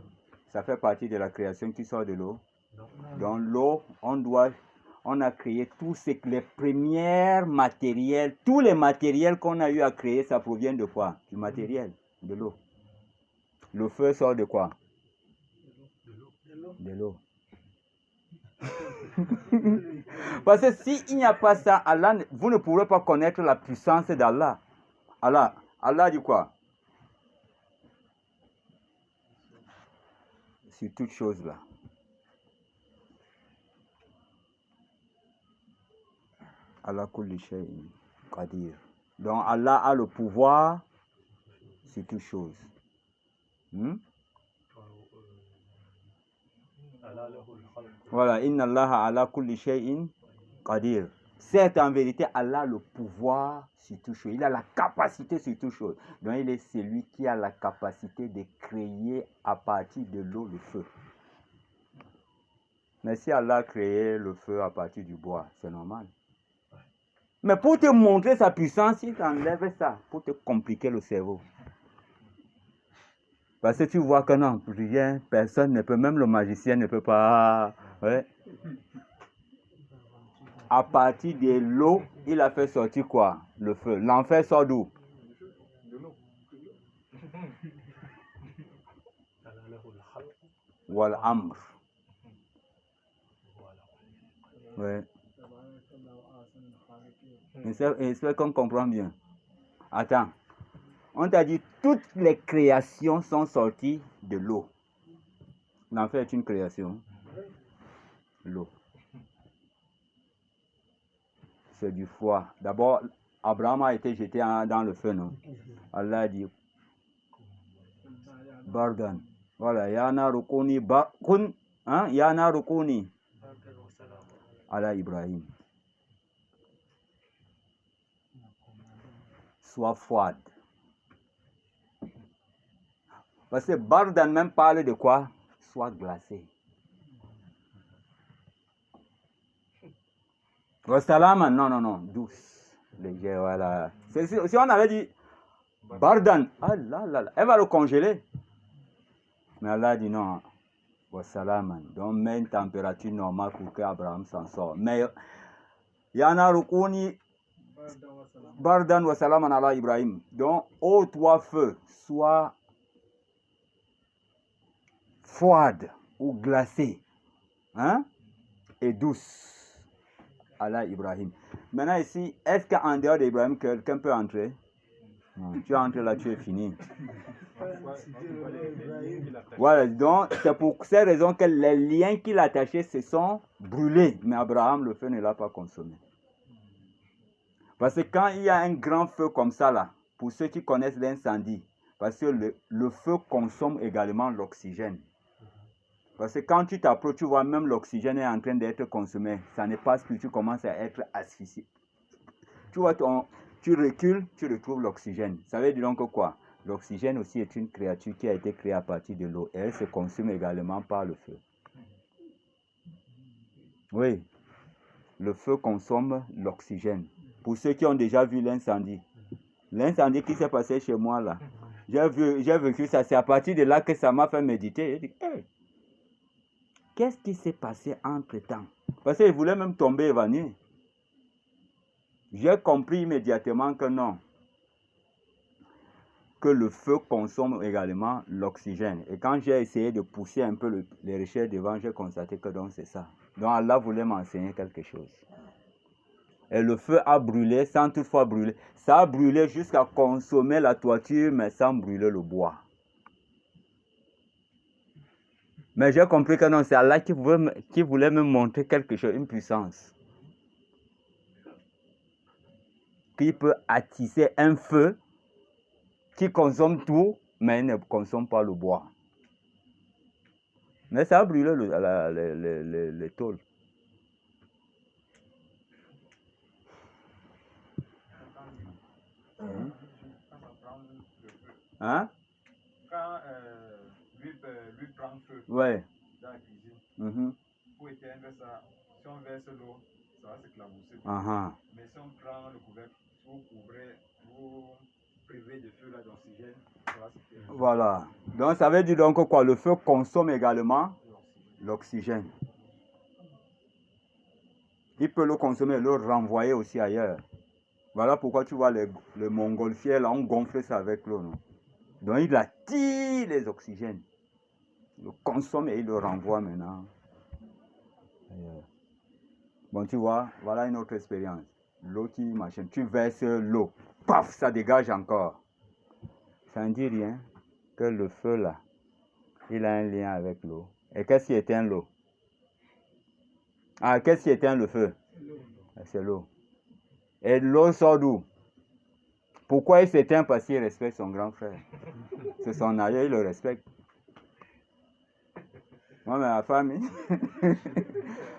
Speaker 1: Ça fait partie de la création qui sort de l'eau?
Speaker 2: Non.
Speaker 1: Dans l'eau, on a créé tous les premiers matériels, tous les matériels qu'on a eu à créer, ça provient de quoi? Du matériel, de l'eau. Le feu sort de quoi? De l'eau. Parce que s'il n'y a pas ça, Allah, vous ne pourrez pas connaître la puissance d'Allah. Allah dit quoi? Sur toutes choses là. Allah kulli shay'in qadir. Donc Allah a le pouvoir sur toutes choses. Voilà, inna Allah ala kulli shay'in qadir. Certes, en vérité, Allah a le pouvoir sur toutes choses. Il a la capacité sur toutes choses. Donc il est celui qui a la capacité de créer à partir de l'eau le feu. Mais si Allah a créé le feu à partir du bois, c'est normal. Mais pour te montrer sa puissance, il t'enlève ça, pour te compliquer le cerveau. Parce que tu vois que non, rien, personne ne peut, même le magicien ne peut pas. Ouais. À partir de l'eau, il a fait sortir quoi? Le feu. L'enfer sort d'où?
Speaker 3: De l'eau.
Speaker 1: Wal amr. Ouais. J'espère qu'on comprend bien. Attends. On t'a dit toutes les créations sont sorties de l'eau. L'enfer est une création. L'eau. c'est du foie. D'abord, Abraham a été jeté dans le feu, non? Allah a dit, Bardan. Voilà, Yana Rukuni Bakun, hein? Yana Rukuni. Allah Ibrahim. Sois froide. Parce que Bardan même parle de quoi? Sois glacé. Wassalam, non, douce, légère, voilà. Si on avait dit Bardan, ah là, elle va le congeler. Mais Allah a dit non, wassalam, donc mets une température normale pour qu'Abraham s'en sorte. Mais Yana Rukuni Bardan wassalam ala Ibrahim. Donc, ô toi feu, sois froide ou glacée, hein, et douce. Allah Ibrahim. Maintenant ici, est-ce qu'en dehors d'Ibrahim, quelqu'un peut entrer? Non, tu entres là, tu es fini. Voilà, donc c'est pour ces raisons que les liens qu'il attachait se sont brûlés. Mais Abraham, le feu ne l'a pas consommé. Parce que quand il y a un grand feu comme ça là, pour ceux qui connaissent l'incendie, parce que le feu consomme également l'oxygène. Parce que quand tu t'approches, tu vois même l'oxygène est en train d'être consommé. Ça ne passe plus, tu commences à être asphyxié. Tu vois, tu recules, tu retrouves l'oxygène. Ça veut dire donc quoi? L'oxygène aussi est une créature qui a été créée à partir de l'eau. Et elle se consomme également par le feu. Oui, le feu consomme l'oxygène. Pour ceux qui ont déjà vu l'incendie. L'incendie qui s'est passé chez moi là. J'ai vécu ça. C'est à partir de là que ça m'a fait méditer. J'ai dit, hey, qu'est-ce qui s'est passé entre-temps? Parce qu'il voulait même tomber évanoui. J'ai compris immédiatement que non. Que le feu consomme également l'oxygène. Et quand j'ai essayé de pousser un peu les recherches devant, j'ai constaté que donc c'est ça. Donc Allah voulait m'enseigner quelque chose. Et le feu a brûlé sans toutefois brûler. Ça a brûlé jusqu'à consommer la toiture, mais sans brûler le bois. Mais j'ai compris que non, c'est Allah qui voulait me montrer quelque chose, une puissance. Qui peut attiser un feu qui consomme tout, mais ne consomme pas le bois. Mais ça a brûlé les tôles. Hein?
Speaker 4: Quand l'huile prend feu
Speaker 1: ouais.
Speaker 4: Dans la cuisine, pour éteindre ça, si on verse l'eau, ça va s'éclabousser. Mais si on prend le couvercle, vous privez de feu d'oxygène, ça va s'éteindre.
Speaker 1: Voilà. Donc ça veut dire donc quoi? Le feu consomme également l'oxygène. Il peut le consommer et le renvoyer aussi ailleurs. Voilà pourquoi tu vois les montgolfières là, on gonfle ça avec l'eau. Donc il attire les oxygènes. Il le consomme et il le renvoie maintenant. Bon, tu vois, voilà une autre expérience. L'eau qui machin, tu verses l'eau, paf, ça dégage encore. Ça ne dit rien que le feu là, il a un lien avec l'eau. Et qu'est-ce qui éteint l'eau? Ah, qu'est-ce qui éteint le feu? C'est l'eau. Et l'eau sort d'où? Pourquoi il s'éteint? Parce qu'il respecte son grand frère. C'est son aïeux, il le respecte. Moi, mais la famille.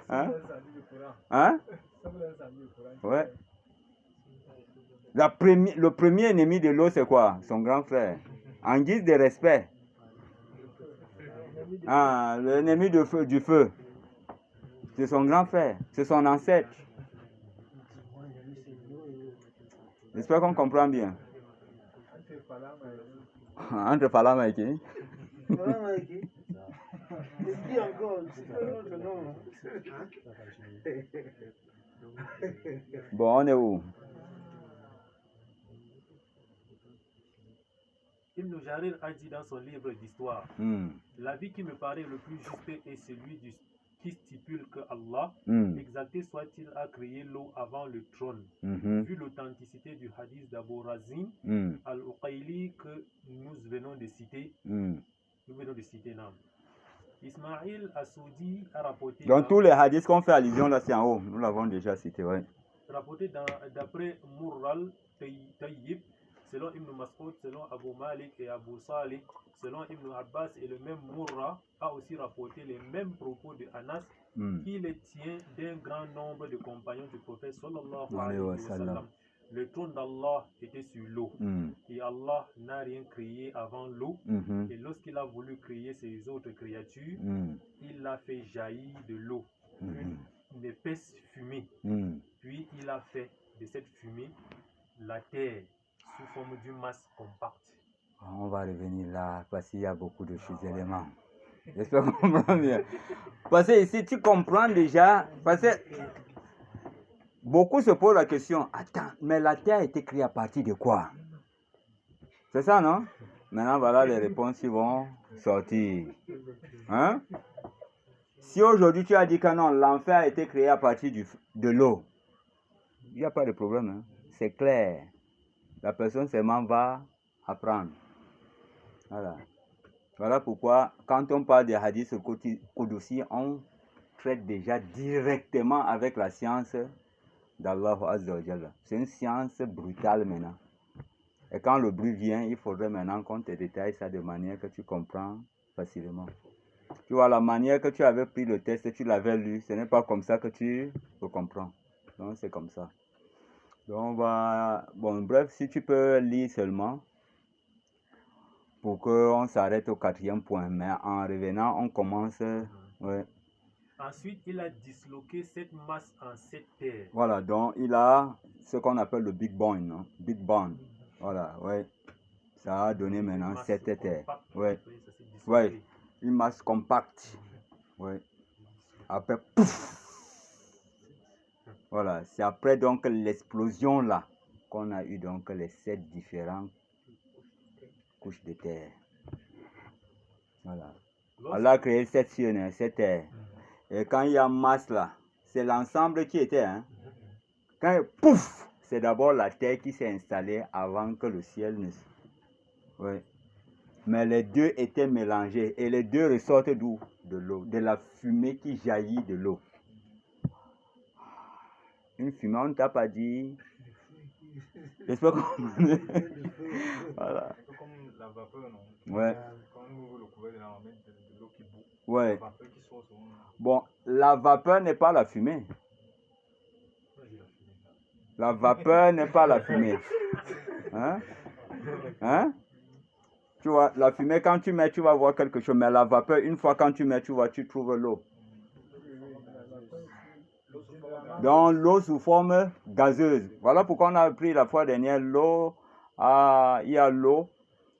Speaker 1: Hein? Hein? Ouais. Le premier ennemi de l'eau, c'est quoi? Son grand frère. En guise de respect. Ah, l'ennemi du feu. C'est son grand frère. C'est son ancêtre. J'espère qu'on comprend bien. Entre Falama et qui?
Speaker 3: Falama et qui? Il dit encore, c'est un autre nom.
Speaker 1: Bon, on est où?
Speaker 2: Ibn Jarir a dit dans son livre d'histoire, l'avis qui me paraît le plus juste est celui qui stipule que Allah, exalté soit-il, a créé l'eau avant le trône, vu l'authenticité du hadith d'Abu Razin al-Uqayli que nous venons de citer. Ismail Assoudi a rapporté...
Speaker 1: Donc tous les hadiths qu'on fait allusion là, c'est en haut. Nous l'avons déjà cité, oui.
Speaker 2: rapporté d'après Murral Tayyib, selon Ibn Mas'ud, selon Abu Malik et Abu Salih, selon Ibn Abbas, et le même Murra a aussi rapporté les mêmes propos de Anas, qui les tient d'un grand nombre de compagnons du prophète sallallahu alayhi wa sallam. Le trône d'Allah était sur l'eau, et Allah n'a rien créé avant l'eau, et lorsqu'il a voulu créer ses autres créatures, il a fait jaillir de l'eau, une épaisse fumée, puis il a fait de cette fumée la terre sous forme d'une masse compacte.
Speaker 1: On va revenir là, parce qu'il y a beaucoup de choses, éléments. J'espère qu'on comprend bien. Parce que ici, tu comprends déjà, parce que beaucoup se posent la question, attends, mais la terre a été créée à partir de quoi? C'est ça, non? Maintenant, voilà les réponses qui vont sortir. Hein? Si aujourd'hui tu as dit que non, l'enfer a été créé à partir de l'eau, il n'y a pas de problème. Hein? C'est clair. La personne seulement va apprendre. Voilà. Voilà pourquoi, quand on parle des hadiths Qudsi, on traite déjà directement avec la science d'Allah Azza wa Jalla. C'est une science brutale maintenant. Et quand le bruit vient, il faudrait maintenant qu'on te détaille ça de manière que tu comprends facilement. Tu vois, la manière que tu avais pris le test, tu l'avais lu, ce n'est pas comme ça que tu le comprends. Donc, c'est comme ça. Donc, on va... Bon, bref, si tu peux lire seulement, pour qu'on s'arrête au 4e point. Mais en revenant, on commence... Ouais.
Speaker 2: Ensuite, il a disloqué cette masse en 7 terres.
Speaker 1: Voilà, donc il a ce qu'on appelle le Big Bang, non? Big Bang. Voilà, ouais. Ça a donné maintenant 7 terres. Ouais. Ouais. Une masse compacte. Ouais. Après, pouf! Voilà, c'est après donc l'explosion là qu'on a eu donc les 7 différentes couches de terre. Voilà. Allah a créé 7 cieux, 7 terres. Et quand il y a masse là, c'est l'ensemble qui était. Hein? Quand pouf, c'est d'abord la terre qui s'est installée avant que le ciel ne... Oui. Mais les deux étaient mélangés et les deux ressortent d'où? De l'eau, de la fumée qui jaillit de l'eau. Une fumée, on ne t'a pas dit. J'espère qu'on... Voilà.
Speaker 4: C'est comme la vapeur, non?
Speaker 1: Ouais.
Speaker 4: Quand on ouvre le couvercle, on met de l'eau qui bout.
Speaker 1: Ouais.
Speaker 4: La vapeur qui sort sur...
Speaker 1: Bon, la vapeur n'est pas la fumée. La vapeur n'est pas la fumée. Hein? Hein? Tu vois, la fumée, quand tu mets, tu vas voir quelque chose. Mais la vapeur, une fois quand tu mets, tu vois, tu trouves l'eau. Donc, l'eau sous forme gazeuse. Voilà pourquoi on a pris la fois dernière l'eau. Il y a l'eau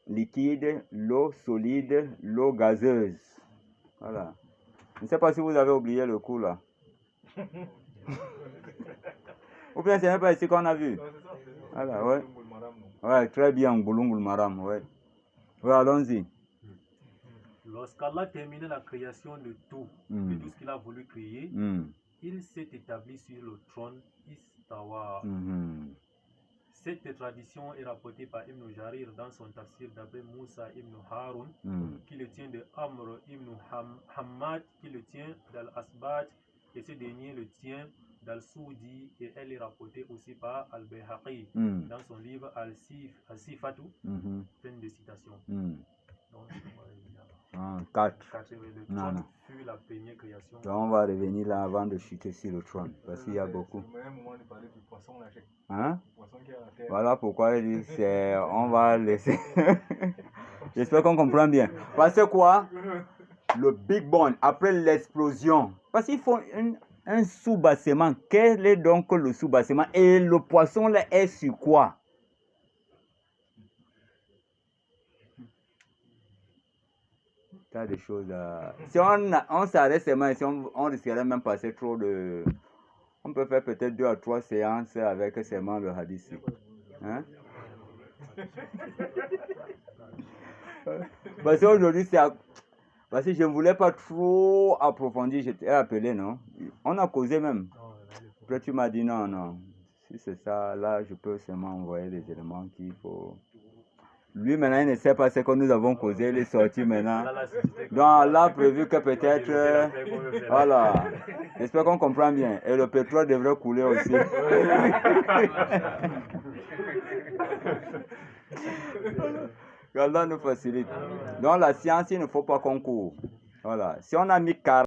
Speaker 1: liquide, l'eau solide, l'eau gazeuse. Voilà. Je ne sais pas si vous avez oublié le coup là. Ou bien ce n'est pas ici qu'on a vu. Voilà, ouais. Ouais, très bien, Gouloungul Maram, ouais. Ouais, allons-y.
Speaker 2: Lorsqu'Allah terminait la création de tout ce qu'il a voulu créer, il s'est établi sur le trône Istawa. Cette tradition est rapportée par Ibn Jarir dans son tafsir d'après Moussa ibn Harun, qui le tient de Amr ibn Hammad, qui le tient d'Al-Asbat, et ce dernier le tient d'Al-Soudi, et elle est rapportée aussi par Al-Bayhaqi dans son livre Al-Sifatu, fin de citation. Donc,
Speaker 1: 4.
Speaker 2: Le trône fut la première création.
Speaker 1: Donc on va revenir là avant de chuter sur le trône, parce qu'il y a beaucoup. Hein? Voilà pourquoi il dit, on va laisser. J'espère qu'on comprend bien. Parce que quoi? Le Big Bang, après l'explosion, parce qu'il faut un soubassement. Quel est donc le soubassement? Et le poisson là est sur quoi? Tas de choses à... Si on s'arrête seulement ici, on risquerait même passer trop de... On peut faire peut-être 2 à 3 séances avec seulement le hadith. Hein? Parce qu'aujourd'hui, c'est... Parce que je ne voulais pas trop approfondir, j'étais appelé, non? On a causé même. Après, tu m'as dit non. Si c'est ça, là, je peux seulement envoyer les éléments qu'il faut... Lui, maintenant, il ne sait pas ce que nous avons causé, il est sorti maintenant. Donc, Allah a prévu que peut-être... voilà. J'espère qu'on comprend bien. Et le pétrole devrait couler aussi. Allah nous facilite. Donc, la science, il ne faut pas qu'on court. Voilà. Si on a mis 40